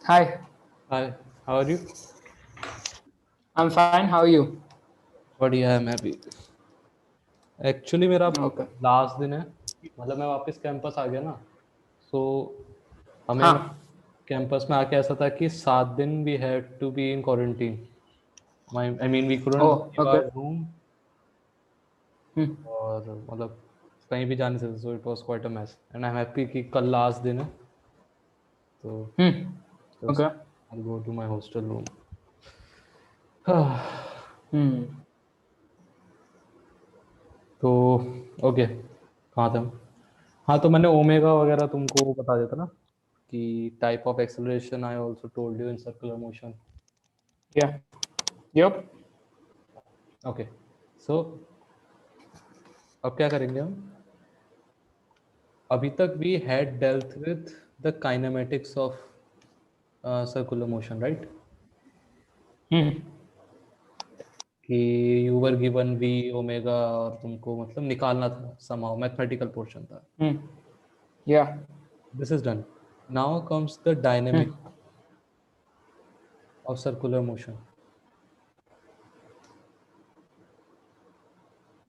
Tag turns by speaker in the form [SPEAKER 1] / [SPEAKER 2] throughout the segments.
[SPEAKER 1] Hi,
[SPEAKER 2] Hi, how are you?
[SPEAKER 1] I'm fine. How are you?
[SPEAKER 2] बढ़िया है मैं भी। एक्चुअली मेरा
[SPEAKER 1] Okay.
[SPEAKER 2] लास्ट दिन है, मतलब मैं वापस कैंपस आ गया ना। सो हमें
[SPEAKER 1] हाँ.
[SPEAKER 2] कैंपस में आके ऐसा था कि 7 दिन we had to be in quarantine. I mean we couldn't
[SPEAKER 1] Oh,
[SPEAKER 2] leave
[SPEAKER 1] okay.
[SPEAKER 2] Our room
[SPEAKER 1] Hmm.
[SPEAKER 2] और मतलब कहीं भी जा नहीं सकते। So it was quite a mess and I am happy कि कल लास्ट दिन है, तो
[SPEAKER 1] Hmm.
[SPEAKER 2] Just
[SPEAKER 1] Okay.
[SPEAKER 2] I go to my hostel room.
[SPEAKER 1] Hmm.
[SPEAKER 2] तो ओके, कहाँ थे हम? हाँ, तो मैंने ओमेगा वगैरह तुमको बता देता ना कि type of acceleration I also told you in circular motion.
[SPEAKER 1] Yeah. Yep.
[SPEAKER 2] Okay, so अब क्या करेंगे हम? अभी तक we had dealt with the kinematics of circular motion, right?
[SPEAKER 1] Hmm.
[SPEAKER 2] कि you were given V omega और तुमको मतलब निकालना था, समहाउ मैथमेटिकल पोर्शन था।
[SPEAKER 1] Hmm. Yeah.
[SPEAKER 2] This is done. Now comes the
[SPEAKER 1] Hmm.
[SPEAKER 2] Dynamic of circular motion,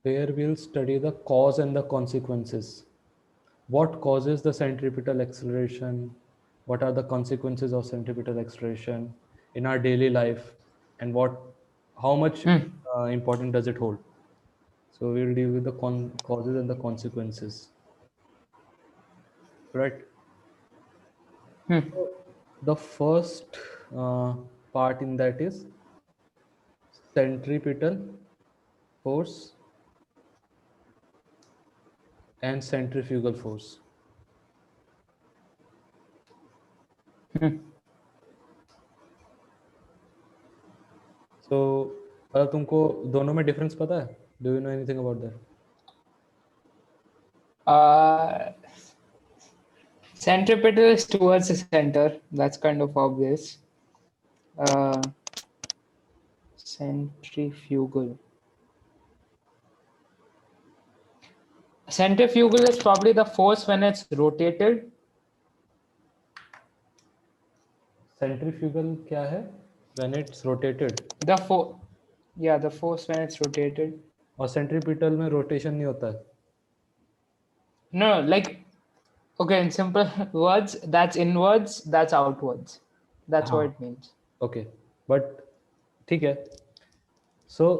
[SPEAKER 2] where we'll study the cause and the consequences. What causes the centripetal acceleration? What are the consequences of centripetal acceleration in our daily life? And how much
[SPEAKER 1] Hmm.
[SPEAKER 2] important does it hold? So we'll deal with the causes and the consequences, right?
[SPEAKER 1] Hmm.
[SPEAKER 2] So the first uh, part in that is centripetal force and centrifugal force.
[SPEAKER 1] Hmm.
[SPEAKER 2] So तुमको दोनों में difference पता है? Do you know anything about that?
[SPEAKER 1] Uh, Centripetal is towards the center. That's kind of obvious. Uh, Centrifugal. Centrifugal is probably the force when it's rotated.
[SPEAKER 2] Centrifugal क्या है? When it's rotated.
[SPEAKER 1] The force. Yeah, the force when it's rotated.
[SPEAKER 2] और centripetal में rotation नहीं होता है।
[SPEAKER 1] No, like okay, in simple words, that's inwards, that's outwards. That's what
[SPEAKER 2] हाँ,
[SPEAKER 1] it means.
[SPEAKER 2] Okay, but ठीक है। सो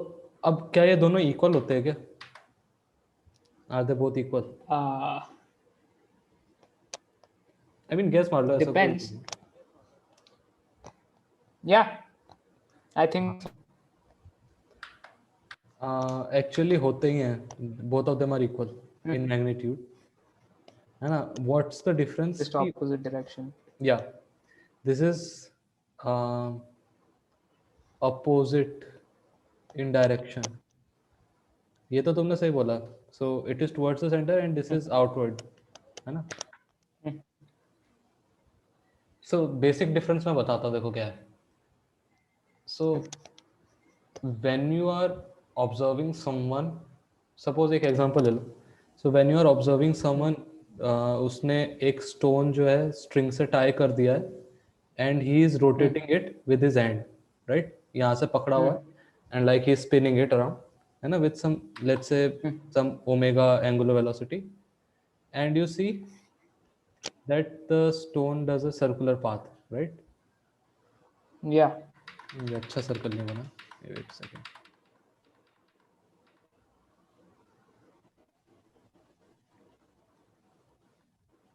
[SPEAKER 2] अब क्या ये दोनों इक्वल होते हैं क्या? Are they both equal?
[SPEAKER 1] Uh,
[SPEAKER 2] I mean guess मार लो, ऐसा कोई
[SPEAKER 1] Depends. Yeah, I think so.
[SPEAKER 2] Actually होते ही हैं, both of them are equal in magnitude, है ना? व्हाट्स द डिफरेंस
[SPEAKER 1] Just
[SPEAKER 2] कि
[SPEAKER 1] opposite direction.
[SPEAKER 2] या this is opposite in direction. ये तो तुमने सही बोला। So it is towards the centre and this is outward, है ना?
[SPEAKER 1] Hmm.
[SPEAKER 2] सो बेसिक डिफरेंस मैं बताता हूँ, देखो क्या है। So when you are observing someone, suppose एक एग्जांपल ले लो। So when you are observing someone, उसने एक स्टोन जो है स्ट्रिंग से टाई कर दिया है and he is
[SPEAKER 1] Hmm.
[SPEAKER 2] Rotating it with his hand, right? यहाँ से पकड़ा हुआ
[SPEAKER 1] Hmm.
[SPEAKER 2] है and like he is spinning it around, है ना, with some let's say
[SPEAKER 1] Hmm.
[SPEAKER 2] some omega angular velocity, and you see that the stone does a circular path, right?
[SPEAKER 1] Yeah.
[SPEAKER 2] ये अच्छा circle नहीं बना, wait second.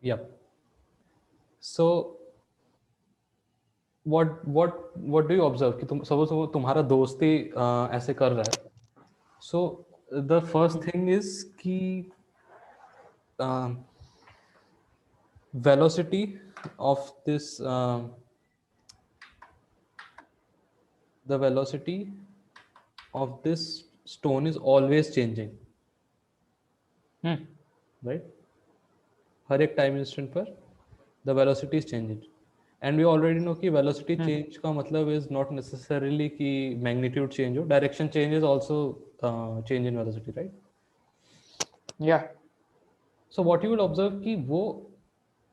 [SPEAKER 2] Yup. So what do you observe कि तुम suppose तुम्हारा दोस्त ही ऐसे कर रहा है। So the first thing is कि velocity of this the velocity of this stone is always changing,
[SPEAKER 1] Hmm.
[SPEAKER 2] right? हर एक टाइम इंस्टेंट पर the velocity is changing, and we already know कि वेलोसिटी
[SPEAKER 1] Hmm.
[SPEAKER 2] चेंज का मतलब is not necessarily कि magnitude change हो, direction change is also change in velocity, right?
[SPEAKER 1] Yeah.
[SPEAKER 2] So what you will observe कि वो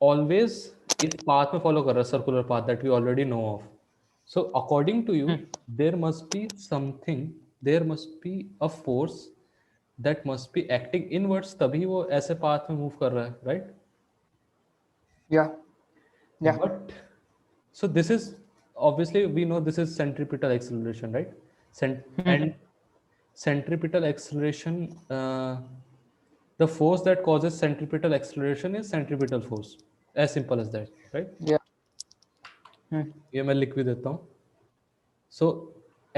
[SPEAKER 2] always इस path में follow कर रहा है, circular path that we already know of. So according to you there must be something, there must be a force that must be acting inwards, तभी वो ऐसे पाथ में मूव कर रहा है, right?
[SPEAKER 1] Yeah. Yeah.
[SPEAKER 2] But so this is obviously we know this is centripetal acceleration, right? And centripetal acceleration, the force that causes centripetal acceleration is centripetal force. As simple as that, right?
[SPEAKER 1] Yeah.
[SPEAKER 2] ये मैं लिख भी देता हूँ. So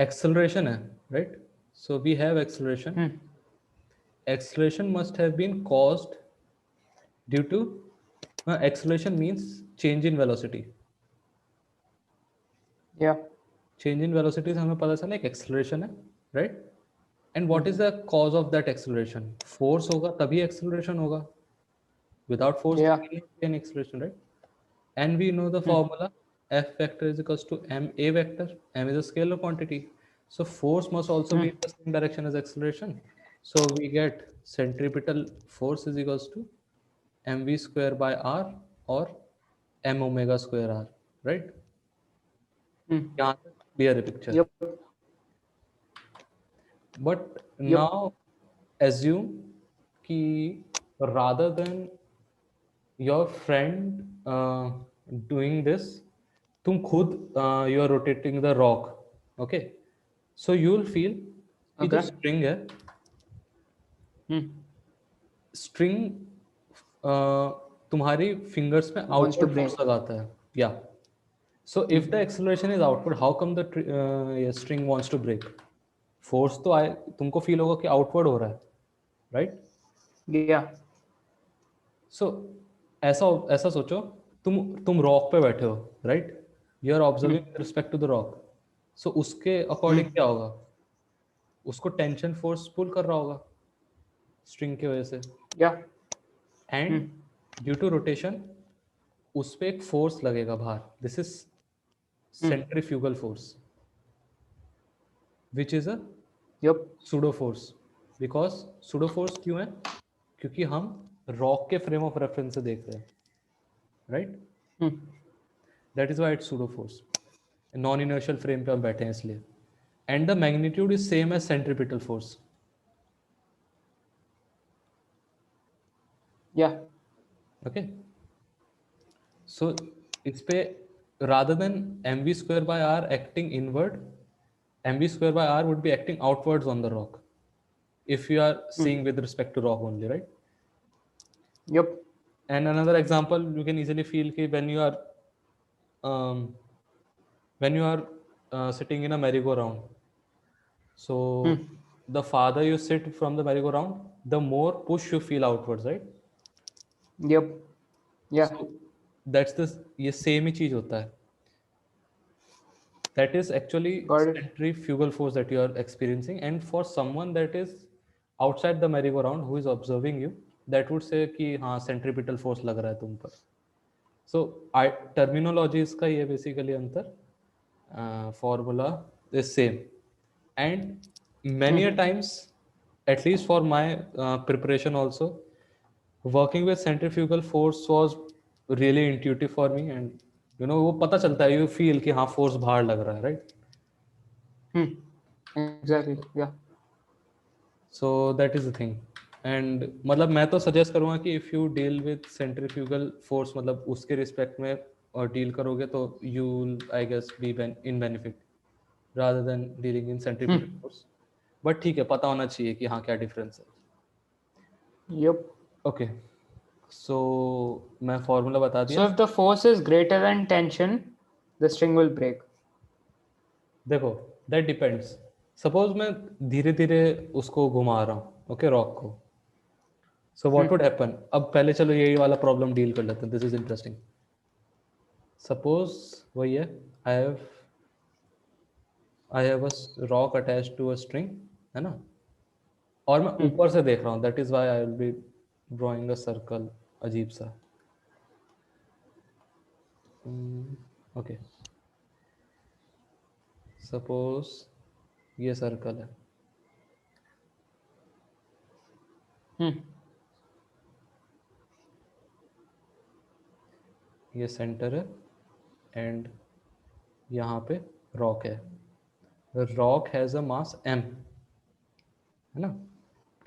[SPEAKER 2] acceleration है, right? So we have acceleration. Acceleration must have been caused due to acceleration means change in velocity.
[SPEAKER 1] Yeah.
[SPEAKER 2] Change in velocity से हमें पता चला एक एक्सेलरेशन है, राइट? And what is the cause of that acceleration? Force होगा तभी acceleration होगा. Without force
[SPEAKER 1] Yeah.
[SPEAKER 2] There can be an acceleration, right? And we know the formula F vector is equals to ma vector. M is a scalar quantity, so force must also be in the same direction as acceleration. So we get centripetal force is equals to mv square by r or m omega square r, right? यहाँ तक clear है picture.
[SPEAKER 1] Yep.
[SPEAKER 2] But
[SPEAKER 1] Yep.
[SPEAKER 2] now assume कि rather than your friend doing this, तुम खुद you are rotating the rock, okay? So you will feel कि जो
[SPEAKER 1] Okay.
[SPEAKER 2] string है, string तुम्हारी fingers में
[SPEAKER 1] Wants to
[SPEAKER 2] outward
[SPEAKER 1] break.
[SPEAKER 2] force लगाता है. Yeah. So if the acceleration is outward, how come the string wants to break? Force तो आए, तुमको feel होगा कि outward हो रहा है, right?
[SPEAKER 1] Yeah.
[SPEAKER 2] सो ऐसा ऐसा सोचो, तुम रॉक पे बैठे हो, right? You are observing with respect to the rock. So उसके अकॉर्डिंग क्या होगा? उसको टेंशन फोर्स पुल कर रहा होगा स्ट्रिंग की वजह से,
[SPEAKER 1] Yeah.
[SPEAKER 2] And due to rotation उस पे एक फोर्स लगेगा बाहर. This is centrifugal force which is a
[SPEAKER 1] Yep.
[SPEAKER 2] Pseudo force. Because pseudo force क्यों है? क्योंकि हम रॉक के फ्रेम ऑफ रेफरेंस से देख रहे हैं, right? That is why it's pseudo force. Non inertial frame पे हम बैठे हैं इसलिए. And the magnitude is same as centripetal force.
[SPEAKER 1] Yeah.
[SPEAKER 2] Okay, so इस पे rather than mv square by r acting inward, mv square by r would be acting outwards on the rock if you are seeing with respect to rock only, right?
[SPEAKER 1] Yep.
[SPEAKER 2] And another example you can easily feel कि um, when you are sitting in a merry-go-round, so the farther you sit from the merry-go-round, the more push you feel outwards, right?
[SPEAKER 1] Yep. Yeah.
[SPEAKER 2] So that's the ये same ही चीज होता है. That is actually
[SPEAKER 1] Got it.
[SPEAKER 2] centrifugal force that you are experiencing, and for someone that is outside the merry-go-round who is observing you, that would say कि हाँ centripetal force लग रहा है तुम पर. So terminologies का ये basically अंतर, formula is same, and many a times, at least for my preparation also, working with centrifugal force was really intuitive for me. And you know वो पता चलता है, you feel कि हाँ force बाहर लग रहा है, right?
[SPEAKER 1] Exactly. Yeah.
[SPEAKER 2] So that is the thing. And मतलब मैं तो suggest करूँगा कि if you deal with centrifugal force, मतलब उसके respect में और deal करोगे तो you will I guess be in benefit rather than dealing in centripetal force. But ठीक है, पता होना चाहिए कि हाँ क्या difference है.
[SPEAKER 1] Yep.
[SPEAKER 2] Okay, so मैं formula बता दिया.
[SPEAKER 1] So if the force is greater than tension, the string will break.
[SPEAKER 2] देखो that depends. Suppose मैं धीरे धीरे उसको घुमा रहा हूँ, okay, rock को. So what would happen? अब पहले चलो यही वाला problem deal कर लेते हैं. This is interesting. Suppose वही है, I have a rock attached to a string, है ना? और मैं ऊपर से देख रहा हूँ. That is why I will be drawing a circle अजीब सा. Okay. Suppose ये circle है. ये सेंटर है एंड यहाँ पे रॉक है. Rock has a mass m, है ना,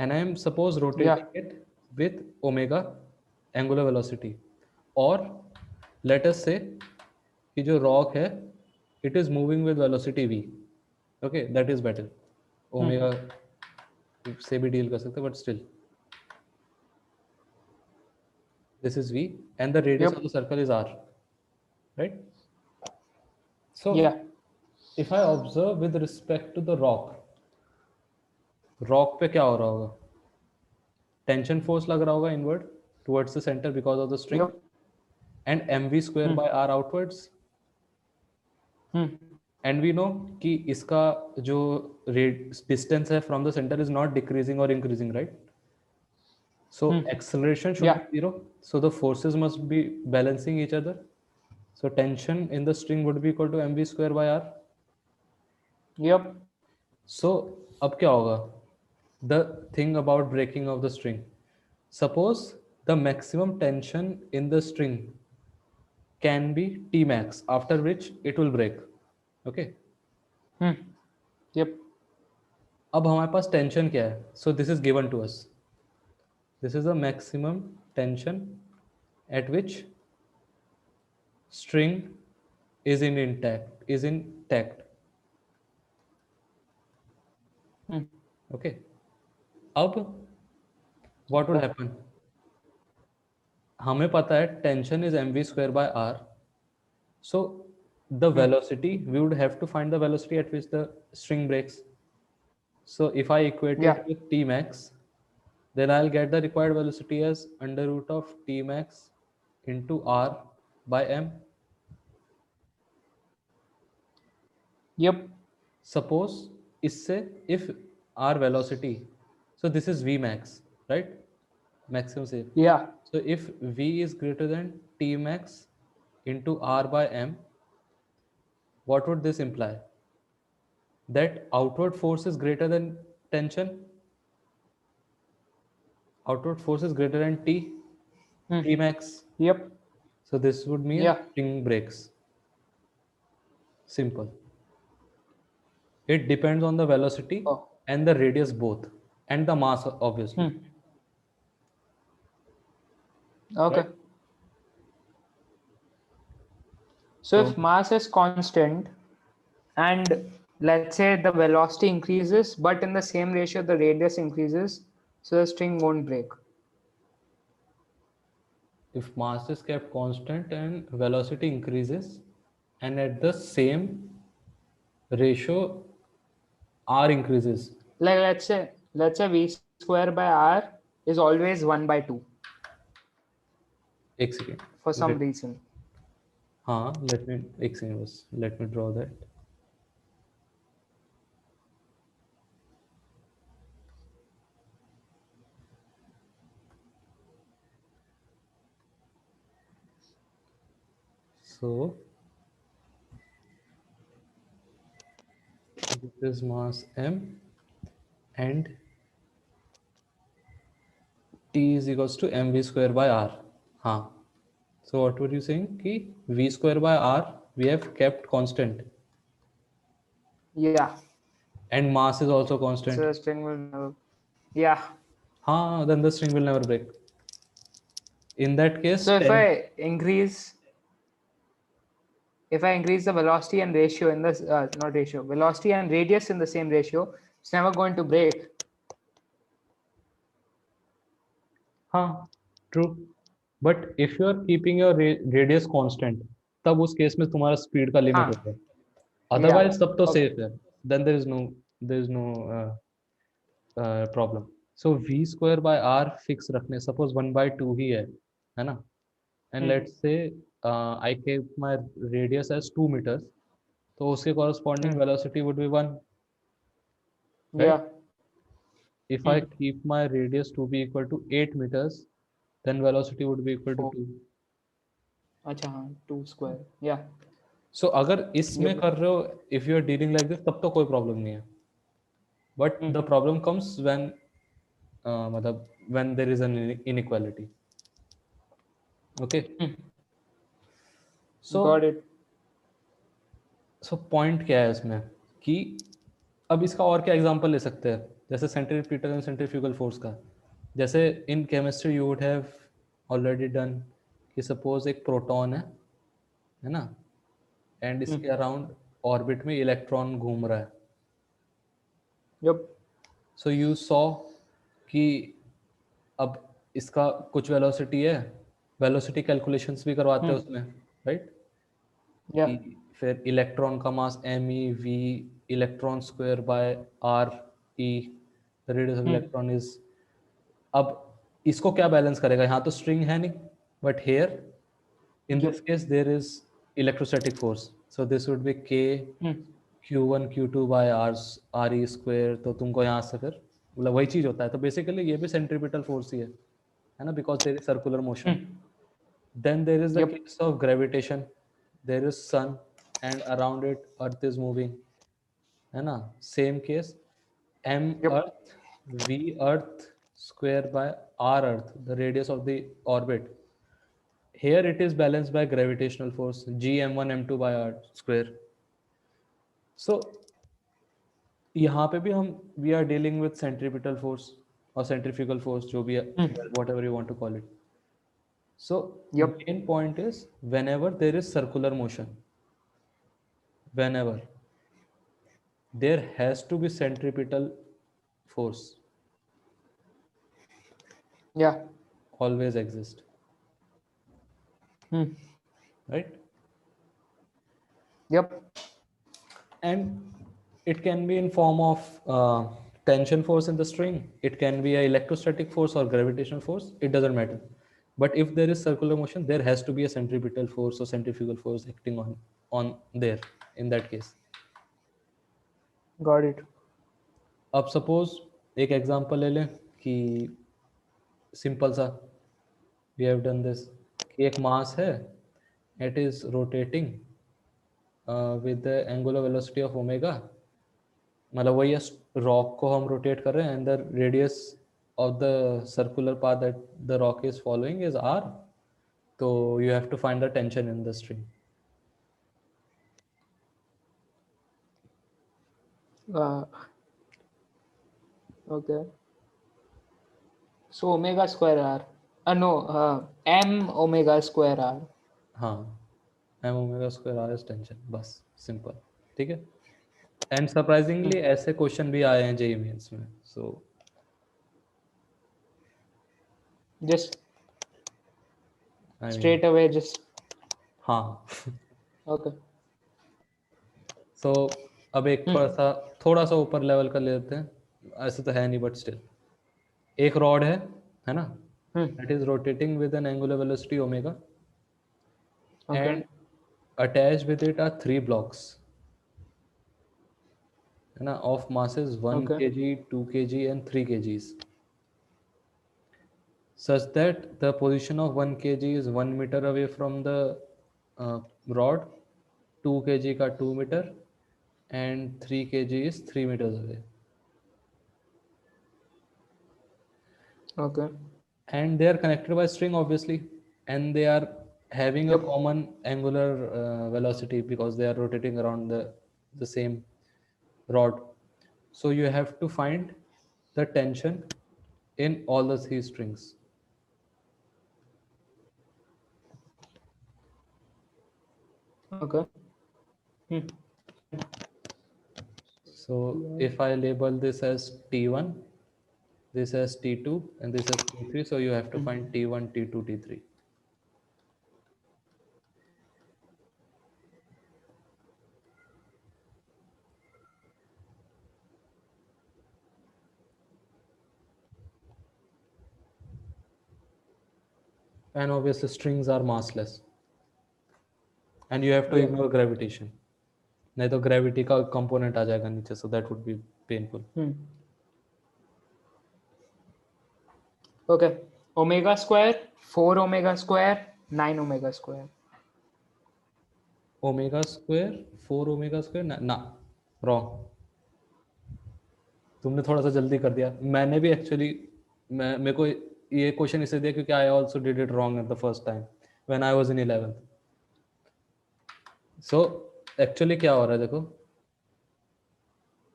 [SPEAKER 2] and I am suppose rotating
[SPEAKER 1] Yeah.
[SPEAKER 2] it with omega angular velocity, और let us say कि जो रॉक है it is moving with velocity v. Okay, that is better. Omega से भी deal कर सकते हैं, but still this is v and the radius of
[SPEAKER 1] Yep.
[SPEAKER 2] the circle is r, right? So
[SPEAKER 1] Yeah.
[SPEAKER 2] if I observe with respect to the rock, rock पे क्या हो रहा होगा? टेंशन फोर्स लग रहा होगा inward towards the centre because of the string,
[SPEAKER 1] Yep.
[SPEAKER 2] And mv square by r outwards.
[SPEAKER 1] Hmm.
[SPEAKER 2] And we know कि इसका जो डिस्टेंस है from the centre is not decreasing और increasing, right? So acceleration should
[SPEAKER 1] Yeah.
[SPEAKER 2] be zero. So the forces must be balancing each other. So tension in the string would be equal to mv square by r.
[SPEAKER 1] Yep.
[SPEAKER 2] So अब क्या होगा? The thing about breaking of the string. Suppose the maximum tension in the string can be T max, after which it will break. Okay.
[SPEAKER 1] Hmm. Yep.
[SPEAKER 2] अब हमारे पास tension क्या है? So this is given to us. This is the maximum tension at which string is intact.
[SPEAKER 1] Hmm.
[SPEAKER 2] Okay. अब what would happen? हमें पता है tension is mv square by r. So the velocity, we would have to find the velocity at which the string breaks. So if I equate it
[SPEAKER 1] Yeah.
[SPEAKER 2] with T max, then I'll get the required velocity as under root of T max into r by m.
[SPEAKER 1] Yep.
[SPEAKER 2] Suppose इससे if r velocity, so this is v max, right? Maximum say.
[SPEAKER 1] Yeah.
[SPEAKER 2] So if v is greater than T max into r by m, what would this imply? That outward force is greater than tension. Outward force is greater than T max.
[SPEAKER 1] Yep.
[SPEAKER 2] So this would mean
[SPEAKER 1] Yeah.
[SPEAKER 2] string breaks. Simple. It depends on the velocity
[SPEAKER 1] Oh.
[SPEAKER 2] and the radius both, and the mass obviously.
[SPEAKER 1] Okay.
[SPEAKER 2] Right?
[SPEAKER 1] So
[SPEAKER 2] So
[SPEAKER 1] if mass is constant and let's say the velocity increases, but in the same ratio the radius increases, so the string won't break.
[SPEAKER 2] if mass is kept constant and velocity increases, and at the same ratio r increases.
[SPEAKER 1] Like let's say v square by r is always 1 by 2
[SPEAKER 2] एक second.
[SPEAKER 1] for some
[SPEAKER 2] Let,
[SPEAKER 1] reason.
[SPEAKER 2] हाँ, let me एक second बस. Let me draw that. So this is mass m and t is equals to mv square by r. हाँ. So what were you saying? कि v square by r we have kept constant
[SPEAKER 1] Yeah.
[SPEAKER 2] and mass is also
[SPEAKER 1] So
[SPEAKER 2] constant.
[SPEAKER 1] the string will never. Yeah.
[SPEAKER 2] हाँ, then the string will never break. In that case,
[SPEAKER 1] So if I increase the velocity and ratio in this not ratio, velocity and radius in the same ratio, it's never going to break.
[SPEAKER 2] हाँ, true. But if you are keeping your radius constant, तब उस case में तुम्हारा speed का limit
[SPEAKER 1] हाँ.
[SPEAKER 2] होता है. Otherwise, तब तो
[SPEAKER 1] Okay.
[SPEAKER 2] safe है. Then there is no problem. So v square by r fix रखने, suppose 1 by 2 ही है ना? And let's say I keep my radius as 2 meters, तो उसके corresponding velocity would be 1, right?
[SPEAKER 1] Yeah.
[SPEAKER 2] If I keep my radius to be equal to 8 meters, then velocity would be equal to 2.
[SPEAKER 1] अच्छा हाँ 2 square. Yeah.
[SPEAKER 2] So अगर इसमें कर रहे हो, if you are dealing like this, तब तो कोई problem नहीं है. But the problem comes when मतलब when there is an inequality. Okay. So
[SPEAKER 1] Got it.
[SPEAKER 2] Point क्या है इसमें कि अब इसका और क्या एग्जांपल ले सकते हैं, जैसे सेंट्रीपिटल एंड सेंट्रीफ्यूगल फोर्स का। जैसे in chemistry you would have already done कि सपोज एक प्रोटॉन है ना, एंड इसके अराउंड ऑर्बिट में इलेक्ट्रॉन घूम रहा है।
[SPEAKER 1] Yep.
[SPEAKER 2] सो यू सॉ कि अब इसका कुछ वेलोसिटी है, वेलोसिटी कैलकुलेशंस भी करवाते हैं उसमें, राइट?
[SPEAKER 1] Yeah.
[SPEAKER 2] कि फिर इलेक्ट्रॉन का मास MeV electron square by RE, the radius of electron is. अब इसको क्या बैलेंस करेगा? यहाँ तो स्ट्रिंग है नहीं, but here in this case there is electrostatic force, so this would be K Q1 Q2 by RE square। तो तुमको यहाँ से फिर मतलब वही चीज होता है। तो बेसिकली ये भी सेंट्रीपिटल फोर्स ही है ना, because there is circular motion. Then there is the
[SPEAKER 1] Yep.
[SPEAKER 2] case of gravitation. There is sun and around it earth is moving, है ना? Same case, m
[SPEAKER 1] Yep.
[SPEAKER 2] earth v earth square by r earth, the radius of the orbit. Here it is balanced by gravitational force g m1 m2 by r square. So यहाँ पे भी हम we are dealing with centripetal force or centrifugal force, जो भी है, whatever you want to call it. So
[SPEAKER 1] Yep.
[SPEAKER 2] main point is whenever there is circular motion, whenever there has to be centripetal force,
[SPEAKER 1] Yeah.
[SPEAKER 2] always exist, right?
[SPEAKER 1] Yep.
[SPEAKER 2] And it can be in form of tension force in the string, it can be a electrostatic force or gravitational force, it doesn't matter. But if there is circular motion, there has to be a centripetal force or centrifugal force acting on there in that case.
[SPEAKER 1] Got it.
[SPEAKER 2] अब suppose एक example ले लें कि simple सा, we have done this, कि एक mass है, it is rotating with the angular velocity of omega, मतलब वही रॉक को हम रोटेट कर रहे हैं, and the radius of the circular path that the rock is following is r। तो you have to find the tension in the string.
[SPEAKER 1] Okay. So omega square r. No. M omega square r.
[SPEAKER 2] हाँ, m omega square r is tension, बस simple, ठीक है। And surprisingly ऐसे question भी आए हैं JEE mains में, सो
[SPEAKER 1] Just
[SPEAKER 2] I mean,
[SPEAKER 1] straight away. Just
[SPEAKER 2] हाँ।
[SPEAKER 1] okay.
[SPEAKER 2] सो अब एक थोड़ा सा ऊपर लेवल का लेते हैं, ऐसे तो है नहीं बट स्टिल, एक रॉड है ना, it is rotating with an angular velocity omega,
[SPEAKER 1] Okay.
[SPEAKER 2] And attach with it are 3 blocks, है ना, of masses 1
[SPEAKER 1] Okay.
[SPEAKER 2] kg 2 kg and 3 kgs, such that the position of 1 kg is 1 meter away from the rod, 2 kg का 2 meter and 3 kg is 3 meters away.
[SPEAKER 1] Okay.
[SPEAKER 2] And they are connected by string obviously, and they are having a
[SPEAKER 1] Yep.
[SPEAKER 2] common angular velocity because they are rotating around the same rod. So you have to find the tension in all the 3 strings.
[SPEAKER 1] Okay.
[SPEAKER 2] So if I label this as T1, this as T2 and this as T3, so you have to find T1 T2 T3. And obviously strings are massless, and you have to ignore gravitation, नहीं तो gravity का component आ जाएगा नीचे, so that would be painful.
[SPEAKER 1] Okay. Omega square, 4 omega square, 9 omega square.
[SPEAKER 2] Omega square 4 omega square ना wrong, तुमने थोड़ा सा जल्दी कर दिया। मैंने भी एक्चुअली मेरे को ये क्वेश्चन इसलिए दिया क्योंकि I also did it wrong at the first time when I was in 11th। So actually क्या हो रहा है देखो,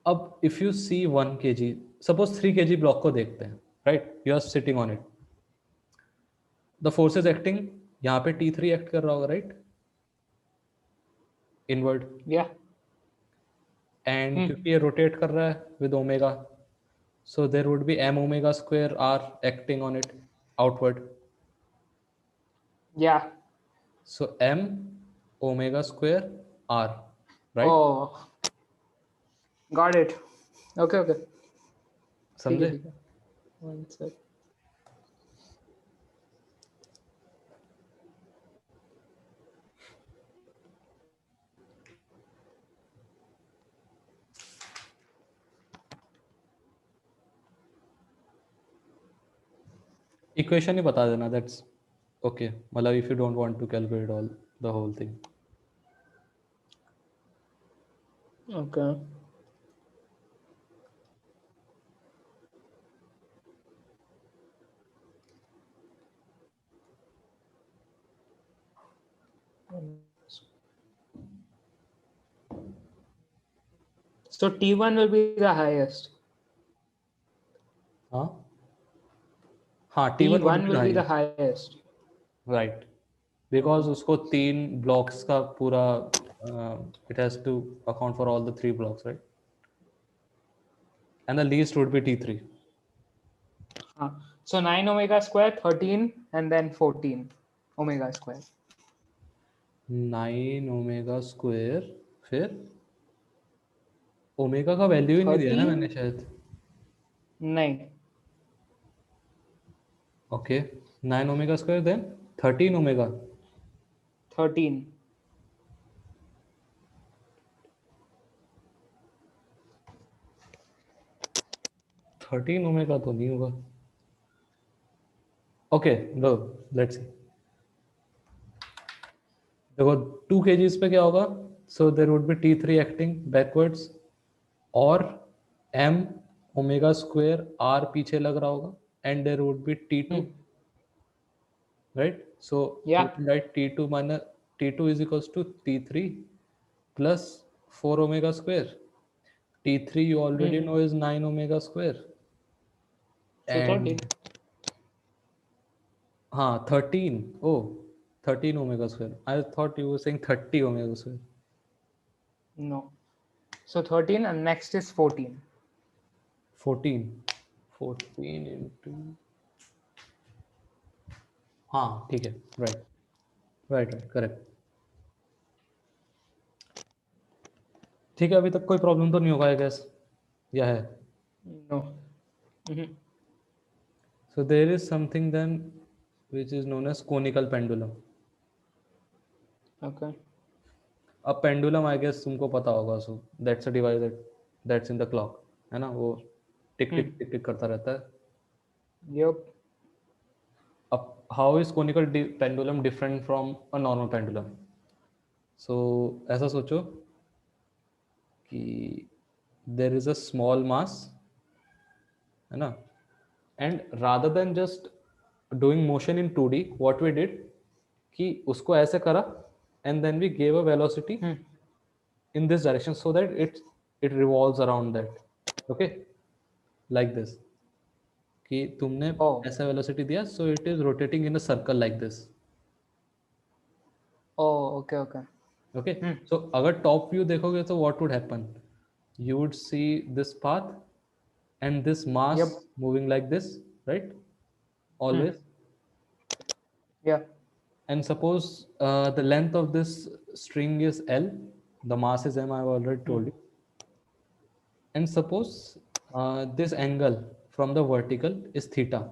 [SPEAKER 2] अब if you see 1 kg, suppose 3 kg block को देखते हैं, right, you are sitting on it, the force is acting, यहाँ पे T3 एक्ट कर रहा होगा, राइट, इनवर्ड,
[SPEAKER 1] Yeah.
[SPEAKER 2] एंड क्योंकि ये रोटेट कर रहा है with omega, so there would be m omega square r acting on it outward.
[SPEAKER 1] Yeah.
[SPEAKER 2] So m omega square r, right?
[SPEAKER 1] Oh, got it. Okay, okay. ठीक है,
[SPEAKER 2] समझे?
[SPEAKER 1] ठीक है. One sec.
[SPEAKER 2] इक्वेशन ही बता देना, दैट्स ओके, मतलब if you don't want to calculate all the whole thing.
[SPEAKER 1] Okay. So T1 will be the highest.
[SPEAKER 2] हाँ हाँ, T1 would
[SPEAKER 1] T1
[SPEAKER 2] be
[SPEAKER 1] will be the
[SPEAKER 2] high,
[SPEAKER 1] highest.
[SPEAKER 2] right, because उसको 3 blocks का पूरा it has to account for all the 3 blocks, right, and the least would be T3.
[SPEAKER 1] So 9 omega square, 13, and then 14 omega square.
[SPEAKER 2] 9 omega square, फिर ओमेगा का value ही नहीं दिया ना
[SPEAKER 1] 13?
[SPEAKER 2] मैंने शायद.
[SPEAKER 1] नहीं.
[SPEAKER 2] Okay, 9 omega square, then 13 omega.
[SPEAKER 1] 13.
[SPEAKER 2] 13 omega तो नहीं होगा. ओके, लो लेट्स सी. देखो 2 kgs पे क्या होगा, so there would be T3 acting backwards, और m ओमेगा स्क्वायर r पीछे लग रहा होगा, and there would be T2, right. So
[SPEAKER 1] Yeah.
[SPEAKER 2] We can write T2 minus T2 is equals to T3 plus 4 omega square. T3 you already know is 9 omega square.
[SPEAKER 1] So 13.
[SPEAKER 2] And हाँ 13, oh 13 omega square. I thought you were saying 30 omega square.
[SPEAKER 1] No. So 13 and next is 14.
[SPEAKER 2] 14 into, हाँ ठीक है, right right right, correct. ठीक है, अभी तक कोई problem तो नहीं होगा आई गेस, या है?
[SPEAKER 1] No. Mhm.
[SPEAKER 2] So there is something then which is known as conical pendulum.
[SPEAKER 1] Okay.
[SPEAKER 2] अब पेंडुलम आई गेस तुमको पता होगा, so that's a device that's in the clock, है ना, वो टिक टिक टिक टिक करता रहता है.
[SPEAKER 1] Yep.
[SPEAKER 2] अब how is conical pendulum different from a normal pendulum? So ऐसा सोचो कि there is a small mass, है ना, and rather than just doing motion in 2D, what we did कि उसको ऐसे करा and then we gave a velocity in this direction so that it revolves around that, okay, like this, कि तुमने
[SPEAKER 1] Oh.
[SPEAKER 2] ऐसा velocity दिया, so it is rotating in a circle like this,
[SPEAKER 1] Oh, okay, okay.
[SPEAKER 2] okay. So अगर top view देखोगे तो what would happen, you would see this path and this mass
[SPEAKER 1] Yep.
[SPEAKER 2] moving like this, right, always.
[SPEAKER 1] Yeah.
[SPEAKER 2] And suppose the length of this string is L, the mass is M, I have already told you. And suppose this angle from the vertical is theta.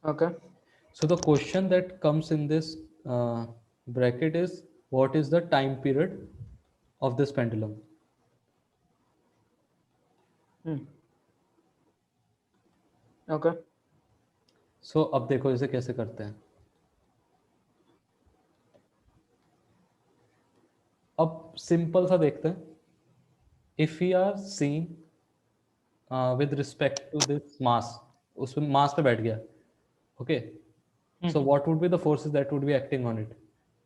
[SPEAKER 1] Okay.
[SPEAKER 2] So the question that comes in this bracket is, what is the time period of this pendulum?
[SPEAKER 1] Okay.
[SPEAKER 2] So अब देखो इसे कैसे करते हैं. अब simple सा देखते हैं. If we are seeing with respect to this mass, उसमें मास पे बैठ गया, okay. So what would be the forces that would be acting on it?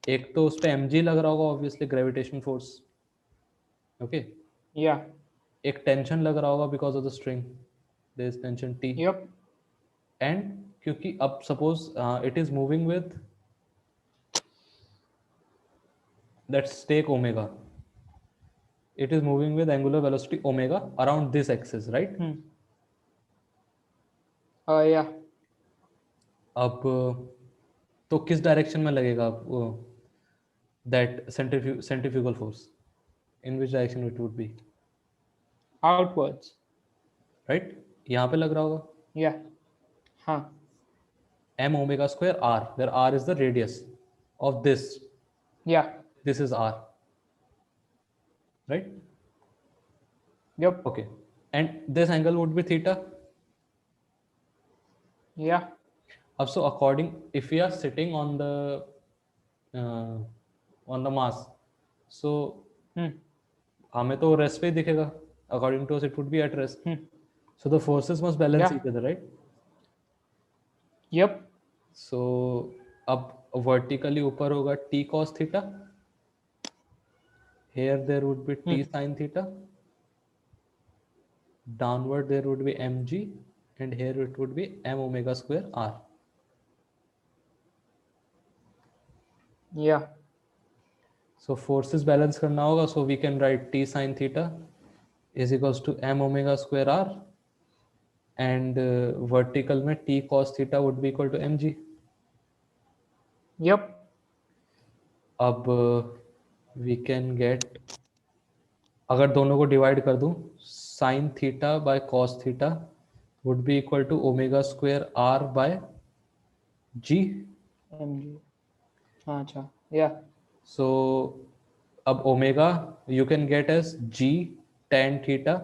[SPEAKER 2] एक तो उस पे mg लग रहा होगा obviously, gravitation force, okay.
[SPEAKER 1] Yeah.
[SPEAKER 2] एक टेंशन लग रहा होगा because of the string, there is tension T,
[SPEAKER 1] Yep.
[SPEAKER 2] And क्योंकि अब suppose it is moving with, let's take omega, it is moving with angular velocity omega around this axis, right?
[SPEAKER 1] Yeah.
[SPEAKER 2] अब तो किस direction में लगेगा that centrifugal force, in which direction it would B,
[SPEAKER 1] Outwards.
[SPEAKER 2] Right? यहाँ पे लग रहा होगा
[SPEAKER 1] Yeah. Huh.
[SPEAKER 2] m omega square r, where r is the radius of this,
[SPEAKER 1] Yeah.
[SPEAKER 2] this is r, right?
[SPEAKER 1] Yep.
[SPEAKER 2] Okay, and this angle would be theta.
[SPEAKER 1] Yeah.
[SPEAKER 2] अब so according, if we are sitting on the mass, so हमें तो rest पे ही दिखेगा, according to us it would be at rest, so the forces must balance each other, right?
[SPEAKER 1] Yep.
[SPEAKER 2] So अब vertically ऊपर होगा t cos theta, here there would be t sin theta, downward there would be mg, and here it would be m omega square r.
[SPEAKER 1] Yeah.
[SPEAKER 2] So forces balance करना होगा, so we can write t sin theta is equals to m omega square r, and vertical में t cos theta would be equal to mg.
[SPEAKER 1] Yep.
[SPEAKER 2] अब we can get, अगर दोनों को divide कर दूं, sin theta by cos theta would be equal to omega square r by g.
[SPEAKER 1] MG. अच्छा. Yeah.
[SPEAKER 2] So अब omega you can get as g tan theta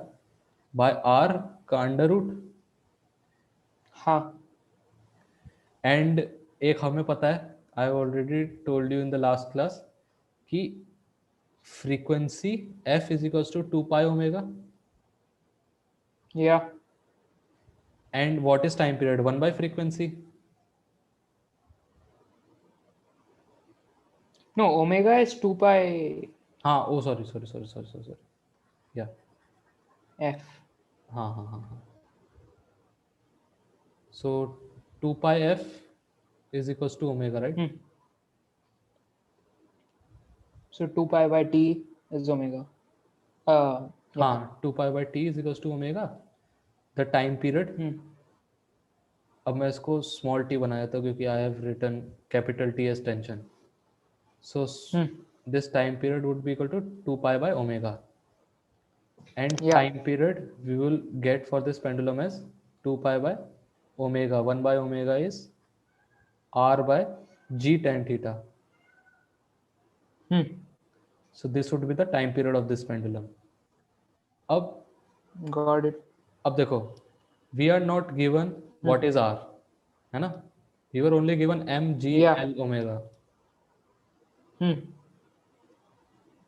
[SPEAKER 2] by r का under root,
[SPEAKER 1] हाँ.
[SPEAKER 2] And एक हमें पता है, I already told you in the last class, कि frequency f is equals to 2 pi omega,
[SPEAKER 1] Yeah.
[SPEAKER 2] And what is time period, 1 by frequency.
[SPEAKER 1] No, omega is 2 pi
[SPEAKER 2] हाँ, oh sorry, या
[SPEAKER 1] f.
[SPEAKER 2] हाँ. So 2 pi f is equals to omega, right?
[SPEAKER 1] So 2 pi by t is omega. Yeah.
[SPEAKER 2] हाँ, 2 pi by t is equals to omega. The time period. अब मैं इसको small t बनाया था क्योंकि I have written capital T as tension. So this time period would be equal to 2 pi by omega. And
[SPEAKER 1] Yeah.
[SPEAKER 2] time period we will get for this pendulum as 2 pi by omega. 1 by omega is r by g tan theta. So this would be the time period of this pendulum. अब
[SPEAKER 1] Got it.
[SPEAKER 2] अब देखो, we are not given what is r, है ना? We were only given m g
[SPEAKER 1] Yeah.
[SPEAKER 2] l omega.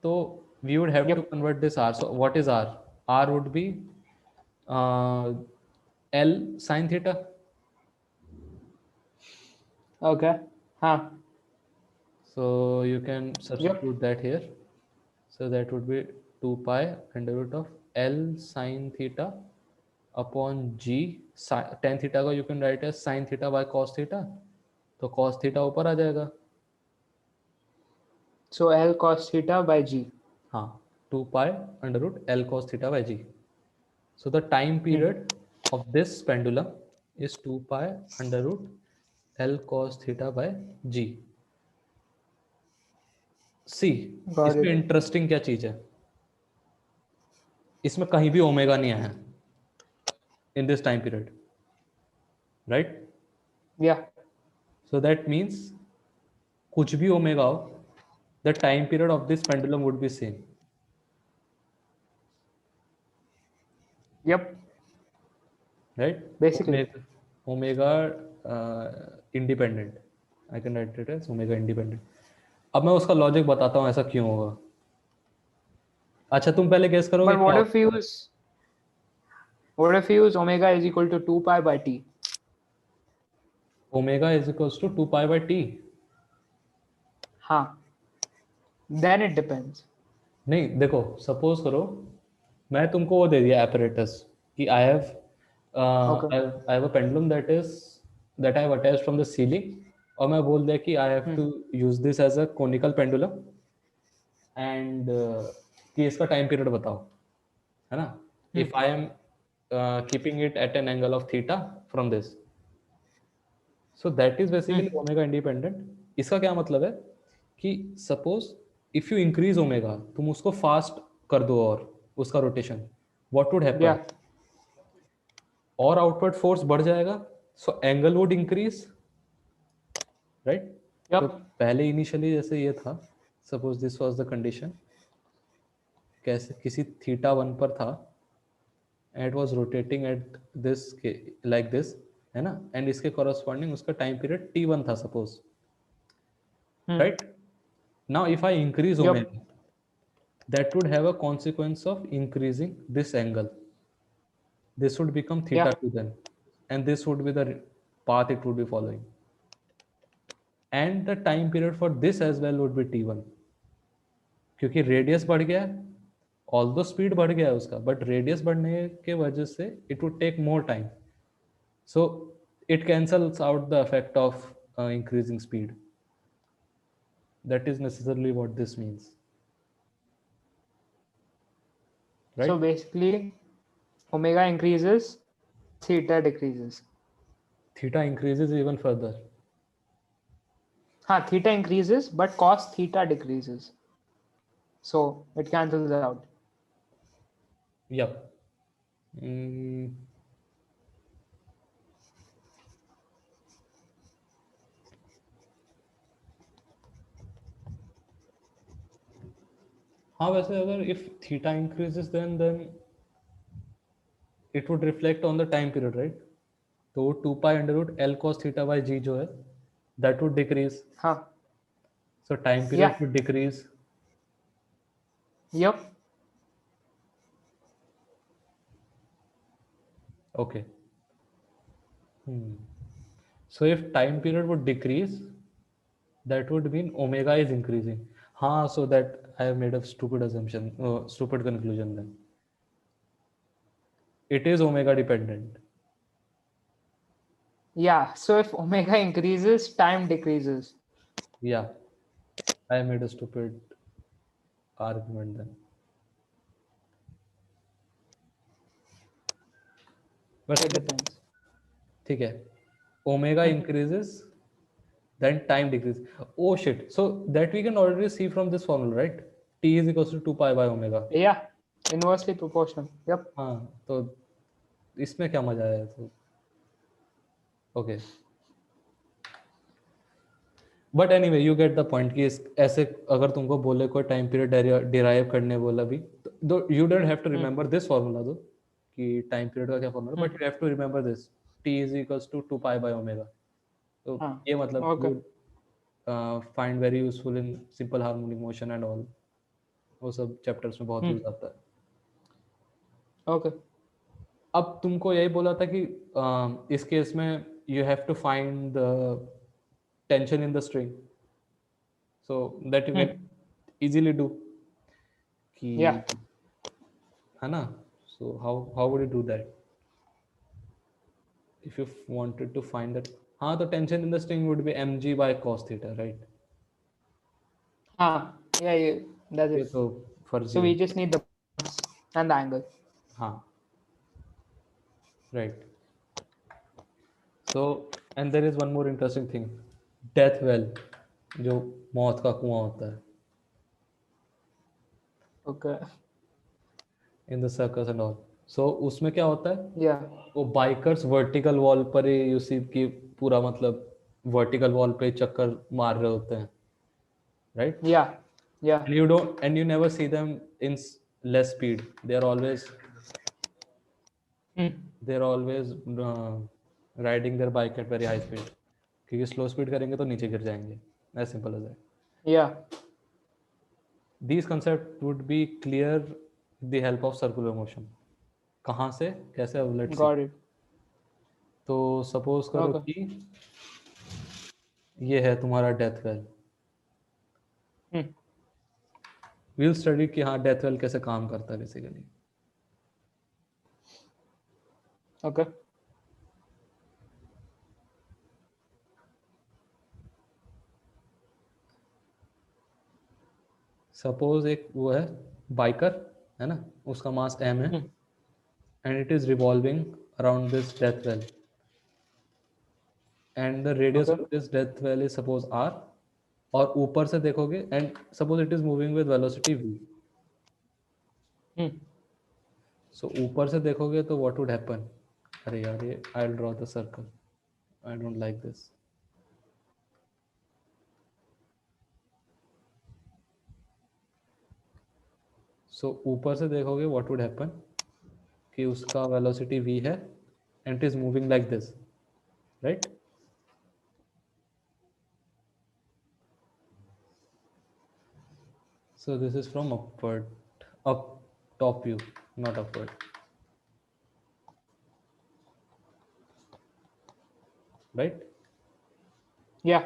[SPEAKER 2] So we would have to convert this r. So what is r? R would be l sin theta.
[SPEAKER 1] Okay. Huh.
[SPEAKER 2] So you can substitute that here. So that would be 2 pi under root of l sin theta upon g tan theta को you can write as sin theta by cos theta. तो cos theta ऊपर आ जाएगा.
[SPEAKER 1] So L cos theta by G.
[SPEAKER 2] हाँ, 2 pi under root L cos theta by G. So the time period of this pendulum is 2 pi under root L cos theta by G. See, इसमें interesting क्या चीज है, इसमें कहीं भी omega नहीं आया in this time period, right?
[SPEAKER 1] Yeah.
[SPEAKER 2] So that means कुछ भी ओमेगा हो, the time period of this pendulum would be same.
[SPEAKER 1] Yep.
[SPEAKER 2] Right?
[SPEAKER 1] Basically.
[SPEAKER 2] Omega independent. I can write it as omega independent. अब मैं उसका logic बताता हूँ ऐसा क्यों होगा. अच्छा, तुम पहले गेस करोगे.
[SPEAKER 1] But what if you use omega is equal to 2 pi by t?
[SPEAKER 2] Omega is equals to 2 pi by t.
[SPEAKER 1] हाँ. Then it depends.
[SPEAKER 2] नहीं देखो, सपोज करो मैं तुमको वो दे दिया apparatus कि I have
[SPEAKER 1] Okay.
[SPEAKER 2] I have a pendulum that I have attached from the ceiling, और मैं बोल दिया कि I have to use this as a conical pendulum and कि इसका टाइम पीरियड बताओ, है ना? If I am keeping it at an angle of theta from this, so that is basically omega independent. इसका क्या मतलब है कि suppose if you increase omega, तुम उसको फास्ट कर दो और उसका rotation, what would happen?
[SPEAKER 1] Yeah.
[SPEAKER 2] और आउटवर्ड फोर्स बढ़ जाएगा, so angle would increase, right? तो
[SPEAKER 1] Yep.
[SPEAKER 2] पहले इनिशियली जैसे ये था, suppose this was the condition, कैसे किसी थीटा 1 पर था and it was rotating at this like this, है ना? एंड इसके कॉरस्पॉन्डिंग उसका टाइम पीरियड t1 था suppose, right? Now if I increase
[SPEAKER 1] Yep.
[SPEAKER 2] omega, that would have a consequence of increasing this angle. This would become theta
[SPEAKER 1] Yeah.
[SPEAKER 2] 2 then, and this would be the path it would be following, and the time period for this as well would be t1, क्योंकि radius बढ़ गया है, although speed बढ़ गया है उसका, but radius बढ़ने के वजह से it would take more time, so it cancels out the effect of increasing speed. That is necessarily what this means, right?
[SPEAKER 1] So basically, omega increases, theta decreases.
[SPEAKER 2] Theta increases even further.
[SPEAKER 1] Theta increases, but cos theta decreases. So it cancels out.
[SPEAKER 2] Yep. Mm, हाँ वैसे अगर if theta increases then it would reflect on the time period, right? तो 2 pi under root L cos theta by g जो है that would decrease,
[SPEAKER 1] Huh.
[SPEAKER 2] so time period
[SPEAKER 1] Yeah.
[SPEAKER 2] would decrease.
[SPEAKER 1] Yep.
[SPEAKER 2] Okay. So if time period would decrease, that would mean omega is increasing. हाँ, so that I have made a stupid assumption, stupid conclusion then. It is omega dependent.
[SPEAKER 1] Yeah. So if omega increases, time decreases.
[SPEAKER 2] Yeah, I made a stupid argument then. But
[SPEAKER 1] It depends.
[SPEAKER 2] ठीक है, omega increases, then time decreases. Oh shit! So that we can already see from this formula, right? T is equals to 2 pi by omega.
[SPEAKER 1] Yeah. Inversely proportional. Yep.
[SPEAKER 2] हाँ, तो इसमें क्या मजा आया? तो okay, but anyway you get the point कि ऐसे अगर तुमको बोले कोई टाइम पीरियड डिराइव करने बोला भी, तो you don't have to remember this formula दो कि टाइम पीरियड का क्या formula, but you have to remember this T is equals to 2 pi by omega. तो ये मतलब
[SPEAKER 1] Okay.
[SPEAKER 2] You find very useful in simple harmonic motion and all, वो सब chapters में बहुत यूज आता है.
[SPEAKER 1] Okay.
[SPEAKER 2] अब तुमको यही बोला था कि इस केस में you have to find the tension in the string, so that you can easily do कि
[SPEAKER 1] Yeah.
[SPEAKER 2] है ना? So how would you do that if you wanted to find that? हाँ, तो tension in the string would be mg by cos theta, right?
[SPEAKER 1] Yeah. That's
[SPEAKER 2] ये
[SPEAKER 1] it.
[SPEAKER 2] तो फर्जी
[SPEAKER 1] So
[SPEAKER 2] है.
[SPEAKER 1] we just need the mass and the angle.
[SPEAKER 2] हाँ, right. So and there is one more interesting thing, death well, जो मौत का कुआं होता है
[SPEAKER 1] Okay.
[SPEAKER 2] in the circus and all. So उसमें क्या होता है?
[SPEAKER 1] Yeah.
[SPEAKER 2] वो बाइकर्स वर्टिकल वॉल पर ही यू सी कि पूरा मतलब वर्टिकल वॉल पे चक्कर मार रहे होते हैं, right?
[SPEAKER 1] Yeah. Yeah.
[SPEAKER 2] And you never see them in less speed. They're always riding their bike at very high speed, क्योंकि स्लो स्पीड करेंगे तो नीचे गिर जाएंगे, as simple as that.
[SPEAKER 1] Yeah.
[SPEAKER 2] These concepts would be clear with the help of circular motion. कहाँ से कैसे? अब let's see.
[SPEAKER 1] Got it.
[SPEAKER 2] तो सपोज करो
[SPEAKER 1] Okay.
[SPEAKER 2] कि ये है तुम्हारा डेथ वेल, we'll study कि हाँ डेथ वेल कैसे काम करता है बेसिकली.
[SPEAKER 1] Okay.
[SPEAKER 2] सपोज एक वो है बाइकर है ना, उसका मास m है
[SPEAKER 1] Hmm.
[SPEAKER 2] And it is revolving around this death well and the radius
[SPEAKER 1] Okay.
[SPEAKER 2] Of this death well is suppose r. और ऊपर से देखोगे and suppose it is moving with velocity v.
[SPEAKER 1] Hmm.
[SPEAKER 2] सो ऊपर से देखोगे तो व्हाट वुड हैपन. अरे यार ये I will draw the circle, I don't like this. So ऊपर से देखोगे व्हाट वुड हैपन कि उसका वेलोसिटी v है and it is moving like this, right. So this is from upward, up, top view, not upward. Right?
[SPEAKER 1] Yeah.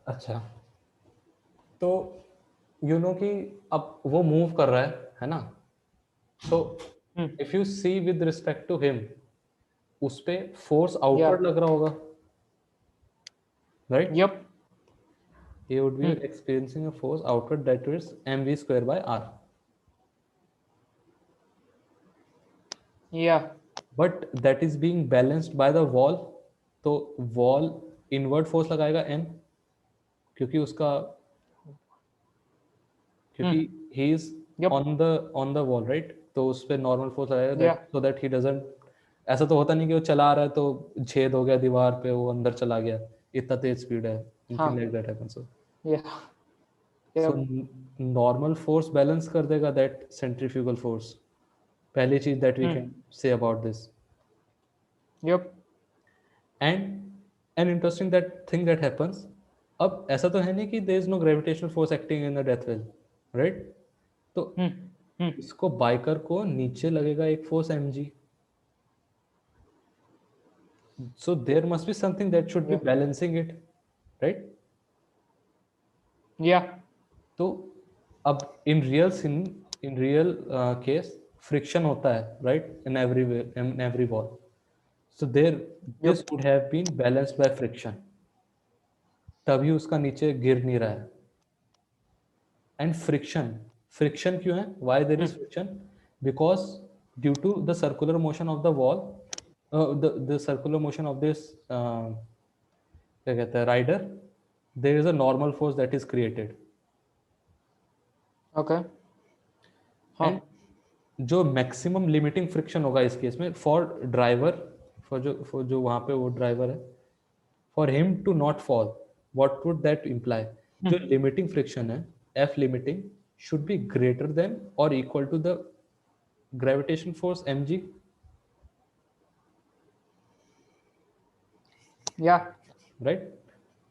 [SPEAKER 2] अच्छा, तो you know कि अब वो मूव कर रहा है ना. So
[SPEAKER 1] Hmm.
[SPEAKER 2] if you see with respect to him, उस पे फोर्स आउटवर्ड
[SPEAKER 1] Yeah.
[SPEAKER 2] लग रहा होगा, right?
[SPEAKER 1] Yep.
[SPEAKER 2] He would be
[SPEAKER 1] Hmm.
[SPEAKER 2] experiencing a force outward that is mv square by r.
[SPEAKER 1] Yeah.
[SPEAKER 2] But that is being balanced by the wall. तो wall inward force लगाएगा n, क्योंकि उसका क्योंकि
[SPEAKER 1] Hmm.
[SPEAKER 2] He is
[SPEAKER 1] Yep.
[SPEAKER 2] On the wall, right. तो उस पर normal force लगाएगा that
[SPEAKER 1] Yeah.
[SPEAKER 2] So that he doesn't. ऐसा तो होता नहीं कि वो चला रहा है तो छेद हो गया दीवार पे, वो अंदर चला गया, इतना तेज स्पीड है,
[SPEAKER 1] Huh.
[SPEAKER 2] Nothing like that happens.
[SPEAKER 1] Yeah.
[SPEAKER 2] So
[SPEAKER 1] Yep.
[SPEAKER 2] Normal force balance कर देगा दैट सेंट्रीफ्यूगल फोर्स. पहली चीज that we
[SPEAKER 1] Hmm.
[SPEAKER 2] Can say about this.
[SPEAKER 1] Yep.
[SPEAKER 2] And an interesting that thing that happens. अब ऐसा तो है नहीं कि there is no gravitational force acting in the death well, right. तो
[SPEAKER 1] Hmm. Hmm.
[SPEAKER 2] इसको बाइकर को नीचे लगेगा एक force mg. So there must be something that should be
[SPEAKER 1] Yeah.
[SPEAKER 2] balancing it, right?
[SPEAKER 1] Yeah.
[SPEAKER 2] तो अब in real case friction होता है, right, in every wall. So there this
[SPEAKER 1] Yep.
[SPEAKER 2] would have been balanced by friction, तभी उसका नीचे गिर नहीं रहा है. And friction क्यों है? Why there is
[SPEAKER 1] Hmm.
[SPEAKER 2] friction? Because due to the circular motion of the wall, the circular motion of this क्या कहता है rider, there is a normal force that is created.
[SPEAKER 1] Okay. Huh.
[SPEAKER 2] And जो maximum limiting friction होगा इस case में for driver, for जो वहाँ पे वो ड्राइवर है, for him to not fall, what would that imply. जो
[SPEAKER 1] Hmm.
[SPEAKER 2] लिमिटिंग फ्रिक्शन है F limiting should be greater than और equal to the gravitation force mg.
[SPEAKER 1] Yeah.
[SPEAKER 2] Right.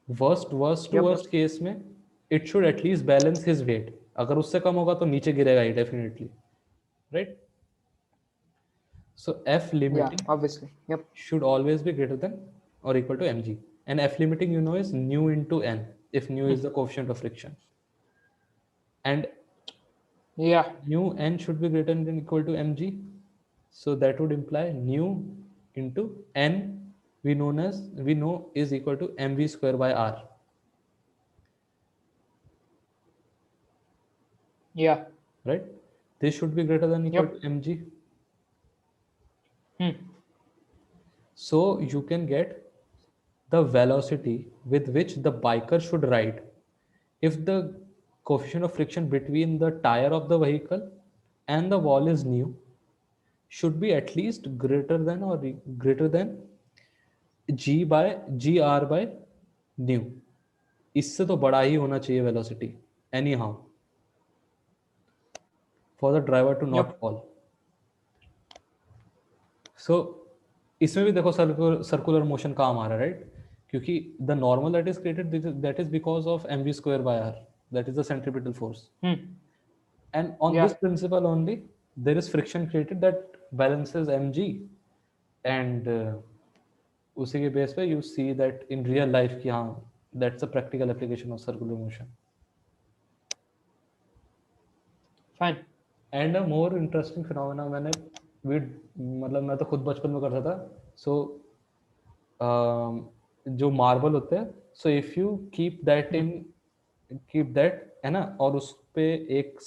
[SPEAKER 2] Worst to
[SPEAKER 1] Yep.
[SPEAKER 2] Worst case में it should at least balance his weight. अगर उससे कम होगा तो नीचे गिरेगा ही definitely, right. So F
[SPEAKER 1] Yeah.
[SPEAKER 2] Limiting
[SPEAKER 1] Obviously. Yep.
[SPEAKER 2] should always be greater than or equal to mg. And f limiting you know is nu into n, if nu is the coefficient of friction. And
[SPEAKER 1] Yeah.
[SPEAKER 2] nu n should be greater than equal to mg, so that would imply nu into n we know is equal to mv square by r.
[SPEAKER 1] Yeah.
[SPEAKER 2] Right, this should be greater than equal
[SPEAKER 1] Yep.
[SPEAKER 2] to mg.
[SPEAKER 1] Hmm.
[SPEAKER 2] So you can get the velocity with which the biker should ride if the coefficient of friction between the tire of the vehicle and the wall is nu, should be at least greater than or greater than gr by nu. इससे तो बड़ा ही होना चाहिए velocity anyhow for the driver to not
[SPEAKER 1] Yep.
[SPEAKER 2] fall. So इसमें भी देखो circular motion काम आ रहा है, राइट. क्योंकि the normal that is created that is because of mv square by r, that is the centripetal force.
[SPEAKER 1] Hmm.
[SPEAKER 2] And on this
[SPEAKER 1] Yeah.
[SPEAKER 2] principle only there is friction created that balances mg. And उसी के base पे you see that in real life कि हाँ That's a practical application of circular motion.
[SPEAKER 1] Fine.
[SPEAKER 2] And a more interesting phenomena मैंने भी मतलब मैं तो खुद बचपन में करता था. सो जो मार्बल होते हैं, so if you keep that है ना, और उस पे एक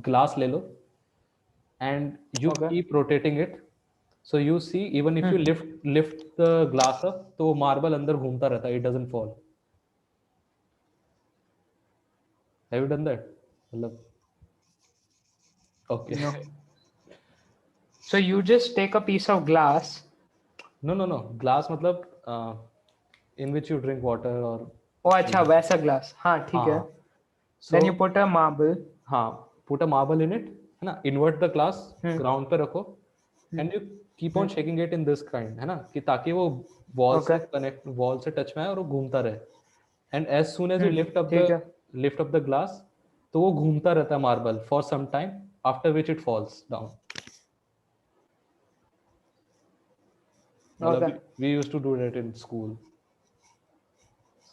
[SPEAKER 2] ग्लास ले लो and you
[SPEAKER 1] Okay.
[SPEAKER 2] Keep rotating it. So you see even if you lift the glass up, तो वो मार्बल अंदर घूमता रहता है, it doesn't fall. Have you done that? मतलब okay.
[SPEAKER 1] No. So you just take a piece of glass.
[SPEAKER 2] No glass मतलब in which you drink water और
[SPEAKER 1] Oh, अच्छा वैसा ग्लास. हाँ ठीक है.
[SPEAKER 2] हाँ.
[SPEAKER 1] Then
[SPEAKER 2] so
[SPEAKER 1] you put a marble.
[SPEAKER 2] हाँ, put a marble in it, है ना, invert the glass,
[SPEAKER 1] Hmm.
[SPEAKER 2] Ground पे रखो and you keep on shaking it in this kind, है ना, कि ताकि वो वॉल से
[SPEAKER 1] Okay.
[SPEAKER 2] कनेक्ट, वॉल से टच में आए और वो घूमता रहे. And as soon as you
[SPEAKER 1] ठीक है.
[SPEAKER 2] लिफ्ट अप द ग्लास, तो वो घूमता रहता है marble for some time, after which it falls down. मतलब
[SPEAKER 1] Okay.
[SPEAKER 2] We used to do that in school.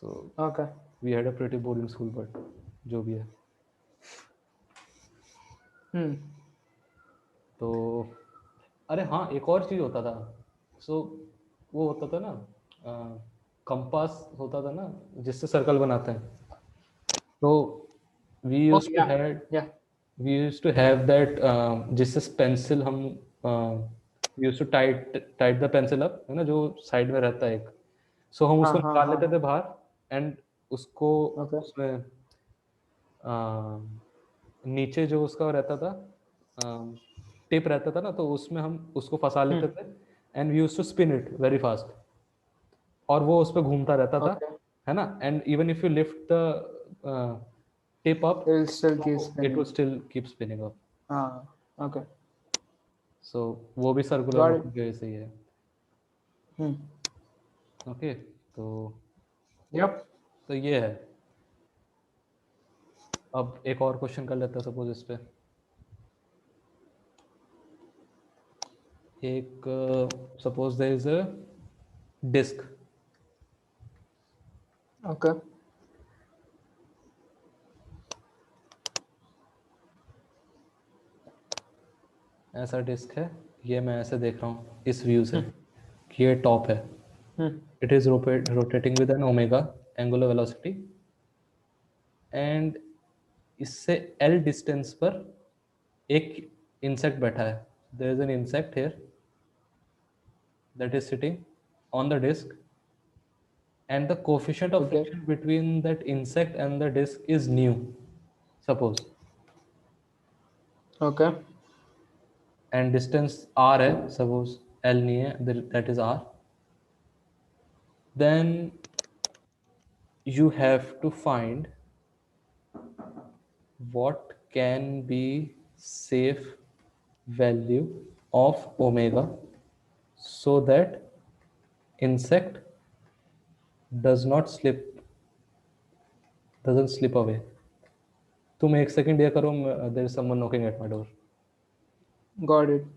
[SPEAKER 2] So
[SPEAKER 1] Okay.
[SPEAKER 2] We had a pretty boring school, but जो भी है.
[SPEAKER 1] Hmm.
[SPEAKER 2] तो अरे हाँ, एक और चीज होता था. सो वो होता था ना, कंपास होता था ना, जिससे सर्कल बनाते हैं. तो we
[SPEAKER 1] Oh
[SPEAKER 2] use to
[SPEAKER 1] yeah.
[SPEAKER 2] Have
[SPEAKER 1] Yeah.
[SPEAKER 2] We use to have that, जिससे पेंसिल हम use to tight the pencil up, है ना, जो साइड में रहता है एक. सो हम
[SPEAKER 1] हाँ
[SPEAKER 2] उसको
[SPEAKER 1] हाँ
[SPEAKER 2] निकाल
[SPEAKER 1] हाँ
[SPEAKER 2] लेते थे
[SPEAKER 1] हाँ.
[SPEAKER 2] बाहर एंड उसको
[SPEAKER 1] Okay.
[SPEAKER 2] उसमें नीचे जो उसका रहता था, टिप रहता था ना, तो उसमें हम उसको फंसा लेते थे and we used to spin it very fast, और वो उस पर घूमता रहता था,
[SPEAKER 1] Okay.
[SPEAKER 2] है ना. And even if you lift the tip up,
[SPEAKER 1] It'll still keep
[SPEAKER 2] it will
[SPEAKER 1] spinning.
[SPEAKER 2] Still keep spinning up.
[SPEAKER 1] हाँ. Okay.
[SPEAKER 2] सो वो भी सर्कुलर
[SPEAKER 1] Got it.
[SPEAKER 2] मोशन की वजह से ही है.
[SPEAKER 1] Hmm.
[SPEAKER 2] ओके. तो
[SPEAKER 1] Yep.
[SPEAKER 2] ये है. अब एक और क्वेश्चन कर लेते हैं, सपोज इस पे एक, suppose there is a disc.
[SPEAKER 1] Okay.
[SPEAKER 2] ऐसा डिस्क है, ये मैं ऐसे देख रहा हूँ इस व्यू से कि ये टॉप है.
[SPEAKER 1] Hmm.
[SPEAKER 2] It is rotating with an omega angular velocity, and इससे एल डिस्टेंस पर एक इंसेक्ट बैठा है. There is an insect here that is sitting on the disk, and the coefficient of
[SPEAKER 1] Okay.
[SPEAKER 2] friction between that insect and the disk is nu, suppose,
[SPEAKER 1] Okay.
[SPEAKER 2] and distance r है, suppose l नहीं है, that is r. Then you have to find what can be safe value of omega so that insect does not doesn't slip away. तुम एक second ये करो, there is someone knocking at my door.
[SPEAKER 1] Got it.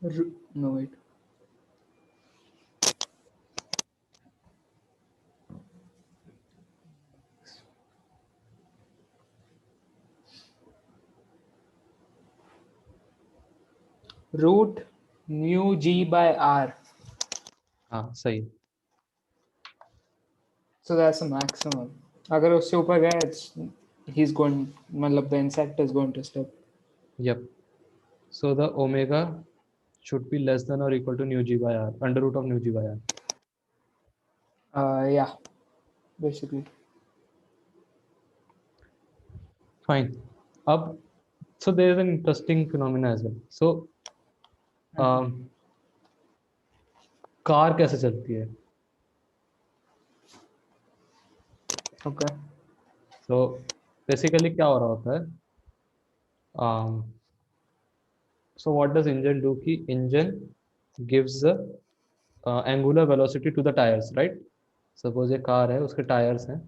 [SPEAKER 1] No, wait. Root mu g by r.
[SPEAKER 2] हाँ सही.
[SPEAKER 1] So that's the maximum. अगर उससे ऊपर गया, he's going, मतलब the insect is going to slip.
[SPEAKER 2] Yep. So the omega should be less than or equal to nu g by r, under root of nu g by r.
[SPEAKER 1] Yeah, basically.
[SPEAKER 2] Fine. Ab, so there is an interesting phenomena as well. So car कैसे चलती है?
[SPEAKER 1] Okay.
[SPEAKER 2] So basically क्या हो रहा होता है? So what does engine do? कि engine gives the angular velocity to the tires, right? Suppose ये कार है, उसके टायर्स हैं.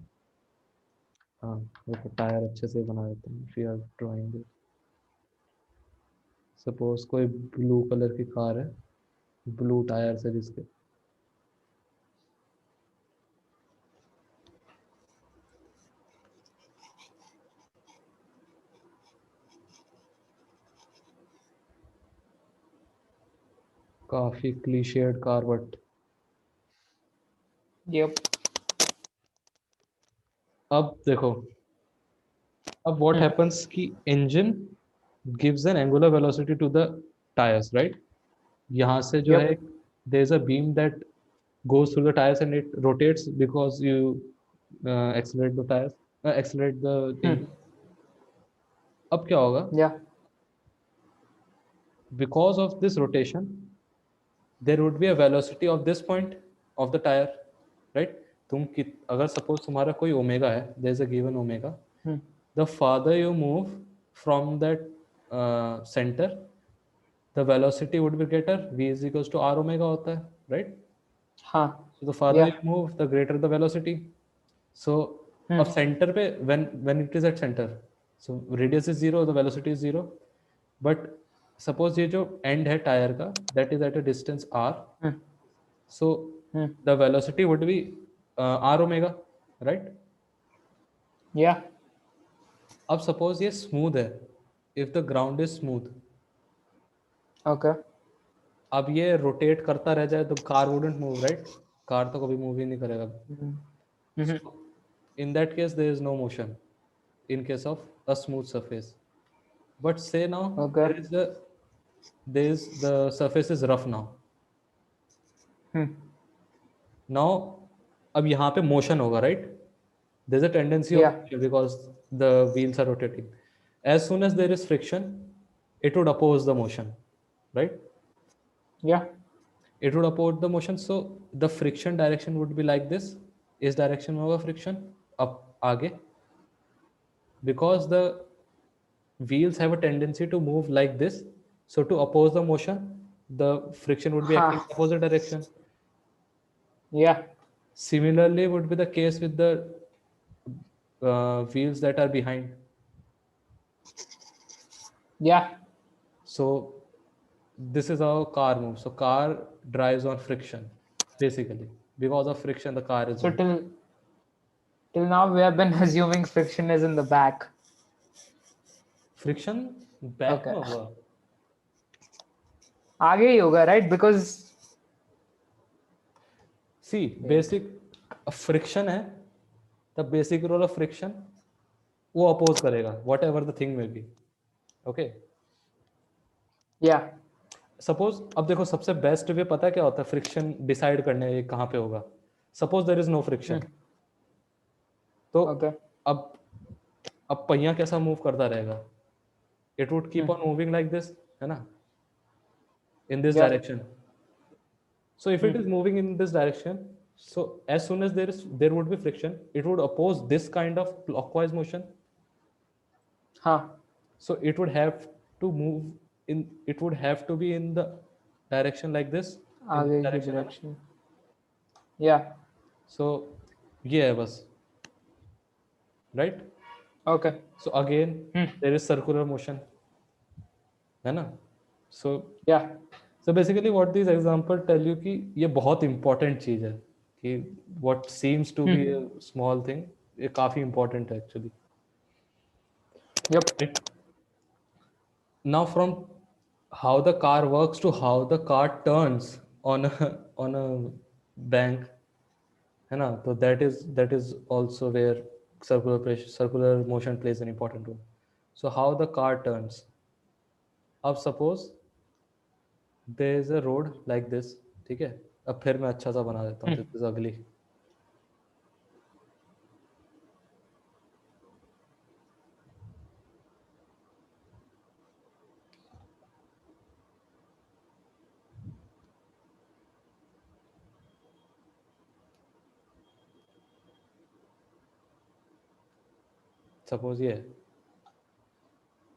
[SPEAKER 2] हाँ, देखो टायर अच्छे से बना देते हैं. If you are drawing it. Suppose कोई ब्लू कलर की कार है, ब्लू टायर्स है जिसके. काफी क्लीशेड कार बट
[SPEAKER 1] Yep.
[SPEAKER 2] अब देखो, अब what happens कि engine gives an angular velocity to the tires, right? यहाँ से जो
[SPEAKER 1] Yep.
[SPEAKER 2] है there is a beam that goes through the tires and it rotates because you accelerate the tires, accelerate the engine. अब क्या होगा?
[SPEAKER 1] Yeah.
[SPEAKER 2] Because of this rotation, there would be a velocity of this point of the tire, right? अगर suppose तुम्हारा कोई omega है, there is a given omega, the farther you move from that center, the velocity would be greater. V is equals to r omega होता है, right?
[SPEAKER 1] हाँ.
[SPEAKER 2] So the farther
[SPEAKER 1] Yeah.
[SPEAKER 2] you move, the greater the velocity. So अब center पे when it is at center, so radius is 0, the velocity is 0. But suppose ये जो end है tyre का, that is at a distance r. So the velocity would be r omega, right?
[SPEAKER 1] Yeah.
[SPEAKER 2] अब suppose ये smooth है, if the ground is smooth,
[SPEAKER 1] Okay.
[SPEAKER 2] अब ये rotate करता रह जाए तो car wouldn't move, right? Car तो कभी मूव ही नहीं करेगा. So in that case there is no motion in case of a smooth surface. But say now
[SPEAKER 1] Okay.
[SPEAKER 2] the surface is rough now. Now अब यहाँ पे motion होगा, right? There's a tendency of
[SPEAKER 1] Yeah.
[SPEAKER 2] motion because the wheels are rotating. As soon as there is friction, it would oppose the motion, right?
[SPEAKER 1] Yeah.
[SPEAKER 2] It would oppose the motion. So the friction direction would be like this. इस direction में होगा friction up आगे, because the wheels have a tendency to move like this. So to oppose the motion, the friction would be acting in opposite direction.
[SPEAKER 1] Yeah.
[SPEAKER 2] Similarly would be the case with the wheels that are behind.
[SPEAKER 1] Yeah.
[SPEAKER 2] So this is how car moves. So car drives on friction, basically. Because of friction, the car is
[SPEAKER 1] So
[SPEAKER 2] moving.
[SPEAKER 1] till now we have been assuming friction is in the back.
[SPEAKER 2] Friction back
[SPEAKER 1] Okay.
[SPEAKER 2] में होगा.
[SPEAKER 1] आगे ही होगा, right? Because
[SPEAKER 2] See, basic friction है, the basic role of friction वो oppose करेगा, whatever the thing may be. Okay.
[SPEAKER 1] yeah.
[SPEAKER 2] Suppose अब देखो सबसे बेस्ट वे पता है क्या होता है फ्रिक्शन डिसाइड करने ये कहाँ पे होगा. Suppose there is no friction, तो
[SPEAKER 1] Okay.
[SPEAKER 2] अब पहिया कैसा मूव करता रहेगा? It would keep on moving like this, है ना, in this
[SPEAKER 1] Yeah.
[SPEAKER 2] direction. So if it is moving in this direction, so as soon as there would be friction, it would oppose this kind of clockwise motion.
[SPEAKER 1] हाँ.
[SPEAKER 2] So it would have to move in, it would have to be in the direction like this, in
[SPEAKER 1] आगे
[SPEAKER 2] this
[SPEAKER 1] की
[SPEAKER 2] direction, है ना?
[SPEAKER 1] direction. Yeah.
[SPEAKER 2] So ये है बस, right?
[SPEAKER 1] Okay.
[SPEAKER 2] So again there is circular motion, है ना? So
[SPEAKER 1] Yeah.
[SPEAKER 2] So basically what these example tell you कि ये बहुत important चीज है कि what seems to be a small thing ये काफी important है actually.
[SPEAKER 1] Yep.
[SPEAKER 2] Right? Now from how the car works to how the car turns on a bank है ना, तो that is also where circular motion plays an important role. So how the car turns. अब suppose there is a road like this, ठीक है, अब फिर मैं अच्छा सा बना देता हूँ, this is ugly. सपोज ये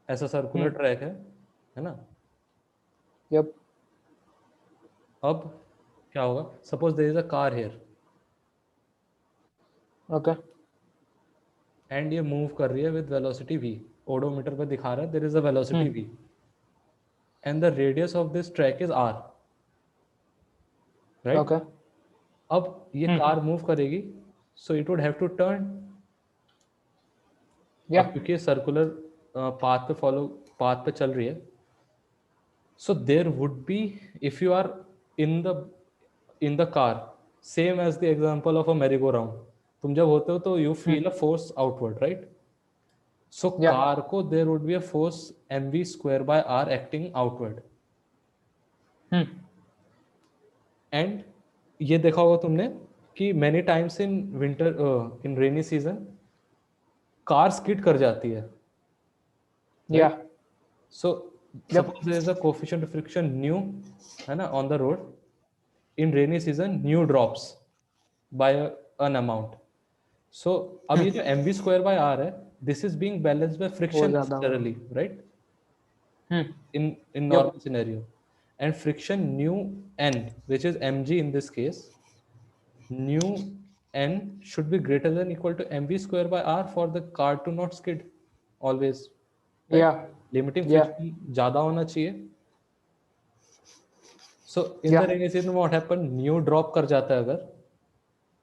[SPEAKER 2] ऐसा सर्कुलर ट्रैक है ना.
[SPEAKER 1] Yep.
[SPEAKER 2] अब क्या होगा, suppose there is a car here
[SPEAKER 1] Okay.
[SPEAKER 2] And ये मूव कर रही है विद वेलोसिटी v, ओडोमीटर पे दिखा रहा है there is a velocity v and the radius of this track is r, right.
[SPEAKER 1] Okay.
[SPEAKER 2] अब ये कार मूव करेगी, so it would have to turn. अब
[SPEAKER 1] Yeah.
[SPEAKER 2] क्योंकि सर्कुलर पाथ पे चल रही है, so there would be, if you are in the car, same as the example of a merry-go-round, तुम जब होते हो तो you feel a force outward, right? So
[SPEAKER 1] Yeah.
[SPEAKER 2] car को there would be a force mv square by r acting outward. And ये देखा होगा तुमने कि many times in winter in rainy season car skid कर जाती है.
[SPEAKER 1] Yeah.
[SPEAKER 2] So
[SPEAKER 1] Yep.
[SPEAKER 2] suppose there is a coefficient of friction nu है ना on the road. In rainy season nu drops by an amount. So अब ये जो mv square by r है, this is being balanced by
[SPEAKER 1] वो
[SPEAKER 2] friction
[SPEAKER 1] ज्यादा होगा.
[SPEAKER 2] necessarily, right? In
[SPEAKER 1] Yep.
[SPEAKER 2] normal scenario, and friction nu n, which is mg in this case, nu n should be greater than equal to mv square by r for the car to not skid always, right?
[SPEAKER 1] Yeah.
[SPEAKER 2] Limiting
[SPEAKER 1] Yeah.
[SPEAKER 2] friction ज्यादा होना चाहिए. So in the
[SPEAKER 1] Yeah.
[SPEAKER 2] rainy season what happen, nu drop कर जाता है अगर,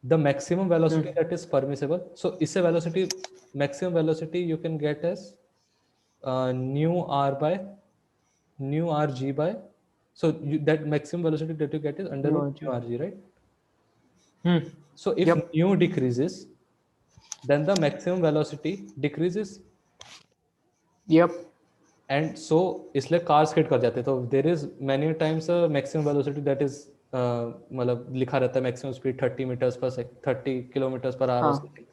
[SPEAKER 2] the maximum velocity that is permissible, so इससे velocity, maximum velocity you can get as nu r by nu rg by, so that maximum velocity that you get is under root nu rg, right? So if
[SPEAKER 1] Yep.
[SPEAKER 2] nu decreases, then the maximum velocity decreases,
[SPEAKER 1] Yep.
[SPEAKER 2] and so इसलिए car skid कर जाते हैं. तो there is many times maximum velocity that is मतलब लिखा रहता है maximum speed 30 metres पर second, 30 kilometres per our.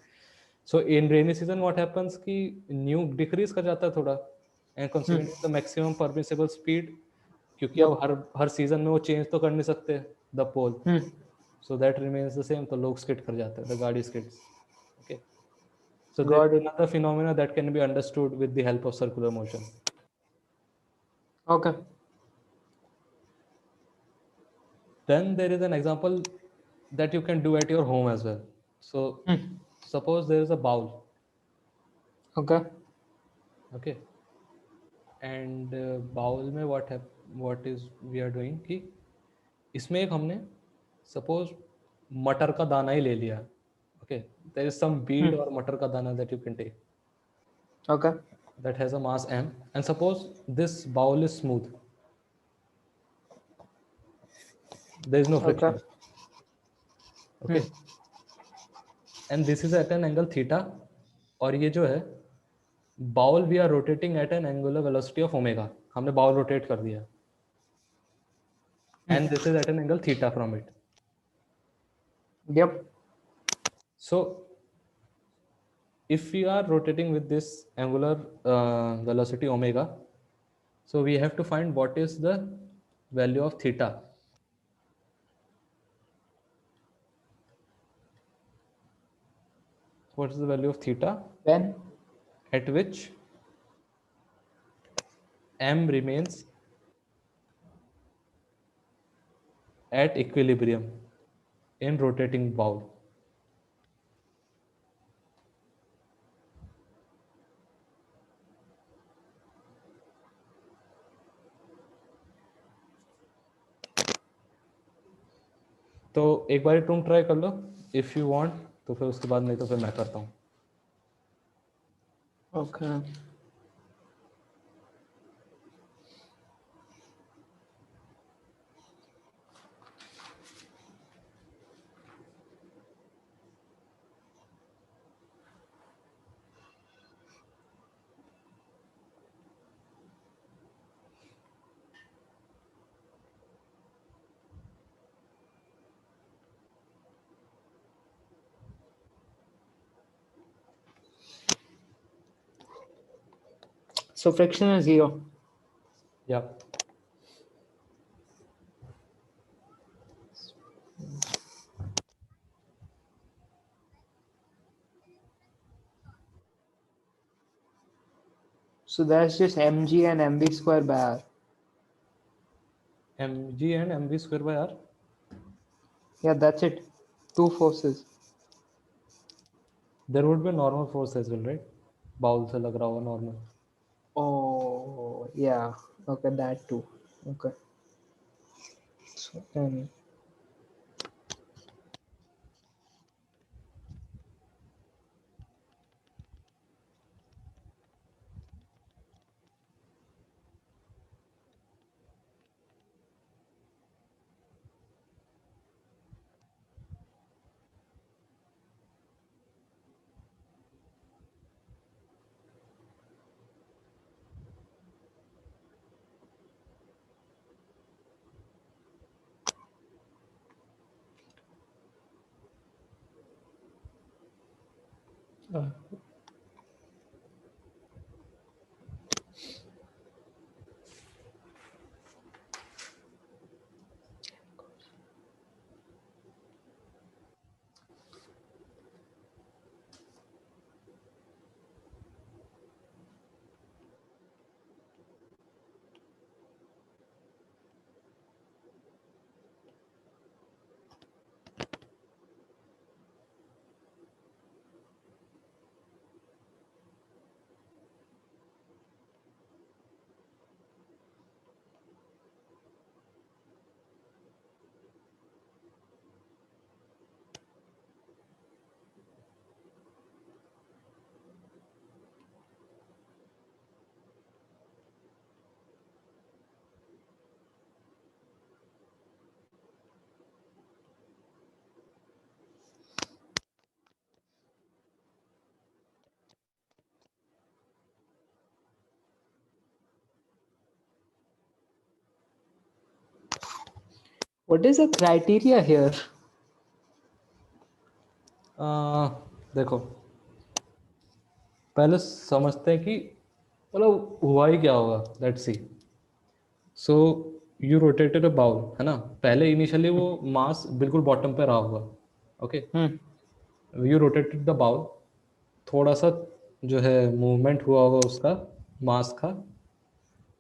[SPEAKER 2] So in rainy season what happens कि न्यू डिक्रीज कर जाता है थोड़ा, and considering the maximum permissible speed, क्योंकि अब हर सीजन में वो चेंज तो कर नहीं सकते the pole, so that remains the same, तो लोग स्किड कर जाते हैं, द गाड़ी skids. Okay, so there is another phenomena that can be understood with the help of circular motion.
[SPEAKER 1] Okay.
[SPEAKER 2] Then there is an example that you can do at your home as well. So suppose there is a bowl.
[SPEAKER 1] Okay.
[SPEAKER 2] Okay, and bowl में what is we are doing कि इसमें एक हमने suppose मटर का दाना ही ले लिया. Okay, there is some bead or मटर का दाना that you can take.
[SPEAKER 1] Okay.
[SPEAKER 2] That has a mass m, and suppose this bowl is smooth. There is no friction. Okay. And this is at an angle theta, और ये जो है bowl we are rotating at an angular velocity of omega, हमने bowl rotate कर दिया, and this is at an angle theta from it.
[SPEAKER 1] Yep.
[SPEAKER 2] So if we are rotating with this angular velocity omega, so we have to find what is the value of theta. What is the value of theta
[SPEAKER 1] When?
[SPEAKER 2] at which m remains at equilibrium in rotating bowl. तो एक बार तुम try कर लो if you want, तो फिर उसके बाद नहीं तो फिर मैं करता हूँ.
[SPEAKER 1] Okay. So friction is 0.
[SPEAKER 2] या
[SPEAKER 1] So that's just mg and mv square by r.
[SPEAKER 2] mg and mv square by r.
[SPEAKER 1] Yeah, that's it. Two forces.
[SPEAKER 2] There would be normal force as well, right? Bowl से लग रहा होगा normal.
[SPEAKER 1] Oh, yeah. Okay, that too. Okay. So then, what is the criteria here?
[SPEAKER 2] देखो पहले समझते हैं कि मतलब हुआ ही क्या होगा. Let's see. So you rotated a bowl, है ना. पहले इनिशियली वो मास बिल्कुल बॉटम पे रहा होगा. Okay. You rotated the bowl. थोड़ा सा जो है मूवमेंट हुआ होगा उसका मास का,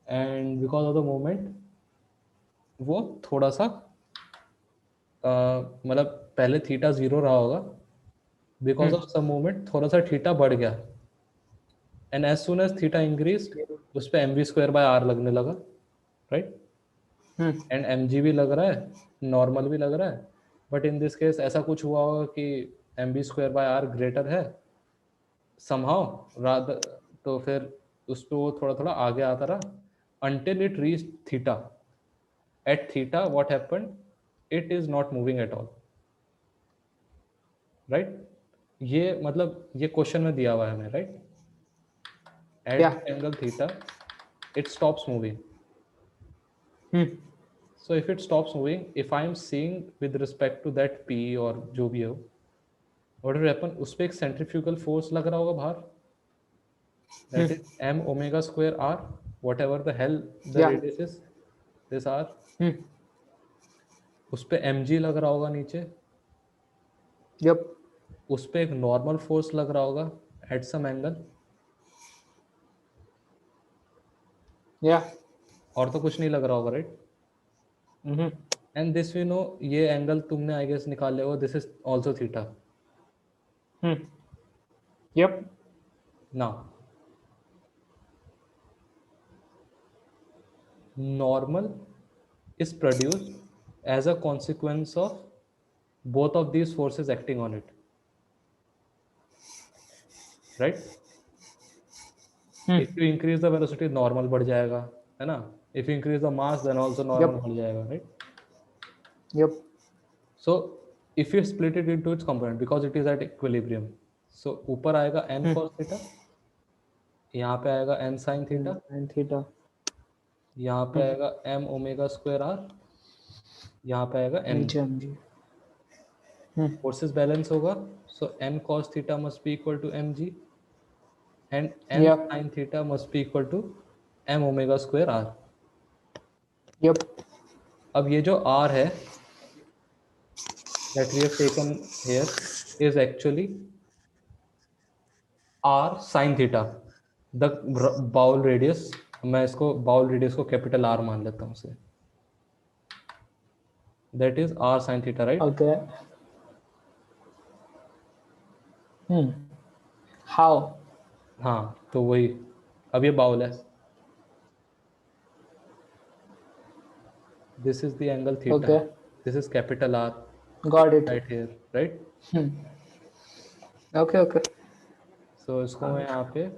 [SPEAKER 2] and because of the movement वो थोड़ा सा मतलब पहले थीटा 0 रहा होगा. बिकॉज ऑफ सम मूवमेंट थोड़ा सा थीटा बढ़ गया, and as soon as theta increase उस पर mv स्क्वायर बाय r लगने लगा. राइट. एंड mg भी लग रहा है, नॉर्मल भी लग रहा है. बट इन दिस केस ऐसा कुछ हुआ होगा कि mv square by r greater है समहाउ रादर. तो फिर उस पर वो थोड़ा थोड़ा आगे आता रहा until it reached theta. At theta what happened, it is not moving at all. Right. ये मतलब ये क्वेश्चन में दिया हुआ है हमें. Right. At
[SPEAKER 1] Yeah.
[SPEAKER 2] angle theta it stops moving. So if it stops moving, if I am seeing with respect to that p or जो भी हो, what will happen, उस पे एक centrifugal force लग रहा होगा बाहर. That is m omega square r, whatever the hell the
[SPEAKER 1] Yeah.
[SPEAKER 2] radius is, this r. उस पे mg लग रहा होगा नीचे.
[SPEAKER 1] Yep.
[SPEAKER 2] उस पे एक नॉर्मल फोर्स लग रहा होगा एट सम एंगल.
[SPEAKER 1] Yeah.
[SPEAKER 2] और तो कुछ नहीं लग रहा होगा. Right. And this we know, ये एंगल तुमने आई गेस निकाल लिया होगा, this is also theta.
[SPEAKER 1] Yep.
[SPEAKER 2] Now normal is produced as a consequence of both of these forces acting on it, right? If you increase the velocity, normal बढ़ जाएगा, है ना? If you increase the mass, then also normal बढ़ जाएगा, right?
[SPEAKER 1] Yep.
[SPEAKER 2] So if you split it into its component, because it is at equilibrium, so ऊपर आएगा n cos theta, यहाँ पे आएगा n sin theta,
[SPEAKER 1] And theta.
[SPEAKER 2] यहाँ पे आएगा m omega square r, यहाँ पे आएगा n.
[SPEAKER 1] नीचे mg.
[SPEAKER 2] Forces balance होगा, so n cos theta must be equal to mg, and n
[SPEAKER 1] Yep.
[SPEAKER 2] sin theta must be equal to m omega square r.
[SPEAKER 1] Yep.
[SPEAKER 2] अब ये जो r है that we have taken here is actually r sin theta, the bowl radius. मैं इसको bowl radius को capital R मान लेता हूँ उसे. That is r sin theta, right?
[SPEAKER 1] Okay. How?
[SPEAKER 2] हाँ, तो वही. अब ये बाउल है. This is the angle theta.
[SPEAKER 1] Okay.
[SPEAKER 2] This is capital R
[SPEAKER 1] Got it.
[SPEAKER 2] right here, right?
[SPEAKER 1] Okay. Okay.
[SPEAKER 2] So इसको मैं यहाँ पे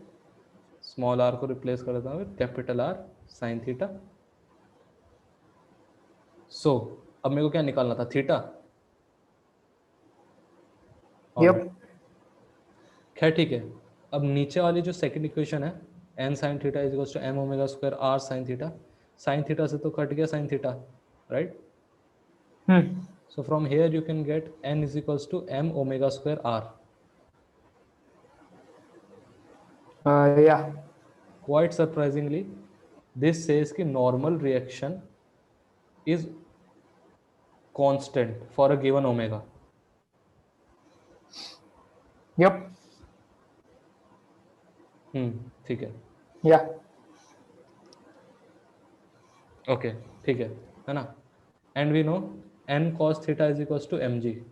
[SPEAKER 2] small r को replace कर देता हूँ with capital R sin theta. So अब मेरे को क्या निकालना था? थीटा.
[SPEAKER 1] Yep.
[SPEAKER 2] खैर ठीक है. अब नीचे वाली जो सेकंड इक्वेशन है n sin theta is equals to m omega square r sin theta. Sin theta से तो कट गया sin theta, right? So from here you can get n is equals to m omega square r.
[SPEAKER 1] Yeah.
[SPEAKER 2] Quite surprisingly, this says कि normal reaction is constant for a given omega.
[SPEAKER 1] Yep.
[SPEAKER 2] ठीक है.
[SPEAKER 1] Yeah.
[SPEAKER 2] Okay, ठीक है ना? And we know n cos theta is equals to mg.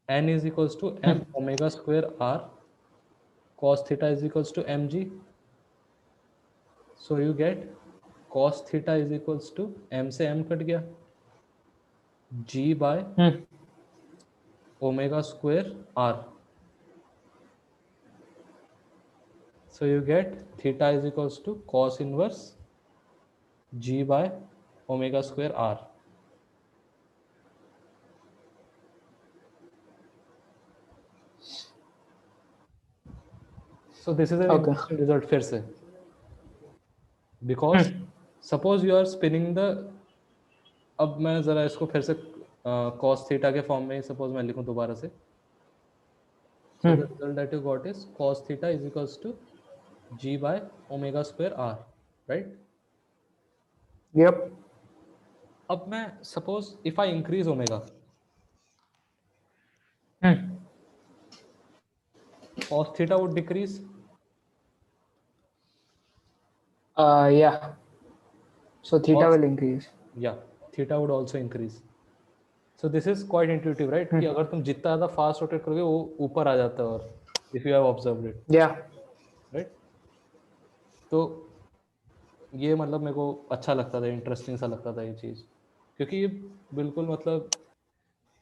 [SPEAKER 2] N is equals to m omega square r. Cos theta is equals to mg. So you get cos theta is equals to m से m cut गया, g by omega square r. So you get theta is equals to cos inverse g by omega square r. So this is an interesting result फिर से, because suppose you are spinning the. अब मैं जरा इसको फिर से cos theta के form में suppose मैं लिखूं दोबारा से. So the result that you got is cos theta is equals to g by omega square r, right?
[SPEAKER 1] Yep.
[SPEAKER 2] अब मैं suppose if I increase omega, cos theta would decrease.
[SPEAKER 1] Yeah. So theta will increase.
[SPEAKER 2] Yeah, theta would also increase. So this is quite intuitive, right? कि अगर तुम जितना ज़्यादा fast rotate करोगे वो ऊपर आ जाता है, और if you have observed it.
[SPEAKER 1] Yeah.
[SPEAKER 2] Right? तो ये मतलब मेरे को अच्छा लगता था, इंटरेस्टिंग सा लगता था ये चीज़, क्योंकि ये बिल्कुल मतलब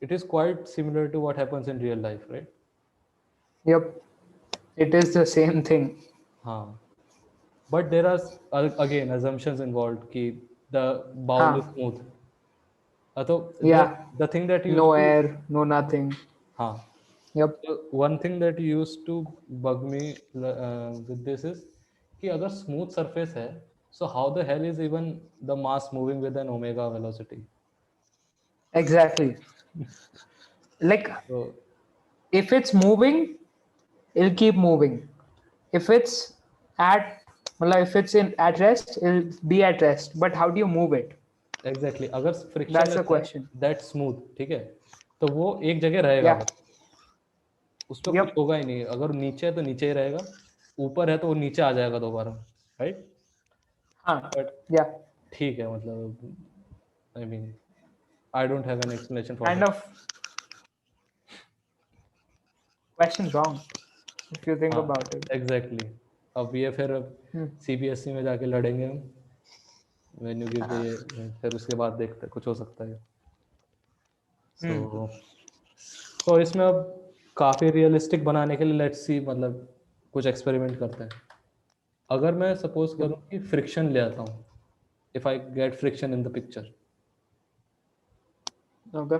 [SPEAKER 2] it is quite similar to what happens in real life, right?
[SPEAKER 1] Yep. It is the same thing.
[SPEAKER 2] हाँ. But there are again assumptions involved कि the bowl is smooth. तो
[SPEAKER 1] Yeah.
[SPEAKER 2] the thing that you
[SPEAKER 1] No air, no nothing.
[SPEAKER 2] हाँ.
[SPEAKER 1] Yep.
[SPEAKER 2] So one thing that used to bug me with this is कि अगर smooth surface है, so how the hell is even the mass moving with an omega velocity?
[SPEAKER 1] Exactly. Like
[SPEAKER 2] So
[SPEAKER 1] if it's moving, it'll keep moving. If it's at rest, it'll be at rest. But how do you move it?
[SPEAKER 2] exactly, अगर friction
[SPEAKER 1] That's the question.
[SPEAKER 2] that's smooth, ठीक है, तो वो एक जगह रहेगा.
[SPEAKER 1] Yeah.
[SPEAKER 2] उस पर कुछ होगा ही नहीं. अगर नीचे है तो नीचे ही रहेगा, ऊपर है तो वो नीचे आ जाएगा दोबारा, राइट?
[SPEAKER 1] हाँ.
[SPEAKER 2] But
[SPEAKER 1] Yeah.
[SPEAKER 2] ठीक है, मतलब I mean I don't have an explanation for
[SPEAKER 1] Kind
[SPEAKER 2] that.
[SPEAKER 1] of question's wrong if you think about it.
[SPEAKER 2] Exactly. अब ये फिर CBSE में जाके लड़ेंगे हम. When you give the फिर उसके बाद देखते हैं, कुछ हो सकता है. तो इसमें अब काफ़ी रियलिस्टिक बनाने के लिए लेट्स सी, मतलब कुछ एक्सपेरिमेंट करते हैं. अगर मैं सपोज करूँ कि फ्रिक्शन ले आता हूँ, if I get friction in the picture,
[SPEAKER 1] Okay.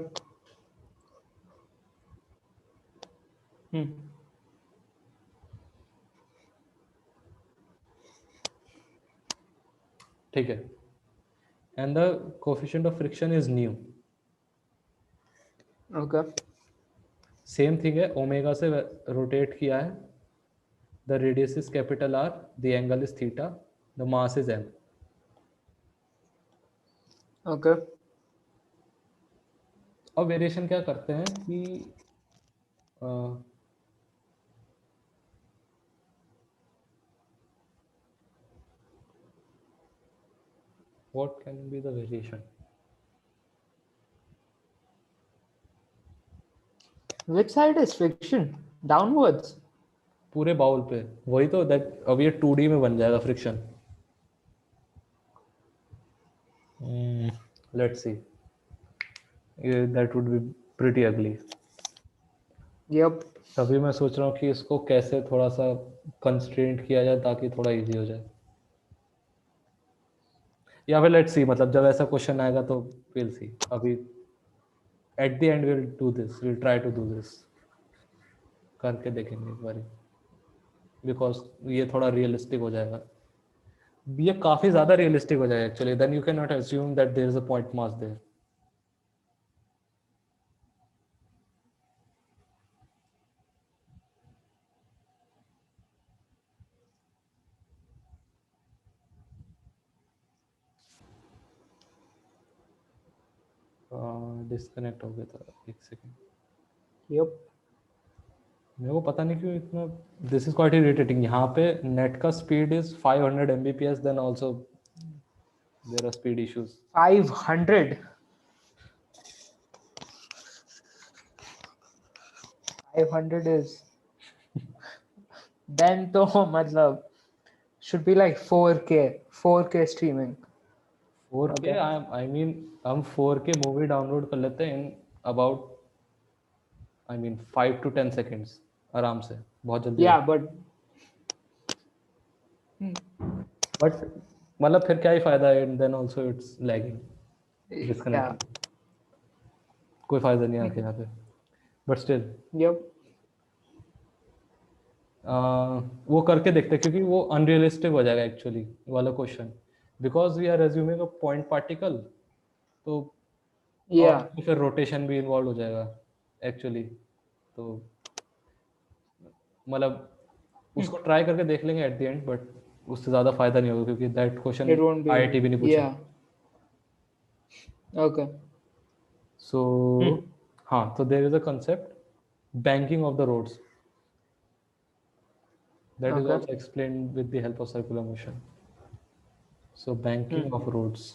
[SPEAKER 2] ठीक है, and the coefficient of friction is mu.
[SPEAKER 1] Okay.
[SPEAKER 2] Same thing है, ओमेगा से रोटेट किया है, the radius is capital R, the angle is theta, the mass is M.
[SPEAKER 1] Okay.
[SPEAKER 2] अब variation क्या करते हैं कि what can be the variation?
[SPEAKER 1] Which side is friction? Downwards.
[SPEAKER 2] पूरे बाउल पे वही तो, दैट अब ये 2D में बन जाएगा फ्रिक्शन. लेट्स सी, ये दैट वुड बी प्रीटी अगली.
[SPEAKER 1] Yep.
[SPEAKER 2] तभी मैं सोच रहा हूँ कि इसको कैसे थोड़ा सा कंस्ट्रेंट किया जाए ताकि थोड़ा इजी हो जाए. या फिर लेट्स सी, मतलब जब ऐसा क्वेश्चन आएगा तो विल सी. अभी at the end will do this, will try to do this, करके देखेंगे एक बारी, बिकॉज ये थोड़ा रियलिस्टिक हो जाएगा. ये काफी ज्यादा रियलिस्टिक हो जाएगा actually. Then you can not assume that there is a point mass there. Disconnect हो गया था, एक सेकेंड.
[SPEAKER 1] Yep.
[SPEAKER 2] मेरे को पता नहीं क्यों इतना, दिस इज क्वाइट इरिटेटिंग. यहाँ पे नेट का speed is 500 Mbps, then also there are speed issues.
[SPEAKER 1] 500. 500 is then तो मतलब should be like 4K streaming.
[SPEAKER 2] 4K, I mean हम 4K मूवी डाउनलोड कर लेते हैं in about, I mean 5 to 10 seconds, आराम से, बहुत जल्दी.
[SPEAKER 1] Yeah, but
[SPEAKER 2] बट मतलब फिर क्या ही फायदा है, and then also it's lagging,
[SPEAKER 1] yeah.
[SPEAKER 2] Disconnect. कोई फायदा नहीं है यहाँ पे, बट स्टिल
[SPEAKER 1] Yep.
[SPEAKER 2] वो करके देखते हैं, क्योंकि वो अनरियलिस्टिक हो जाएगा एक्चुअली वाला question, because we are assuming a point particle. तो और
[SPEAKER 1] Yeah.
[SPEAKER 2] फिर रोटेशन भी इन्वॉल्व हो जाएगा एक्चुअली. तो मतलब उसको ट्राई करके देख लेंगे एट द एंड, बट उससे ज़्यादा फायदा नहीं होगा, क्योंकि that question
[SPEAKER 1] It won't be.
[SPEAKER 2] IIT भी नहीं पूछा.
[SPEAKER 1] Yeah. Okay.
[SPEAKER 2] सो हाँ, तो there is a concept, banking of the roads, that is
[SPEAKER 1] Okay.
[SPEAKER 2] also explained with the help of circular motion. So banking of roads.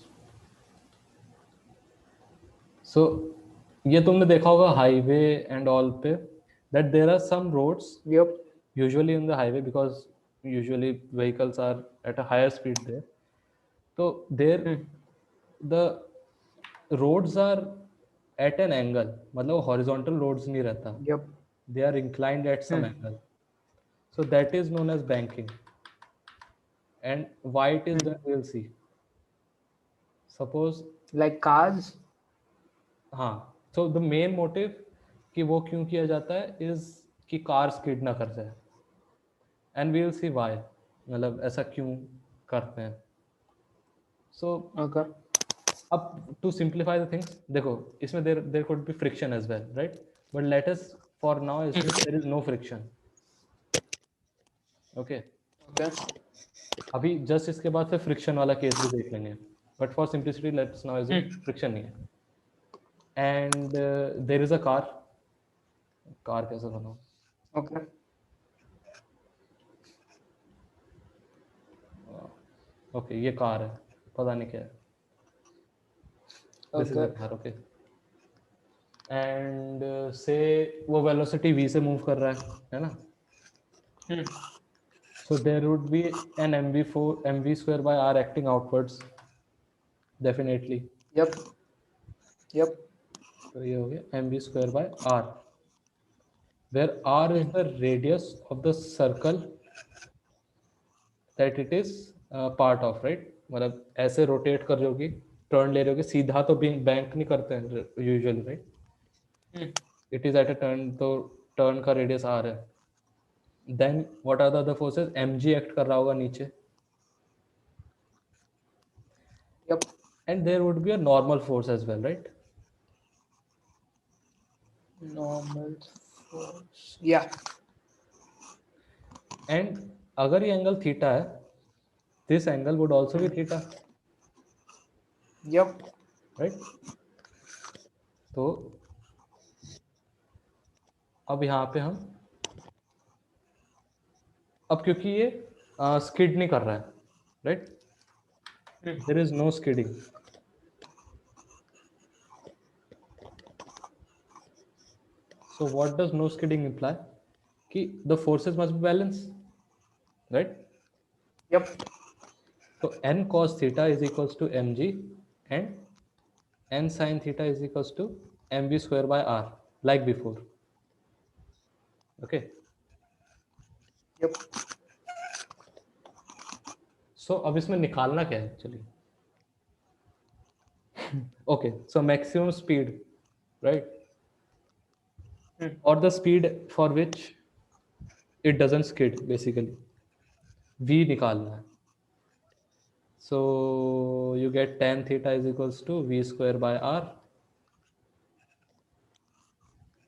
[SPEAKER 2] So ये तुमने देखा होगा highway and all पे, that there are some roads
[SPEAKER 1] Yep.
[SPEAKER 2] usually in the highway, because usually vehicles are at a higher speed there. So there the roads are at an angle, मतलब horizontal roads नहीं रहता,
[SPEAKER 1] Yep.
[SPEAKER 2] they are inclined at some angle. So that is known as banking. And why it is done, we'll see. Suppose
[SPEAKER 1] Like cars.
[SPEAKER 2] हाँ, so the main motive कि वो क्यों किया जाता है is कि कार स्किड ना कर जाए, and we will see why, मतलब ऐसा क्यों करते हैं. So
[SPEAKER 1] Okay.
[SPEAKER 2] अब to simplify the things, देखो इसमें there could be friction as well, right? But let us for now assume there is no friction. Okay.
[SPEAKER 1] Okay.
[SPEAKER 2] अभी जस्ट इसके बाद फिर फ्रिक्शन वाला केस भी देख लेंगे, but for simplicity let's now assume friction नहीं है. And there is a car कैसे बनाऊं?
[SPEAKER 1] Okay.
[SPEAKER 2] ओके, ये कार है, पता नहीं क्या है. This is a
[SPEAKER 1] Okay.
[SPEAKER 2] Car, okay. And से वो वेलोसिटी v से मूव कर रहा है ना? So there would be an mv square by r acting outwards, definitely.
[SPEAKER 1] Yep. Yep.
[SPEAKER 2] तो ये हो गया mv square by r, where r is the radius of the circle that it is part of, right? मतलब ऐसे rotate कर रहे होगी, turn ले रहे होगे, सीधा तो बैंक नहीं करते हैं usually, right? It is at a turn, तो टर्न का रेडियस r है. Then what are the other forces? mg act कर रहा होगा नीचे,
[SPEAKER 1] Yep.
[SPEAKER 2] and there would be a normal force as well, right?
[SPEAKER 1] Normal force. Yeah.
[SPEAKER 2] And अगर ये angle theta है, this angle would also be theta,
[SPEAKER 1] Yep.
[SPEAKER 2] right? तो अब यहाँ पे हम, अब क्योंकि ये स्किड नहीं कर रहा है, right? There is no skidding. So what does no skidding imply? कि the forces must be balanced, right?
[SPEAKER 1] Yep.
[SPEAKER 2] So n cos theta is equals to mg and n sin theta is equals to mv square by r, like before. Okay.
[SPEAKER 1] Yep.
[SPEAKER 2] So अब इसमें निकालना क्या है actually? Okay, so maximum speed, right? Or the speed for which it doesn't skid, basically. V निकालना है. So you get tan theta is equals to v square by r.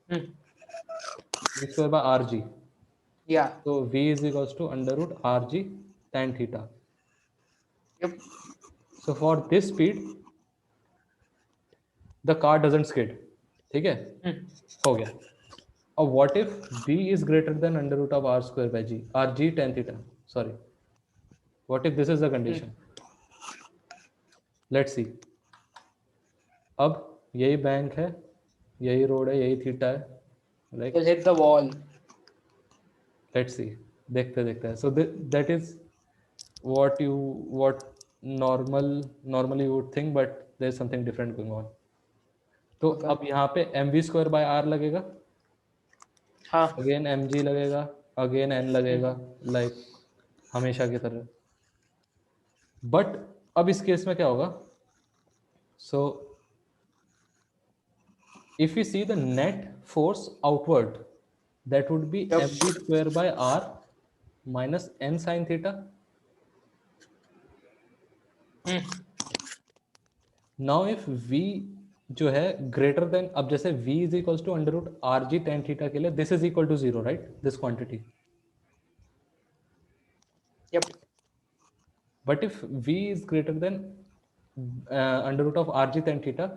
[SPEAKER 2] V square by rg.
[SPEAKER 1] Yeah.
[SPEAKER 2] So v is equals to under root rg tan theta.
[SPEAKER 1] Yep.
[SPEAKER 2] So for this speed, the car doesn't skid. ठीक है? हो गया. Now what if v is greater than under root of r square by g, rg tan theta? Sorry. What if this is the condition? Let's see. अब यही bank है, यही road है, यही थीटा है. Like,
[SPEAKER 1] You'll hit the wall.
[SPEAKER 2] let's see. देखते देखते हैं. So that is what normally you would think, but there's something different going on. तो
[SPEAKER 1] Okay.
[SPEAKER 2] अब यहाँ पे mv square by r लगेगा,
[SPEAKER 1] हाँ.
[SPEAKER 2] अगेन mg लगेगा, अगेन n लगेगा, लाइक हमेशा की तरह. बट अब इस केस में क्या होगा? सो if we see the net force outward, that would be
[SPEAKER 1] Yep.
[SPEAKER 2] mv square by r minus n sin theta. Now if v जो है ग्रेटर देन, अब जैसे v is equal to under root R G tan theta के लिए this is equal to 0, right? This quantity.
[SPEAKER 1] Yep.
[SPEAKER 2] But if v is greater than under root of rg tan theta,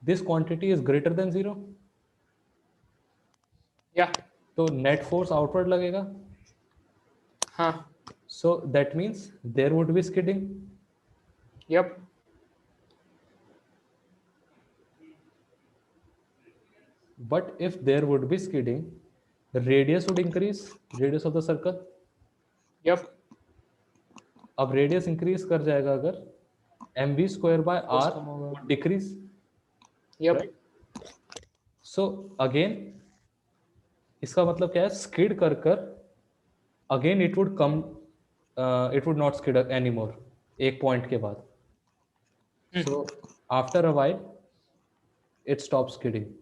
[SPEAKER 2] this quantity is greater than 0.
[SPEAKER 1] Yeah.
[SPEAKER 2] तो net force outward लगेगा.
[SPEAKER 1] हाँ.
[SPEAKER 2] So that means there would be skidding.
[SPEAKER 1] Yep.
[SPEAKER 2] But if there would be skidding, the radius would increase, radius of the circle.
[SPEAKER 1] Yep.
[SPEAKER 2] अब radius increase कर जाएगा अगर mv square by r
[SPEAKER 1] कम होगा.
[SPEAKER 2] would decrease.
[SPEAKER 1] Yep.
[SPEAKER 2] Right? So again, इसका मतलब क्या है? skid कर कर again it would come, it would not skid anymore एक point के बाद. So after a while it stops skidding.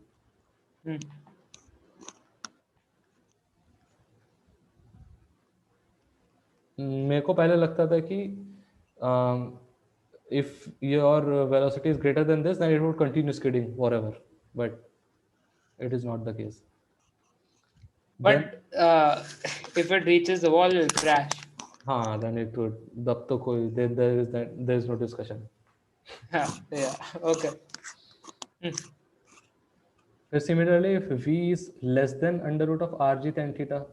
[SPEAKER 2] मेरे को पहले लगता था कि if your velocity is greater than this, then it would continue skidding forever, but it is not the case.
[SPEAKER 1] But if it reaches the wall, it'll crash.
[SPEAKER 2] हाँ, then it would. तब तो कोई there is no discussion.
[SPEAKER 1] Yeah. Okay.
[SPEAKER 2] Similarly, if v is less than under root of rg tan theta,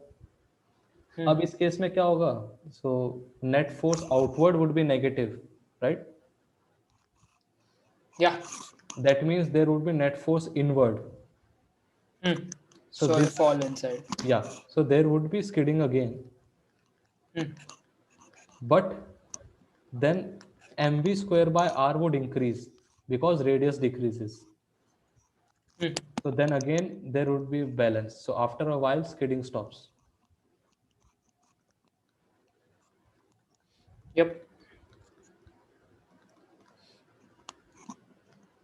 [SPEAKER 2] अब इस case में क्या होगा? So net force outward would be negative, right?
[SPEAKER 1] Yeah.
[SPEAKER 2] That means there would be net force inward.
[SPEAKER 1] So it'll fall inside.
[SPEAKER 2] Yeah, so there would be skidding again. But then mv square by r would increase because radius decreases. So then again there would be balance. So after a while skidding stops.
[SPEAKER 1] Yep.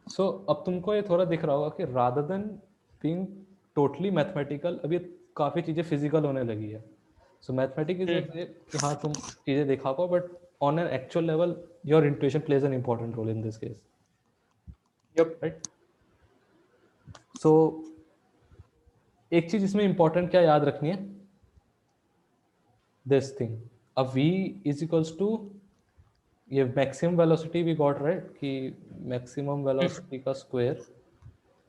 [SPEAKER 2] So अब तुमको ये थोड़ा दिख रहा होगा कि rather than being totally mathematical, अब ये काफ़ी चीज़ें फिजिकल होने लगी है. सो मैथमेटिक्स इज कि हाँ तुम चीज़ें दिखा पाओ, but on an actual level your intuition plays an important role in this case,
[SPEAKER 1] Yep.
[SPEAKER 2] Right. So एक चीज़ इसमें इंपॉर्टेंट क्या याद रखनी है, this thing, a v is equals to ये maximum velocity we got, right, कि मैक्सिमम वेलोसिटी का square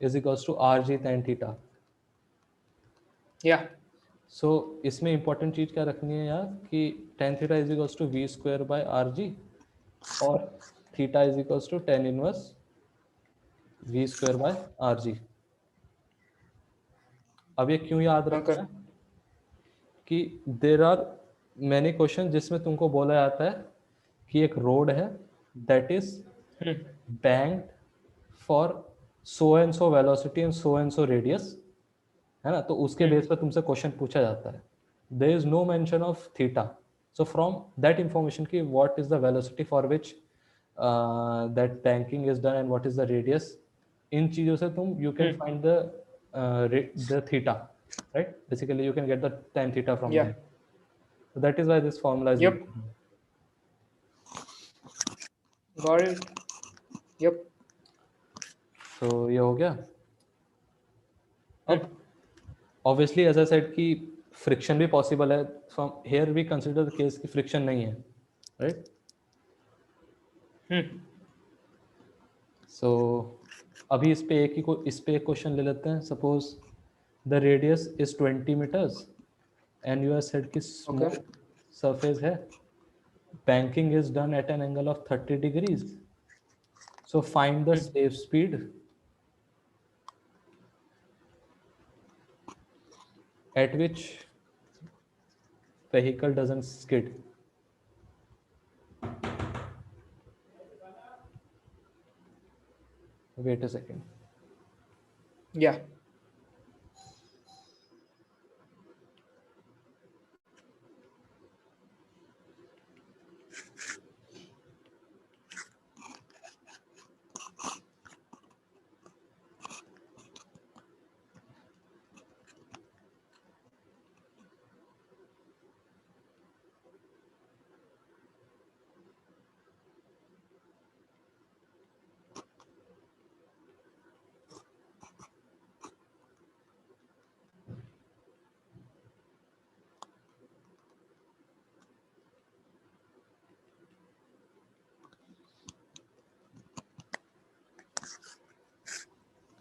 [SPEAKER 2] is equals to R G tan theta.
[SPEAKER 1] Yeah.
[SPEAKER 2] So इसमें इंपॉर्टेंट चीज क्या रखनी है यार कि tan theta is equals to we square by R G, और theta is equals to tan inverse V square by R G. अब ये क्यों याद रखना
[SPEAKER 1] Okay.
[SPEAKER 2] है कि देर आर मैनी क्वेश्चन जिसमें तुमको बोला जाता है कि एक रोड है that is banked for so and so velocity and so radius, है ना. तो उसके बेस पर तुमसे क्वेश्चन पूछा जाता है. There is no mention of theta. So from that information की what is the velocity for which that banking is done and what is the radius, इन चीजों से तुम you can find the theta, right? Basically you can get the tan theta from
[SPEAKER 1] Yeah.
[SPEAKER 2] there. So that is why this formula is
[SPEAKER 1] Yep.
[SPEAKER 2] important.
[SPEAKER 1] Got it. Yep.
[SPEAKER 2] So ये हो गया. अब obviously as I said कि friction भी possible है. From here we consider the case कि friction नहीं है, right? So अभी इस पे एक क्वेश्चन ले लेते हैं. Suppose the radius is 20 meters and you have said कि smooth surface है, banking is done at an angle of 30 degrees. So find the safe speed at which vehicle doesn't skid. Wait a second.
[SPEAKER 1] Yeah.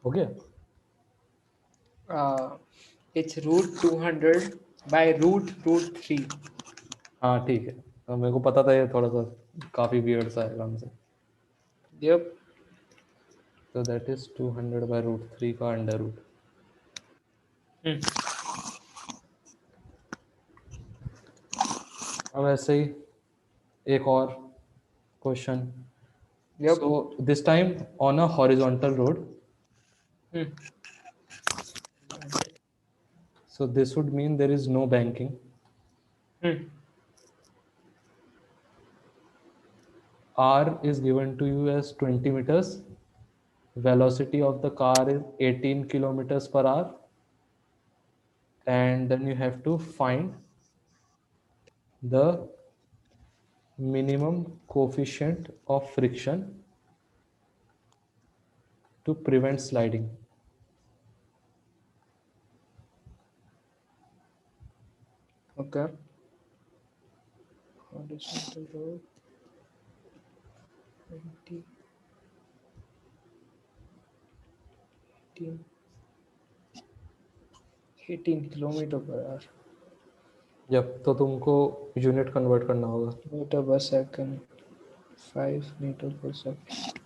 [SPEAKER 2] Okay.
[SPEAKER 1] It's root 200 by root 3.
[SPEAKER 2] हाँ ठीक है. तो मेरे को पता था ये थोड़ा सा काफी वियर्ड सा है answer.
[SPEAKER 1] Yep.
[SPEAKER 2] So that is 200 by root 3 का अंडर रूट. अब ऐसे ही एक और question.
[SPEAKER 1] Yep.
[SPEAKER 2] So this time on a horizontal road. So this would mean there is no banking. R is given to you as 20 meters. Velocity of the car is 18 kilometers per hour. And then you have to find the minimum coefficient of friction to prevent sliding.
[SPEAKER 1] Okay. Horizontal road. 20. 18 kilometer per hour.
[SPEAKER 2] जब तो तुमको unit convert करना होगा.
[SPEAKER 1] Meter per second. 5 meter per second.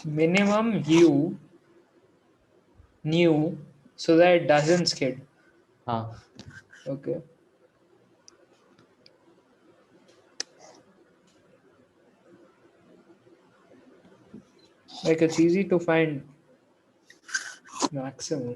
[SPEAKER 1] Minimum u new so that it doesn't skid.
[SPEAKER 2] हाँ.
[SPEAKER 1] Okay. Like it's easy to find maximum.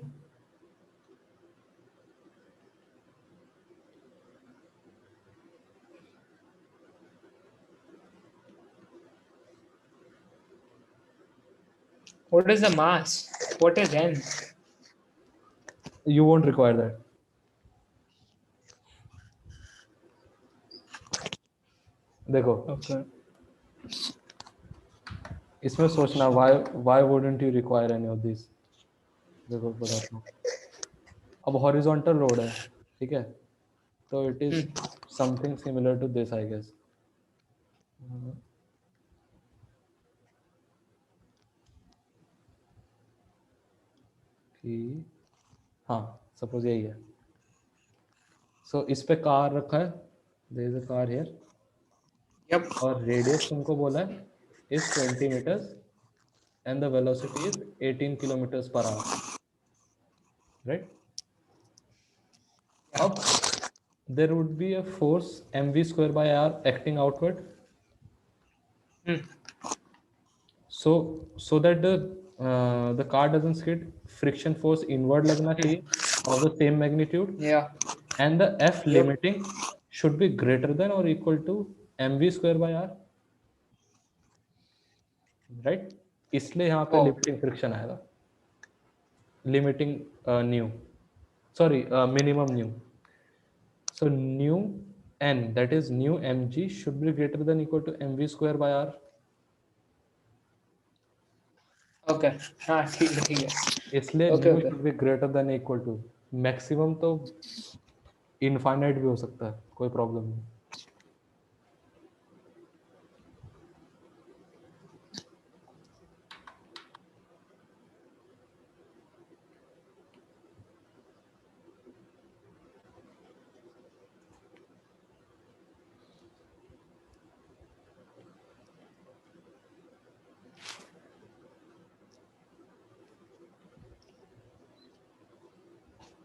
[SPEAKER 1] What is the mass? What is n?
[SPEAKER 2] You won't require that. देखो
[SPEAKER 1] Okay.
[SPEAKER 2] इसमें सोचना why wouldn't you require any of these. देखो बताता हूँ. अब horizontal road है, ठीक है, तो it is something similar to this I guess. कि हाँ सपोज यही है. सो इस पे कार रखा है, there is a car here,
[SPEAKER 1] Yep.
[SPEAKER 2] और रेडियस तुमको बोला है is 20 metres and the velocity is 18 kilometres per hour, right. अब there would be a force mv square by r acting outward. So that the car doesn't skid, friction force inward लगना चाहिए of the same magnitude,
[SPEAKER 1] Yeah.
[SPEAKER 2] and the f
[SPEAKER 1] Yep.
[SPEAKER 2] limiting should be greater than or equal to mv square by r, right. इसलिए यहाँ पे
[SPEAKER 1] Oh.
[SPEAKER 2] limiting friction आएगा, limiting nu, sorry minimum nu. So nu n, that is nu mg, should be greater than equal to mv square by r.
[SPEAKER 1] Okay. हाँ ठीक है ठीक है.
[SPEAKER 2] इसलिए
[SPEAKER 1] Okay,
[SPEAKER 2] nu
[SPEAKER 1] okay.
[SPEAKER 2] should be greater than equal to, maximum तो infinite भी हो सकता है, कोई प्रॉब्लम नहीं.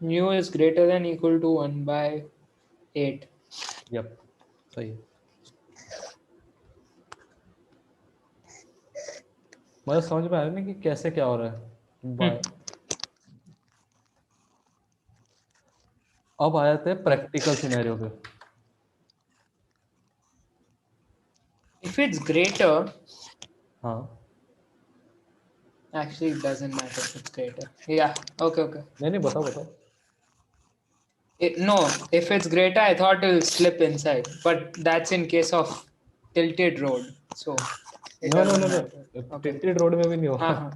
[SPEAKER 1] Mu is greater than equal to 1/8.
[SPEAKER 2] Yup सही है. मतलब समझ में आया ना कि कैसे क्या हो रहा है. बाय अब आया थे प्रैक्टिकल सिनेरियो पे.
[SPEAKER 1] If it's greater,
[SPEAKER 2] हाँ
[SPEAKER 1] actually it doesn't matter if it's greater. Yeah. Okay, okay.
[SPEAKER 2] नहीं बताओ बताओ.
[SPEAKER 1] No, if it's greater, I thought it'll slip inside, but that's in case of tilted road. So it
[SPEAKER 2] no no
[SPEAKER 1] doesn't
[SPEAKER 2] no no,
[SPEAKER 1] matter. Okay.
[SPEAKER 2] Tilted road में भी नहीं
[SPEAKER 1] हाँ
[SPEAKER 2] होगा.
[SPEAKER 1] हाँ.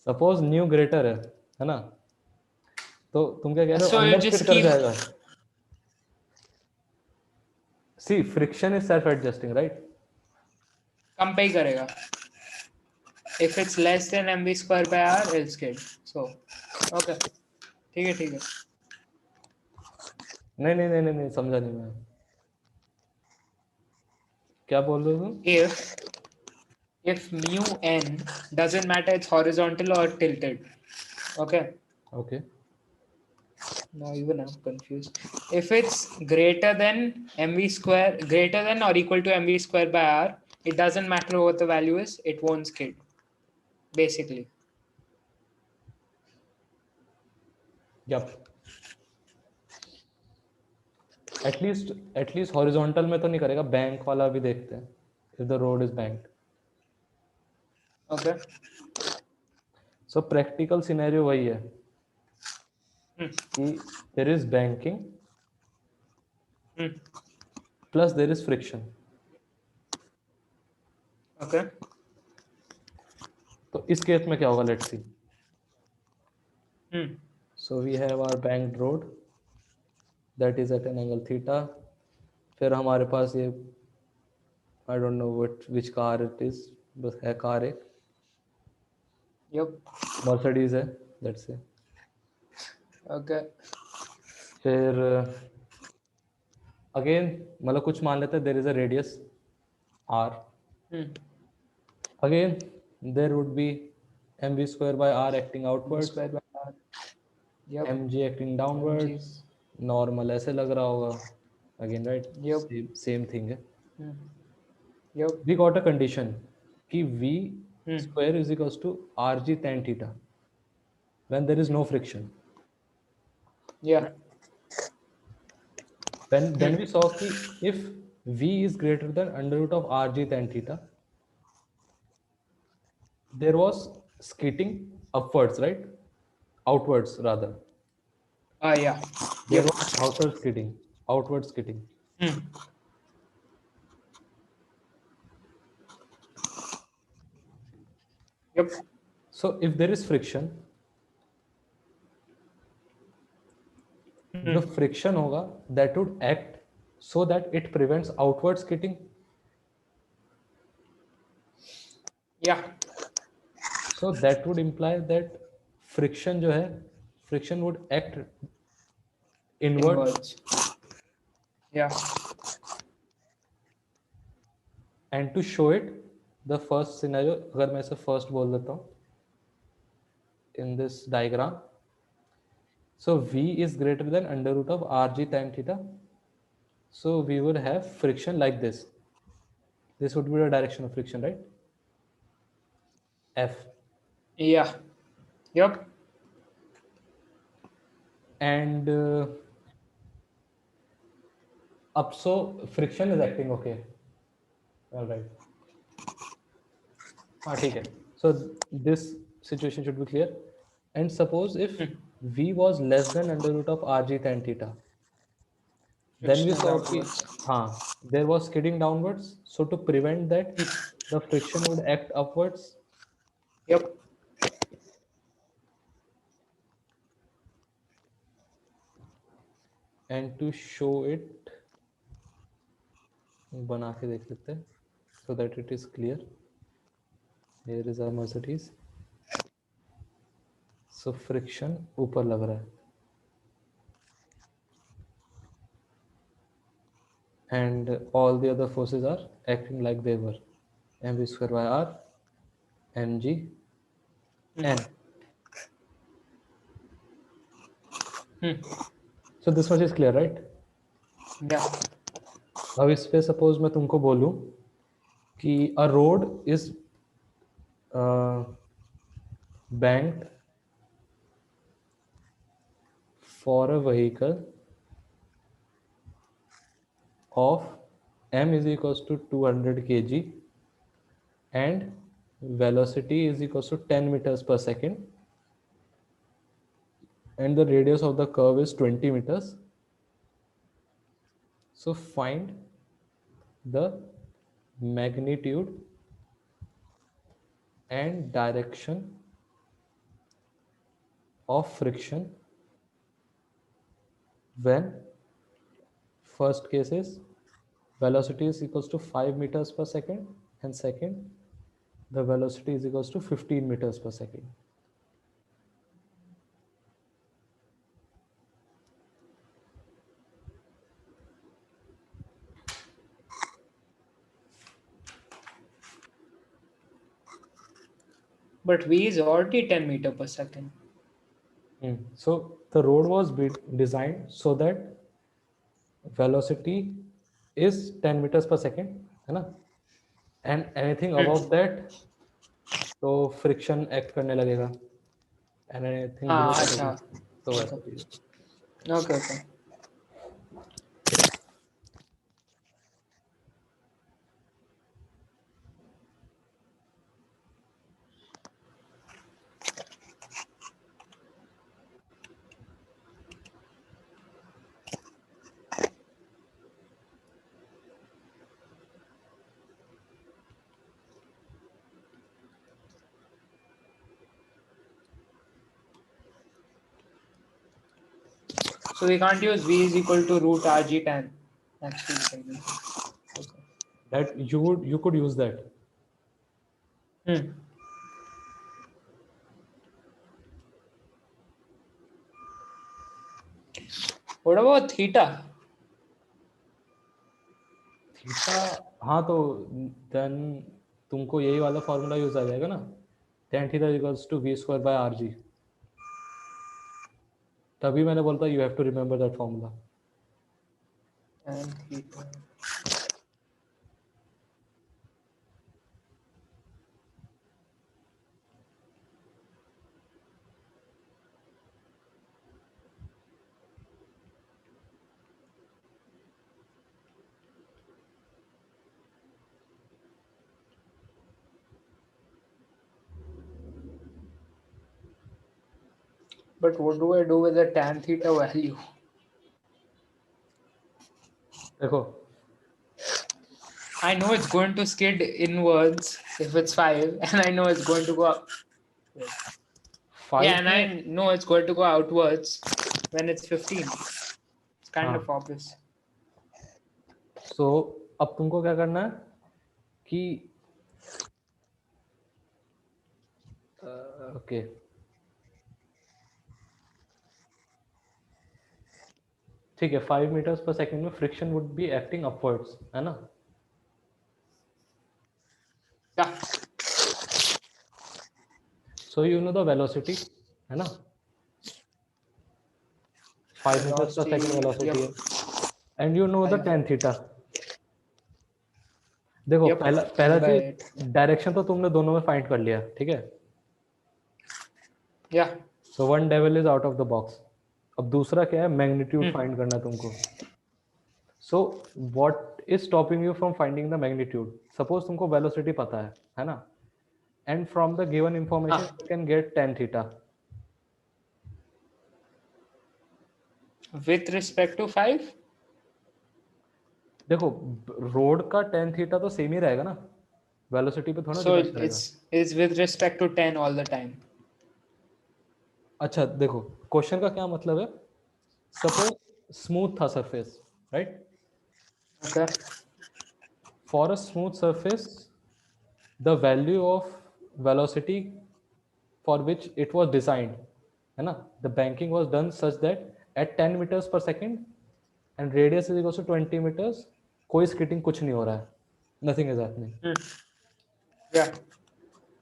[SPEAKER 2] Suppose new greater है ना, तो तुम क्या कह रहे हो,
[SPEAKER 1] So you
[SPEAKER 2] अंदर फिट
[SPEAKER 1] just
[SPEAKER 2] कर
[SPEAKER 1] keep
[SPEAKER 2] जाएगा. See friction is self adjusting, right.
[SPEAKER 1] कम पे ही करेगा. If it's less than mv square by r, it'll skid. So, okay. ठीक है ठीक है.
[SPEAKER 2] नहीं नहीं नहीं नहीं नहीं, समझा नहीं मैं. क्या बोल रहे हो तुम.
[SPEAKER 1] If mu n doesn't matter, it's horizontal or tilted. Okay.
[SPEAKER 2] Okay.
[SPEAKER 1] Now even I'm confused. If it's greater than mv square, greater than or equal to mv square by r, it doesn't matter what the value is, it won't skid. Basically.
[SPEAKER 2] Yep. At least horizontal में तो नहीं करेगा, bank वाला भी देखते हैं. If the road is banked.
[SPEAKER 1] Okay.
[SPEAKER 2] So practical scenario वही है कि there is banking plus there is friction.
[SPEAKER 1] Okay.
[SPEAKER 2] तो इस केस में क्या होगा, let's see.
[SPEAKER 1] Hmm.
[SPEAKER 2] So we have our banked road that is at an angle theta. फिर हमारे पास ये I don't know what which car it is, बस है कार एक,
[SPEAKER 1] Yep.
[SPEAKER 2] मर्सिडीज है लेट्स से.
[SPEAKER 1] Okay.
[SPEAKER 2] फिर अगेन मतलब कुछ मान लेते हैं there is a radius R.
[SPEAKER 1] Hmm.
[SPEAKER 2] Again, there would be mv square by r acting outwards,
[SPEAKER 1] Square by r. Yep.
[SPEAKER 2] mg acting downwards. Normal ऐसे लग रहा होगा. Again, right?
[SPEAKER 1] Yep.
[SPEAKER 2] Same thing है.
[SPEAKER 1] Hmm. Yep.
[SPEAKER 2] We got a condition कि v square is equals to rg tan theta when there is no friction.
[SPEAKER 1] Yeah.
[SPEAKER 2] Then we saw कि if v is greater than under root of rg tan theta, there was skidding upwards, right? Outwards rather.
[SPEAKER 1] Yeah.
[SPEAKER 2] There
[SPEAKER 1] Yep.
[SPEAKER 2] was outward skidding.
[SPEAKER 1] Yep.
[SPEAKER 2] So if there is friction, the friction होगा that would act so that it prevents outward skidding.
[SPEAKER 1] Yeah.
[SPEAKER 2] So that would imply that friction जो है, friction would act inward.
[SPEAKER 1] Inwards. Yeah.
[SPEAKER 2] And to show it, the first scenario, अगर मैं इसे first बोल देता हूँ in this diagram. So v is greater than under root of rg tan theta. So we would have friction like this. This would be the direction of friction, right? F.
[SPEAKER 1] Yeah. Yep.
[SPEAKER 2] And up, so friction is acting okay. All right. ठीक है. So this situation should be clear. And suppose if v was less than under root of rg tan theta, then we
[SPEAKER 1] Friction is
[SPEAKER 2] saw कि
[SPEAKER 1] outwards.
[SPEAKER 2] there was skidding downwards. So to prevent that, the friction would act upwards.
[SPEAKER 1] Yep.
[SPEAKER 2] And to show it, बना के देख लेते हैं so that it is clear. Here is our Mercedes. So friction ऊपर लग रहा है. And all the other forces are acting like they were. mv square by r, mg, n. So this much is clear, right?
[SPEAKER 1] Yeah.
[SPEAKER 2] अब इस पे suppose मैं तुमको बोलूं कि a road is banked for a vehicle of m is equals to 200 kg and velocity is equals to 10 meters per second and the radius of the curve is 20 meters. So find the magnitude and direction of friction when first case is velocity is equals to 5 meters per second and second the velocity is equals to 15 meters per second.
[SPEAKER 1] But V is already 10 meter per second.
[SPEAKER 2] So the road was designed so that velocity is 10 meters per second, है ना? And anything above that, तो friction act करने लगेगा. And anything below that,
[SPEAKER 1] अच्छा.
[SPEAKER 2] तो वैसा चीज़.
[SPEAKER 1] Okay. Okay. So we can't use V is equal to root Rg tan. Actually, we can use it. Okay.
[SPEAKER 2] That you could use that.
[SPEAKER 1] What about theta?
[SPEAKER 2] Theta, हाँ तो then तुमको यही वाला formula use आ जाएगा ना, tan theta equals to v square by rg. तभी मैंने बोलता you have to remember that formula.
[SPEAKER 1] Tan theta. But what do I do with the tan theta value?
[SPEAKER 2] देखो
[SPEAKER 1] I know it's going to skid inwards if it's 5, and I know it's going to go up. Yeah,
[SPEAKER 2] 5
[SPEAKER 1] and
[SPEAKER 2] में
[SPEAKER 1] I know it's going to go outwards when it's 15. It's kind
[SPEAKER 2] हाँ
[SPEAKER 1] of obvious.
[SPEAKER 2] सो अब तुमको क्या करना है कि okay ठीक है 5 मीटर्स पर सेकंड में friction would be acting upwards है ना
[SPEAKER 1] Yeah.
[SPEAKER 2] So you know the velocity है ना 5 मीटर्स पर सेकंड वेलोसिटी है and you know the tan theta देखो
[SPEAKER 1] Yep.
[SPEAKER 2] पहला पहला
[SPEAKER 1] By
[SPEAKER 2] चीज डायरेक्शन तो तुमने दोनों में फाइंड कर लिया ठीक है
[SPEAKER 1] Yeah.
[SPEAKER 2] So one devil is out of the box अब दूसरा क्या है मैग्नीट्यूड फाइंड करना है तुमको so what is stopping you from finding the magnitude suppose तुमको वेलोसिटी पता है ना and from the given information you can gate tan theta
[SPEAKER 1] With respect to 5?
[SPEAKER 2] देखो रोड का tan थीटा तो सेम ही रहेगा ना वेलोसिटी पे थोड़ा
[SPEAKER 1] So
[SPEAKER 2] डिपेंड करेगा
[SPEAKER 1] it's with respect to 10 all the time.
[SPEAKER 2] अच्छा देखो क्वेश्चन का क्या मतलब है सपोज स्मूथ था surface right
[SPEAKER 1] Okay.
[SPEAKER 2] for a smooth surface the value of velocity for which it was designed है ना the banking was done such that at 10 meters per second and radius is equal to 20 meters कोई skidding कुछ नहीं हो रहा है nothing is happening
[SPEAKER 1] Yeah.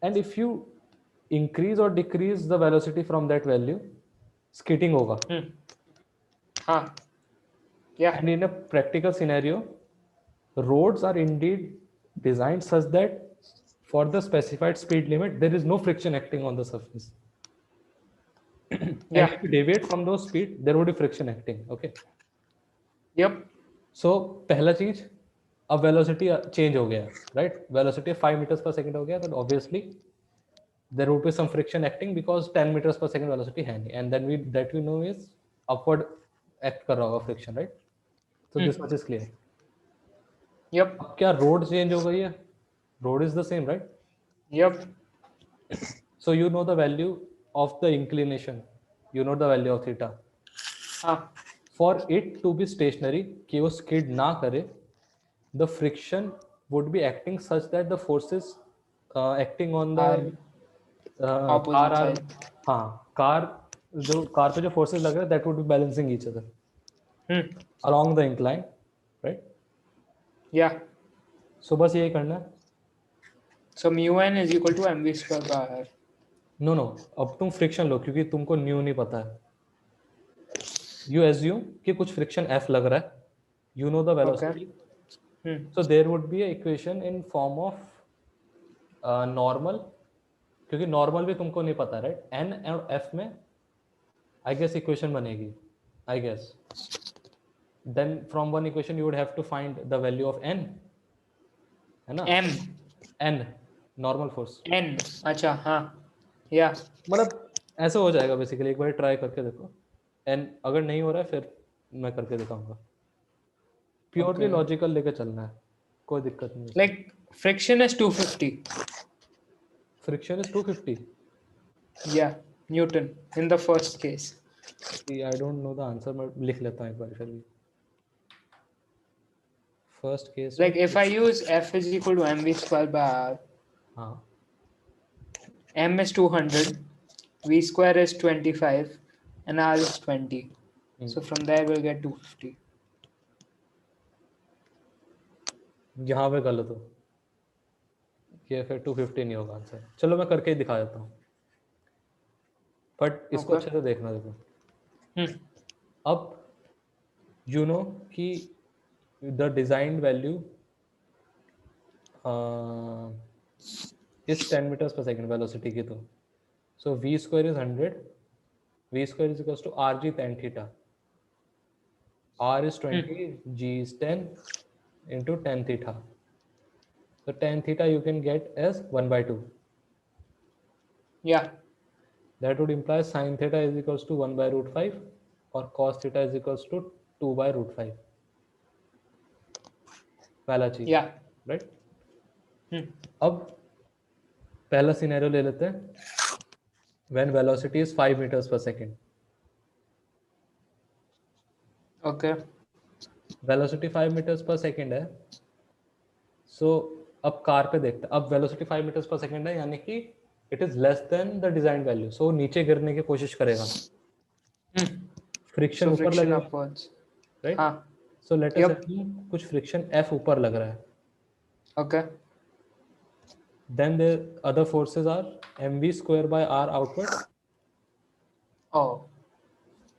[SPEAKER 2] and if you increase or decrease the velocity from that value skidding होगा
[SPEAKER 1] Huh. Yeah.
[SPEAKER 2] and in a practical scenario roads are indeed designed such that for the specified speed limit there is no friction acting on the surface and
[SPEAKER 1] Yeah.
[SPEAKER 2] if you deviate from those speed there would be friction acting okay
[SPEAKER 1] Yep.
[SPEAKER 2] so पहला चीज अब velocity change हो गया right velocity 5 meters per second हो गया तो obviously there would be some friction acting because 10 meters per second velocity है नहीं and then we know is upward act कर रहा होगा friction right so this much is clear
[SPEAKER 1] Yep.
[SPEAKER 2] अब क्या road change हो गई है road is the same right
[SPEAKER 1] Yep.
[SPEAKER 2] so you know the value of the inclination you know the value of theta
[SPEAKER 1] Huh.
[SPEAKER 2] for it to be stationary कि वो skid ना करे the friction would be acting such that the forces acting on the car
[SPEAKER 1] Opposite
[SPEAKER 2] are
[SPEAKER 1] side.
[SPEAKER 2] हाँ car जो car पे जो forces लग रहे हैं that would be balancing each other along the incline right
[SPEAKER 1] Yeah.
[SPEAKER 2] so बस यही करना है
[SPEAKER 1] So mu n is equal to mv square by r.
[SPEAKER 2] No no अब तुम फ्रिक्शन लो क्योंकि तुमको न्यू नहीं पता है you assume कि कुछ friction F लग रहा है you know the velocity so there would be a equation in form of normal क्योंकि normal भी तुमको नहीं पता right n और F में I guess equation बनेगी I guess then from one equation you would have to find the value of n है ना
[SPEAKER 1] M.
[SPEAKER 2] n normal force
[SPEAKER 1] N. अच्छा हाँ. Yeah.
[SPEAKER 2] मतलब ऐसे हो जाएगा बेसिकली एक बार ट्राई करके देखो n अगर नहीं हो रहा है फिर मैं करके दिखाऊंगा प्योरली
[SPEAKER 1] Okay.
[SPEAKER 2] लॉजिकल लेके चलना है कोई दिक्कत नहीं
[SPEAKER 1] Like friction is 250.
[SPEAKER 2] Friction is 250
[SPEAKER 1] Yeah. Newton in the first case.
[SPEAKER 2] I don't know the answer मैं लिख लेता हूं एक बार फिर भी first case
[SPEAKER 1] Like if I use F is equal to mv square by r,
[SPEAKER 2] हाँ
[SPEAKER 1] m is 200, v square is 25, and r is 20. So from there we'll get 250.
[SPEAKER 2] यहाँ पे गलत हो ये फिर 250 नहीं होगा आंसर चलो मैं करके ही दिखा देता हूँ बट इसको
[SPEAKER 1] Okay.
[SPEAKER 2] अच्छे से देखना देखो अब यू नो कि the design value is 10 meters per second velocity की तो सो v square is 100 v square is equals to rg tan theta r is 20 g is 10 into tan theta so tan theta you can get as 1/2
[SPEAKER 1] Yeah.
[SPEAKER 2] That would imply sin theta is equals to 1 by root 5 or cos theta is equals to 2 by root 5. पहला चीज,
[SPEAKER 1] Yeah.
[SPEAKER 2] Right?
[SPEAKER 1] Hmm.
[SPEAKER 2] अब पहला scenario ले लेते हैं when velocity is 5 meters per second.
[SPEAKER 1] Okay.
[SPEAKER 2] Velocity 5 metres per second है. So अब car पे देखते हैं. अब वेलोसिटी 5 मीटर्स पर सेकेंड है, यानी कि it is less than the design value. So नीचे गिरने की कोशिश करेगा. फ्रिक्शन
[SPEAKER 1] So
[SPEAKER 2] ऊपर
[SPEAKER 1] friction
[SPEAKER 2] लगेगा,
[SPEAKER 1] upwards.
[SPEAKER 2] राइट?
[SPEAKER 1] हाँ.
[SPEAKER 2] So let us
[SPEAKER 1] Yep.
[SPEAKER 2] assume कुछ फ्रिक्शन F ऊपर लग रहा है.
[SPEAKER 1] Okay.
[SPEAKER 2] Then the other forces are mv square by r outward,
[SPEAKER 1] Oh.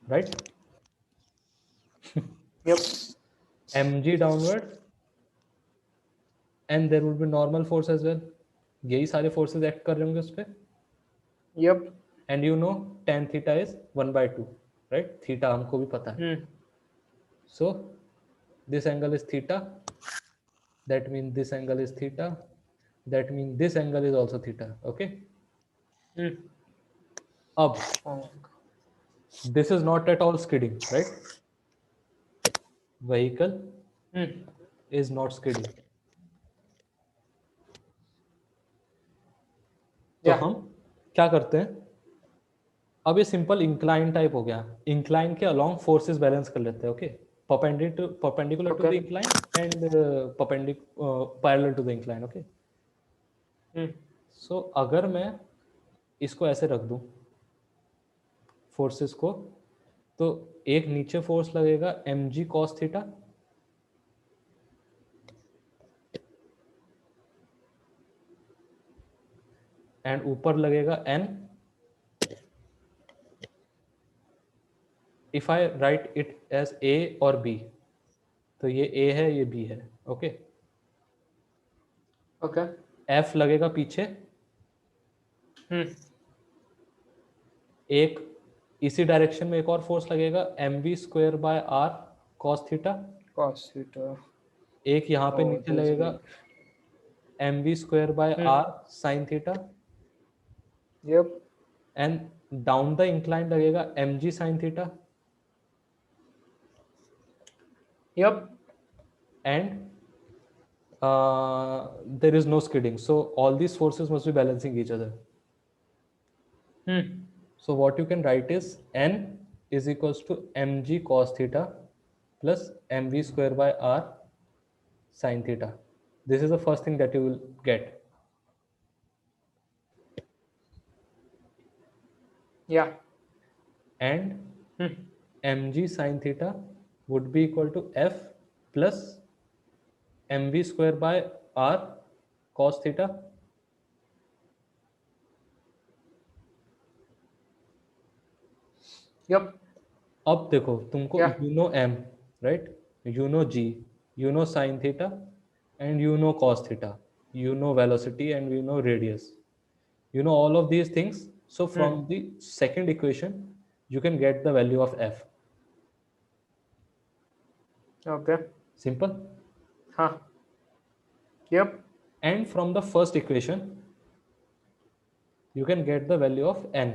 [SPEAKER 2] right?
[SPEAKER 1] Yep.
[SPEAKER 2] mg downward, and there would be normal force as well. यही सारे forces act कर रहे होंगे उस पे.
[SPEAKER 1] Yep.
[SPEAKER 2] And you know tan theta is 1 by 2, right? Theta हमको भी पता है.
[SPEAKER 1] Hmm.
[SPEAKER 2] So this angle is theta. That means this angle is theta. That means this angle is also theta. Okay.
[SPEAKER 1] Hmm.
[SPEAKER 2] अब
[SPEAKER 1] Oh.
[SPEAKER 2] this is not at all skidding, right? Vehicle
[SPEAKER 1] Hmm.
[SPEAKER 2] is not skidding. तो
[SPEAKER 1] Yeah.
[SPEAKER 2] हम क्या करते हैं? अब ये simple incline type हो गया. इंक्लाइन के अलोंग फोर्सेस बैलेंस कर लेते हैं. Okay, perpendicular to the
[SPEAKER 1] Okay.
[SPEAKER 2] incline and parallel to the incline. Okay.
[SPEAKER 1] Hmm.
[SPEAKER 2] सो अगर मैं इसको ऐसे रख दूं फोर्सेस को, तो एक नीचे फोर्स लगेगा mg cos थीटा, एंड ऊपर लगेगा n. If I write it as a और b, तो ये a है, ये b है. ओके.
[SPEAKER 1] Okay.
[SPEAKER 2] f लगेगा पीछे,
[SPEAKER 1] Hmm.
[SPEAKER 2] एक इसी डायरेक्शन में एक और फोर्स लगेगा mv square by r cos theta,
[SPEAKER 1] Cos theta.
[SPEAKER 2] एक यहाँ पे
[SPEAKER 1] Oh,
[SPEAKER 2] नीचे
[SPEAKER 1] there's
[SPEAKER 2] लगेगा
[SPEAKER 1] weak.
[SPEAKER 2] mv square bye
[SPEAKER 1] Hmm.
[SPEAKER 2] r sin theta,
[SPEAKER 1] Yep.
[SPEAKER 2] And down the incline लगेगा mg sin theta,
[SPEAKER 1] Yep.
[SPEAKER 2] and there is no skidding. So all these forces must be balancing each other.
[SPEAKER 1] Hmm.
[SPEAKER 2] So what you can write is n is equals to mg cos theta plus mv square by r sin theta. This is the first thing that you will get.
[SPEAKER 1] Yeah.
[SPEAKER 2] And
[SPEAKER 1] Hmm.
[SPEAKER 2] mg sin theta would be equal to f plus mv square by r cos theta.
[SPEAKER 1] Yep.
[SPEAKER 2] अब देखो, तुमको
[SPEAKER 1] Yeah.
[SPEAKER 2] you know m, right? You know g, you know sin theta, and you know cos theta. You know velocity and you know radius. You know all of these things. So from the second equation, you can get the value of f.
[SPEAKER 1] Okay.
[SPEAKER 2] Simple.
[SPEAKER 1] Huh. Yep.
[SPEAKER 2] And from the first equation, you can get the value of n.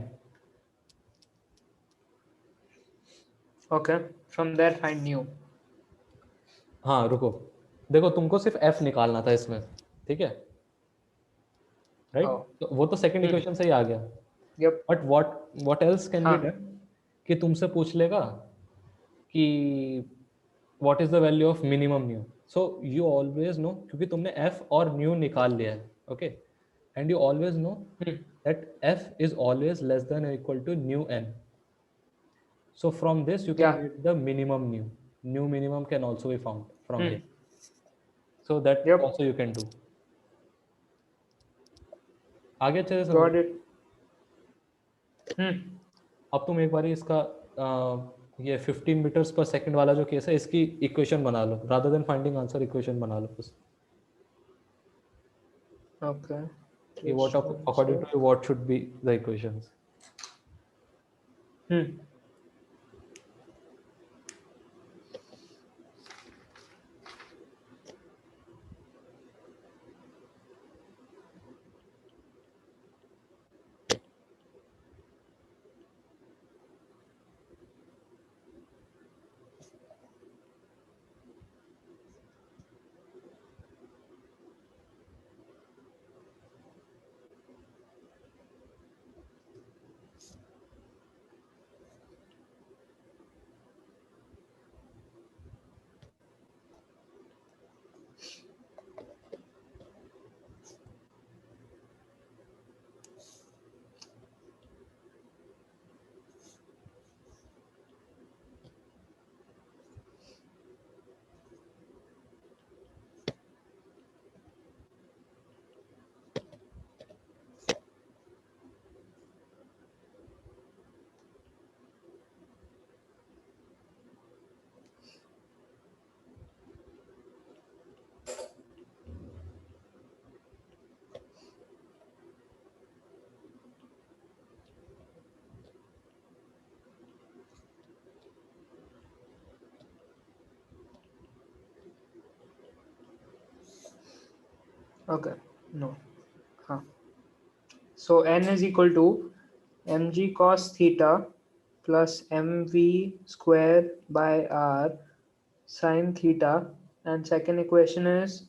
[SPEAKER 1] Okay. From there, find new.
[SPEAKER 2] हाँ रुको, देखो तुमको सिर्फ f निकालना था इसमें, ठीक है, राइट?
[SPEAKER 1] Oh.
[SPEAKER 2] तो वो तो सेकंड इक्वेशन से ही आ गया.
[SPEAKER 1] Yep.
[SPEAKER 2] But what else can be
[SPEAKER 1] हाँ.
[SPEAKER 2] डन, कि तुमसे पूछ लेगा कि what is the value of minimum new. So you always no, क्योंकि तुमने f और न्यू निकाल लिया है. Okay. And you always no
[SPEAKER 1] Hmm.
[SPEAKER 2] that f is always less than or equal to nu n. So from this you can
[SPEAKER 1] Yeah.
[SPEAKER 2] get the minimum nu. Nu minimum can also be found from
[SPEAKER 1] Hmm.
[SPEAKER 2] here. So that
[SPEAKER 1] Yep.
[SPEAKER 2] also you can do. आगे अच्छे से
[SPEAKER 1] Got
[SPEAKER 2] समझो.
[SPEAKER 1] it. Hmm.
[SPEAKER 2] अब तुम एक बार इसका ये 15 metres पर सेकंड वाला जो केस है, इसकी इक्वेशन बना लो, rather than finding answer equation बना लो बस.
[SPEAKER 1] Okay.
[SPEAKER 2] कि what according to you what should be the equations.
[SPEAKER 1] Hmm. Okay. No. Huh. So n is equal to mg cos theta plus mv square by r sine theta, and second equation is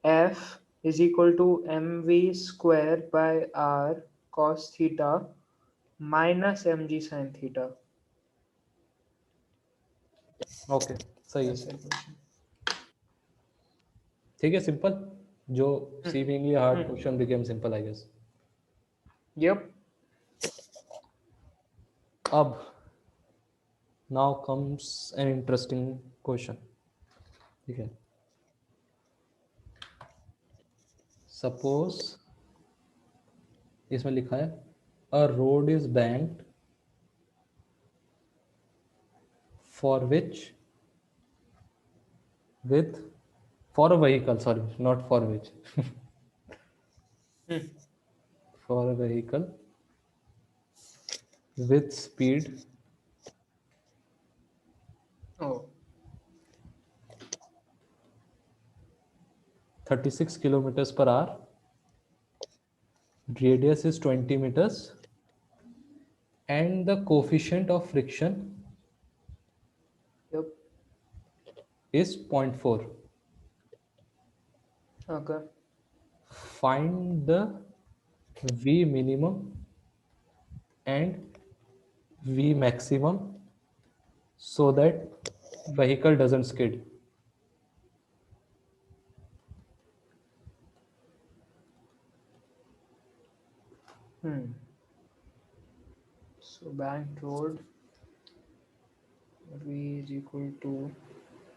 [SPEAKER 1] f is equal to mv square by r cos theta minus mg sine theta.
[SPEAKER 2] Okay सही है.
[SPEAKER 1] That's the equation.
[SPEAKER 2] ठीक है, simple. जो seemingly hard
[SPEAKER 1] Hmm.
[SPEAKER 2] question became simple, I guess.
[SPEAKER 1] Yep.
[SPEAKER 2] अब now comes an interesting question. ठीक है. Suppose इसमें लिखा है a road is banked for which with for a vehicle, sorry, not for which.
[SPEAKER 1] Hmm.
[SPEAKER 2] For a vehicle with speed
[SPEAKER 1] Oh.
[SPEAKER 2] 36 kilometers per hour, radius is 20 meters, and the coefficient of friction
[SPEAKER 1] Yep.
[SPEAKER 2] is 0.4.
[SPEAKER 1] Okay.
[SPEAKER 2] Find the V minimum and V maximum so that vehicle doesn't skid.
[SPEAKER 1] Hmm. So banked road V is equal to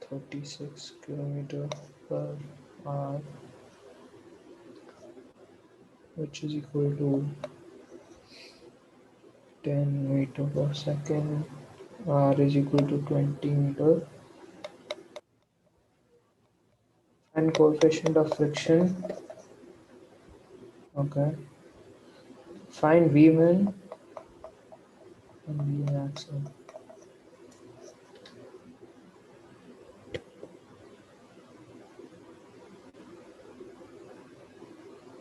[SPEAKER 1] 36 kilometer per hour, which is equal to 10 meter per second. R is equal to 20 meter. And coefficient of friction. Okay. Find V min and V max.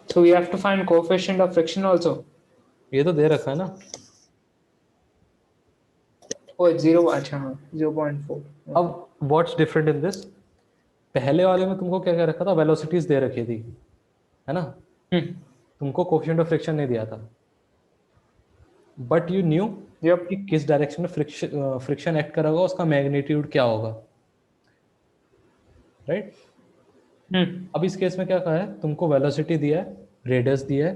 [SPEAKER 1] So we have to find coefficient of friction also.
[SPEAKER 2] ये तो दे रखा है ना.
[SPEAKER 1] Oh, it's 0. अच्छा हाँ 0.4.
[SPEAKER 2] अब what's different in this? पहले वाले में तुमको क्या क्या रखा था? वेलोसिटीज दे रखी थी, है ना. तुमको कोफिशिएंट ऑफ फ्रिक्शन नहीं दिया था, बट यू न्यू
[SPEAKER 1] Yep.
[SPEAKER 2] कि किस डायरेक्शन में फ्रिक्शन एक्ट करेगा, उसका मैग्नीट्यूड क्या होगा, राइट. अब इस केस में क्या कहा है, तुमको वेलोसिटी दिया है, रेडियस दिया है.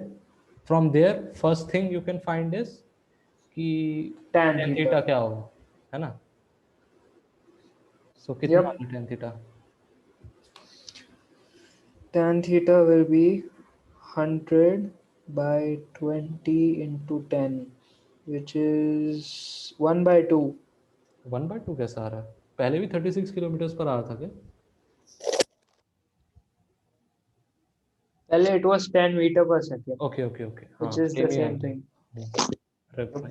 [SPEAKER 2] From there first thing you can find is कि
[SPEAKER 1] Tan
[SPEAKER 2] tan
[SPEAKER 1] theta.
[SPEAKER 2] थीटा क्या होगा, है ना. सो कितना
[SPEAKER 1] Yep.
[SPEAKER 2] होगा tan theta?
[SPEAKER 1] Tan theta will be 100 by 20 into 10, which is 1 by 2.
[SPEAKER 2] 1/2 कैसा आ रहा है? पहले भी 36 किलोमीटर पर आ रहा था क्या?
[SPEAKER 1] Pehले it was 10 meter per second,
[SPEAKER 2] okay okay okay, हाँ
[SPEAKER 1] which is the
[SPEAKER 2] same he
[SPEAKER 1] same
[SPEAKER 2] आया
[SPEAKER 1] thing.
[SPEAKER 2] था.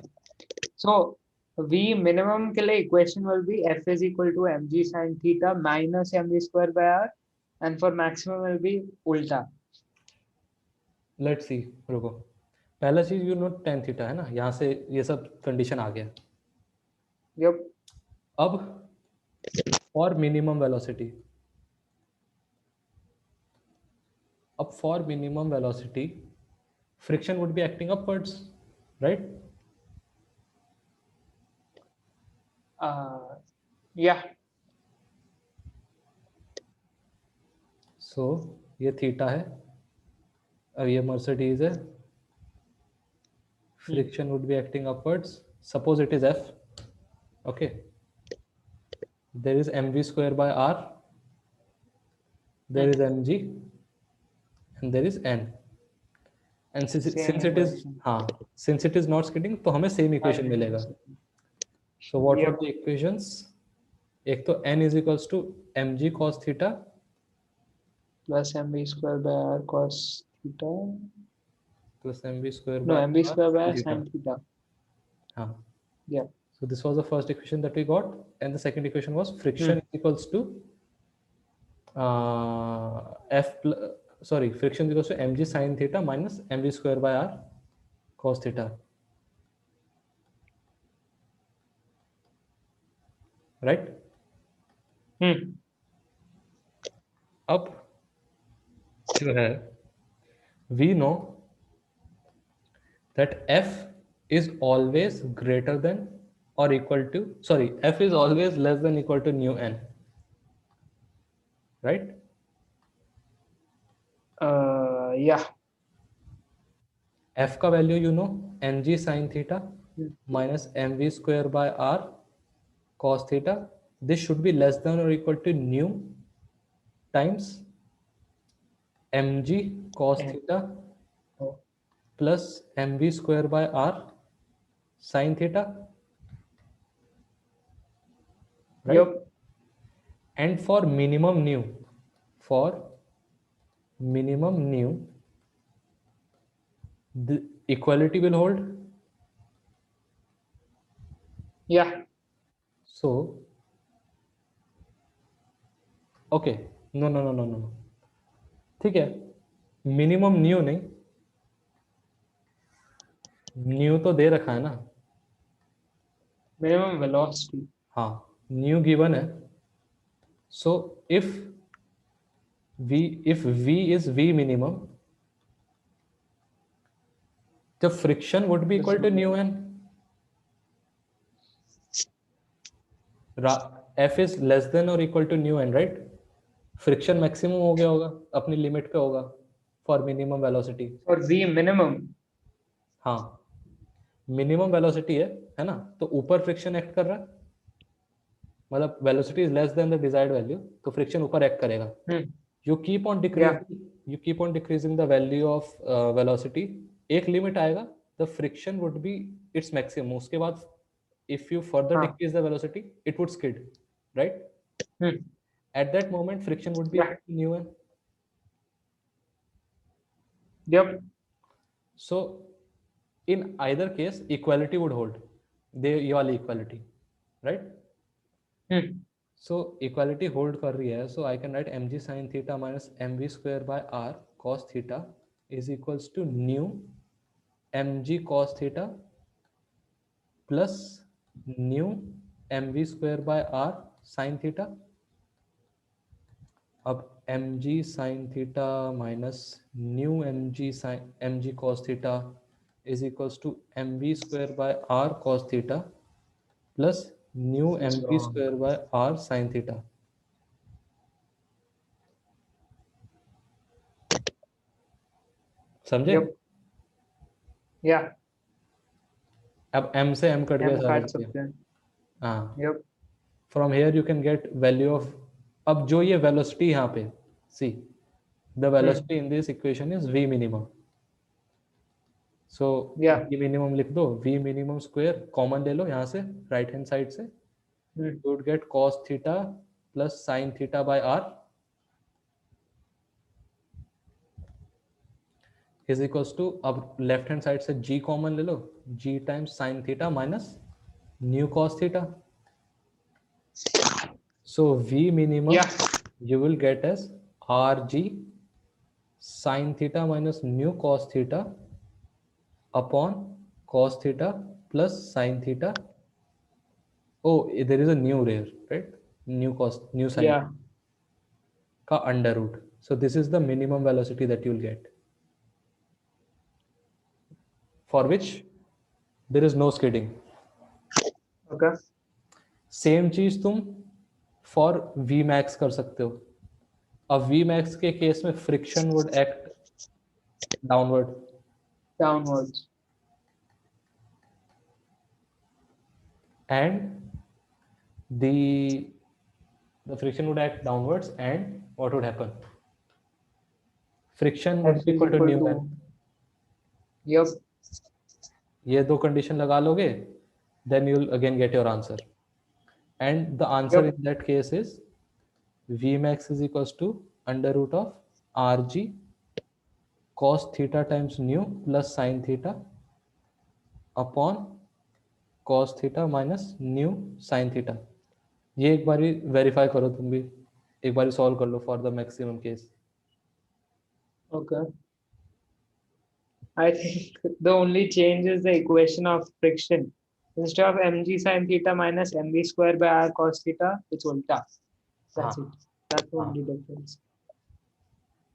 [SPEAKER 1] So V minimum के लिए equation will be F is equal to mg sin theta minus mv square by r, and for maximum will be ulta.
[SPEAKER 2] Let's see, रुको. पहला चीज you know tan theta है ना, यहाँ से ये सब कंडीशन आ गया.
[SPEAKER 1] Yep.
[SPEAKER 2] अब फॉर मिनिमम वेलोसिटी, अब for minimum velocity friction would be acting upwards, right.
[SPEAKER 1] Yeah.
[SPEAKER 2] So ये थीटा है, अब ये मर्सिडीज है, friction would be acting upwards. Suppose it is F. Okay, there is mv square by r, there is mg, and there is n. And since it is,
[SPEAKER 1] equation.
[SPEAKER 2] हाँ, since it is not skidding, तो हमें same equation मिलेगा. So whatever
[SPEAKER 1] Yep.
[SPEAKER 2] The equations? एक तो n is equals to mg cos theta
[SPEAKER 1] Plus mv square by r cos theta.
[SPEAKER 2] plus mv square
[SPEAKER 1] No,
[SPEAKER 2] by
[SPEAKER 1] mv
[SPEAKER 2] r
[SPEAKER 1] square by
[SPEAKER 2] sin
[SPEAKER 1] r
[SPEAKER 2] theta.
[SPEAKER 1] sin theta.
[SPEAKER 2] हाँ.
[SPEAKER 1] Yeah.
[SPEAKER 2] So this was the first equation that we got, and the second equation was friction is equals to f sorry, friction is equals to mg sin theta minus mv square by r cos theta, right? अब जो है we know that f is always greater than or equal to, sorry, f is always less than equal to nu n, right?
[SPEAKER 1] Yeah.
[SPEAKER 2] f का value you know mg sin theta minus mv square by r cos theta. This should be less than or equal to nu times mg cos
[SPEAKER 1] Yeah.
[SPEAKER 2] theta
[SPEAKER 1] Oh.
[SPEAKER 2] plus mv square by r sin theta, right?
[SPEAKER 1] Yep.
[SPEAKER 2] And for minimum nu, the equality will hold.
[SPEAKER 1] Yeah.
[SPEAKER 2] So okay, no, ठीक है, minimum new नहीं, new तो दे रखा है ना,
[SPEAKER 1] Minimum velocity.
[SPEAKER 2] हाँ, new given है. So if v is v minimum, the friction would be equal to nu n. F is less than or equal to nu n, right? Friction maximum हो गया होगा, अपनी लिमिट पे होगा for minimum velocity.
[SPEAKER 1] और v minimum.
[SPEAKER 2] हाँ, minimum velocity है ना, तो ऊपर फ्रिक्शन एक्ट कर रहा है, मतलब velocity is less than the desired value, तो फ्रिक्शन ऊपर एक्ट करेगा. You keep on decreasing the value of velocity, एक लिमिट आएगा, the friction would B its maximum, उसके बाद if you further decrease the velocity it would skid, right? At that moment friction would be nu n.
[SPEAKER 1] Yep.
[SPEAKER 2] So in either case equality would hold, ये वाली equality, right? So equality hold कर रही है, so I can write mg sin theta minus mv square by r cos theta is equals to nu mg cos theta plus nu mv square by r sin theta. अब mg sin theta minus nu mg cos theta is equals to mv square by r cos theta plus nu mv square by r sin theta. समझे?
[SPEAKER 1] या
[SPEAKER 2] अब m से m cut गया सारे, हाँ. From here you can get value of, अब जो ये वेलोसिटी यहाँ पे see, the velocity in this equation is v minimum, so v minimum लिख दो, v मिनिमम स्क्वायर कॉमन ले लो यहाँ से राइट हैंड साइड से, you would get cos theta plus sin theta by r is equals to, अब left hand side से g common ले लो, g times sin theta minus nu cos theta. So v minimum you will get as rg sin theta minus nu cos theta upon cos theta plus sin theta. Oh, there is a nu there, right? Nu sin ka under root. So this is the minimum velocity that you will get, for which there is no skidding.
[SPEAKER 1] Okay.
[SPEAKER 2] Same चीज तुम for V max कर सकते हो. अब V max के case में friction would act downward and the friction would act downwards, and what would happen? Friction would be equal to nu n.
[SPEAKER 1] Yep.
[SPEAKER 2] ये दो कंडीशन लगा लोगे, then you'll again get your answer, and the answer in that case is Vmax is equals to under root of Rg cos theta times nu plus sin theta upon cos theta minus nu sin theta. ये एक बारी verify करो, तुम भी एक बारी solve कर लो for the maximum case.
[SPEAKER 1] Okay. I think the only change is the equation of friction. Instead of mg sine theta minus mv square by r cos theta, it's ulta.
[SPEAKER 2] हाँ
[SPEAKER 1] That's it. That's the
[SPEAKER 2] हाँ,
[SPEAKER 1] only difference.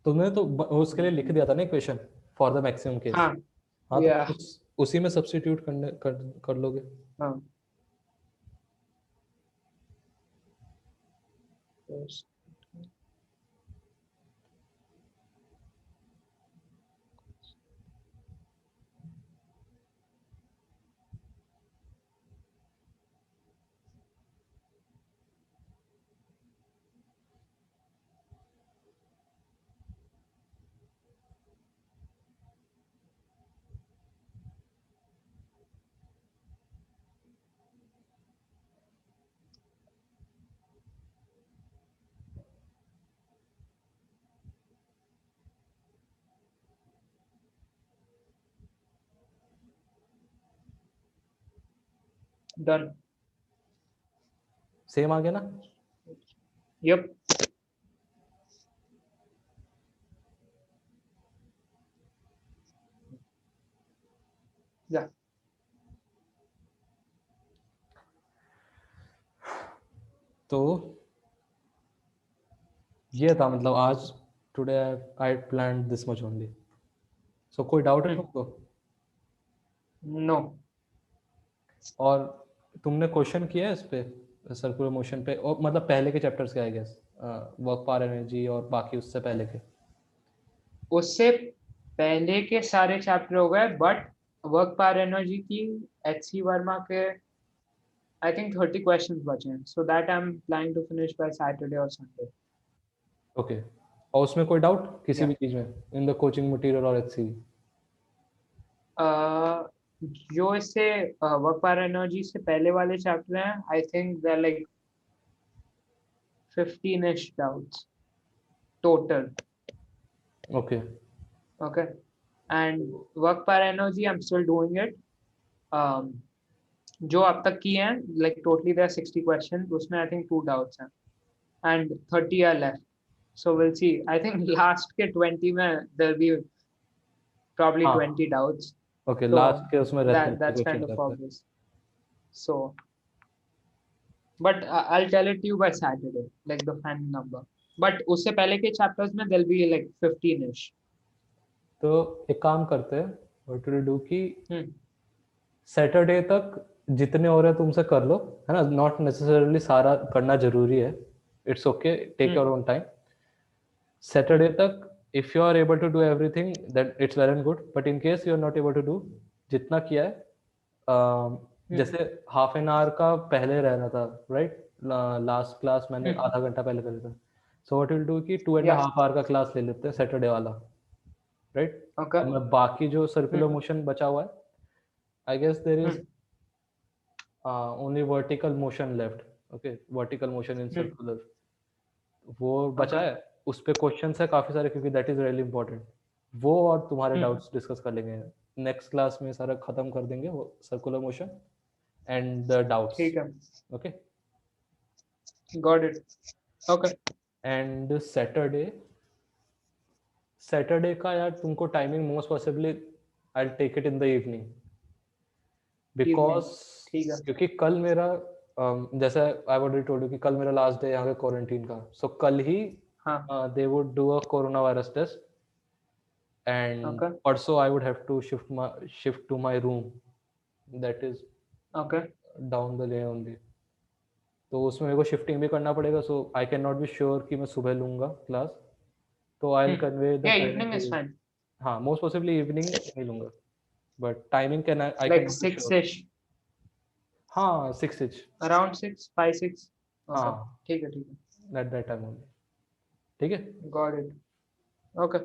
[SPEAKER 2] तुमने तो उसके लिए लिख दिया था ना equation for the maximum case.
[SPEAKER 1] हाँ,
[SPEAKER 2] हाँ, तो
[SPEAKER 1] yeah,
[SPEAKER 2] उसी में सब्स्टिट्यूट कर लोगे।
[SPEAKER 1] हाँ. Yes. Done.
[SPEAKER 2] सेम आ गया ना?
[SPEAKER 1] Yep. Yeah.
[SPEAKER 2] तो ये था मतलब आज today I plan this much only. So कोई डाउट है तुमको?
[SPEAKER 1] No.
[SPEAKER 2] और तुमने क्वेश्चन किया है इस पे सर्कुलर मोशन पे, और मतलब पहले के चैप्टर्स के I guess, work power energy और बाकी उससे पहले के?
[SPEAKER 1] उससे पहले के सारे चैप्टर हो गए, बट वर्क पावर एनर्जी की HC वर्मा के आई थिंक 30 क्वेश्चंस बचे हैं, so that I am planning to finish by Saturday और संडे.
[SPEAKER 2] ओके, और उसमें कोई डाउट किसी
[SPEAKER 1] या
[SPEAKER 2] भी चीज में इन द कोचिंग मटेरियल और एचसी?
[SPEAKER 1] जो इससे वर्क पावर एनर्जी से पहले वाले चैप्टर हैं, I think they are like 15ish doubts total.
[SPEAKER 2] Okay
[SPEAKER 1] Okay, and work power energy I'm still doing it. जो अब तक किए हैं, like totally there are 60 questions, उसमें I think 2 doubts हैं and 30 are left, so we'll see. I think last के 20 में there'll be probably
[SPEAKER 2] हाँ
[SPEAKER 1] 20 doubts,
[SPEAKER 2] ओके,
[SPEAKER 1] so
[SPEAKER 2] लास्ट के उसमें रहते हैं
[SPEAKER 1] that's kind
[SPEAKER 2] क्वेश्चन
[SPEAKER 1] of
[SPEAKER 2] रहते हैं।
[SPEAKER 1] obvious. So but I'll tell it to you by Saturday, like the final number. But उससे पहले के chapters में there'll be like 15ish.
[SPEAKER 2] तो एक काम करते हैं, व्हाट टू डू कि
[SPEAKER 1] Hmm.
[SPEAKER 2] सैटरडे तक जितने हो रहे तुमसे कर लो, है ना? नॉट नेसेसरली सारा करना जरूरी है, it's okay, take your own time. Saturday तक if you are able to do everything that it's well and good, but in case you are not able to do, जितना किया है जैसे हाफ एन आवर का पहले रहना था, right? Last class मैंने आधा घंटा पहले करा था, सो व्हाट विल डू कि 2.5
[SPEAKER 1] Yeah.
[SPEAKER 2] आवर का क्लास ले लेते हैं सैटरडे वाला, राइट?
[SPEAKER 1] Okay.
[SPEAKER 2] अब मैं बाकी जो सर्कुलर मोशन बचा हुआ है, I guess there is only vertical motion left, okay, vertical motion in circular, वो बचा
[SPEAKER 1] Okay.
[SPEAKER 2] है। उस पे क्वेश्चंस है काफी सारे, क्योंकि दैट इज रियली इंपॉर्टेंट। वो और तुम्हारे डाउट्स डिस्कस कर लेंगे नेक्स्ट क्लास में, सारा खत्म कर देंगे वो circular motion and the doubts,
[SPEAKER 1] ठीक है.
[SPEAKER 2] Okay?
[SPEAKER 1] Got it. Okay.
[SPEAKER 2] And Saturday का यार तुमको timing most possibly I take it in the evening, because
[SPEAKER 1] Evening. ठीक है.
[SPEAKER 2] क्योंकि कल मेरा जैसे आई ऑलरेडी टोल्ड यू कि कल मेरा लास्ट डे यहाँ के क्वारंटीन का, सो कल ही
[SPEAKER 1] हाँ.
[SPEAKER 2] They would do a corona virus test, and
[SPEAKER 1] Okay.
[SPEAKER 2] also I would have to shift to my room that is
[SPEAKER 1] Okay.
[SPEAKER 2] down the lane only, तो उसमें मेरे को शिफ्टिंग भी करना पड़ेगा, so I can not be sure कि मैं सुबह लूंगा क्लास, तो I will convey the
[SPEAKER 1] Yeah,
[SPEAKER 2] timing
[SPEAKER 1] evening
[SPEAKER 2] to
[SPEAKER 1] is
[SPEAKER 2] you.
[SPEAKER 1] fine.
[SPEAKER 2] हाँ, मोस्ट पॉसिबली इवनिंग नहीं लूंगा, but timing can I can
[SPEAKER 1] Like
[SPEAKER 2] not be sure.
[SPEAKER 1] 6ish.
[SPEAKER 2] हाँ 6
[SPEAKER 1] Around 6, 5, 6. Okay.
[SPEAKER 2] हाँ,
[SPEAKER 1] ठीक है. ठीक है.
[SPEAKER 2] एट दैट टाइम ओनली, ठीक है?
[SPEAKER 1] Got it. Okay.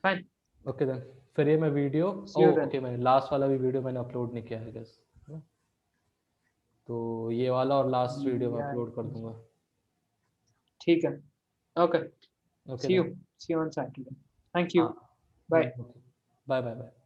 [SPEAKER 1] Fine.
[SPEAKER 2] Okay then, फिर ये मैं वीडियो,
[SPEAKER 1] See you then.
[SPEAKER 2] ओके, मैंने लास्ट वाला भी वीडियो मैंने अपलोड नहीं किया है गेस, तो ये वाला और लास्ट वीडियो मैं
[SPEAKER 1] Yeah.
[SPEAKER 2] अपलोड कर दूंगा,
[SPEAKER 1] ठीक है. Okay.
[SPEAKER 2] ओके
[SPEAKER 1] See
[SPEAKER 2] देन।
[SPEAKER 1] you. See you on Saturday. Thank
[SPEAKER 2] हाँ,
[SPEAKER 1] you. Bye.
[SPEAKER 2] Bye bye bye.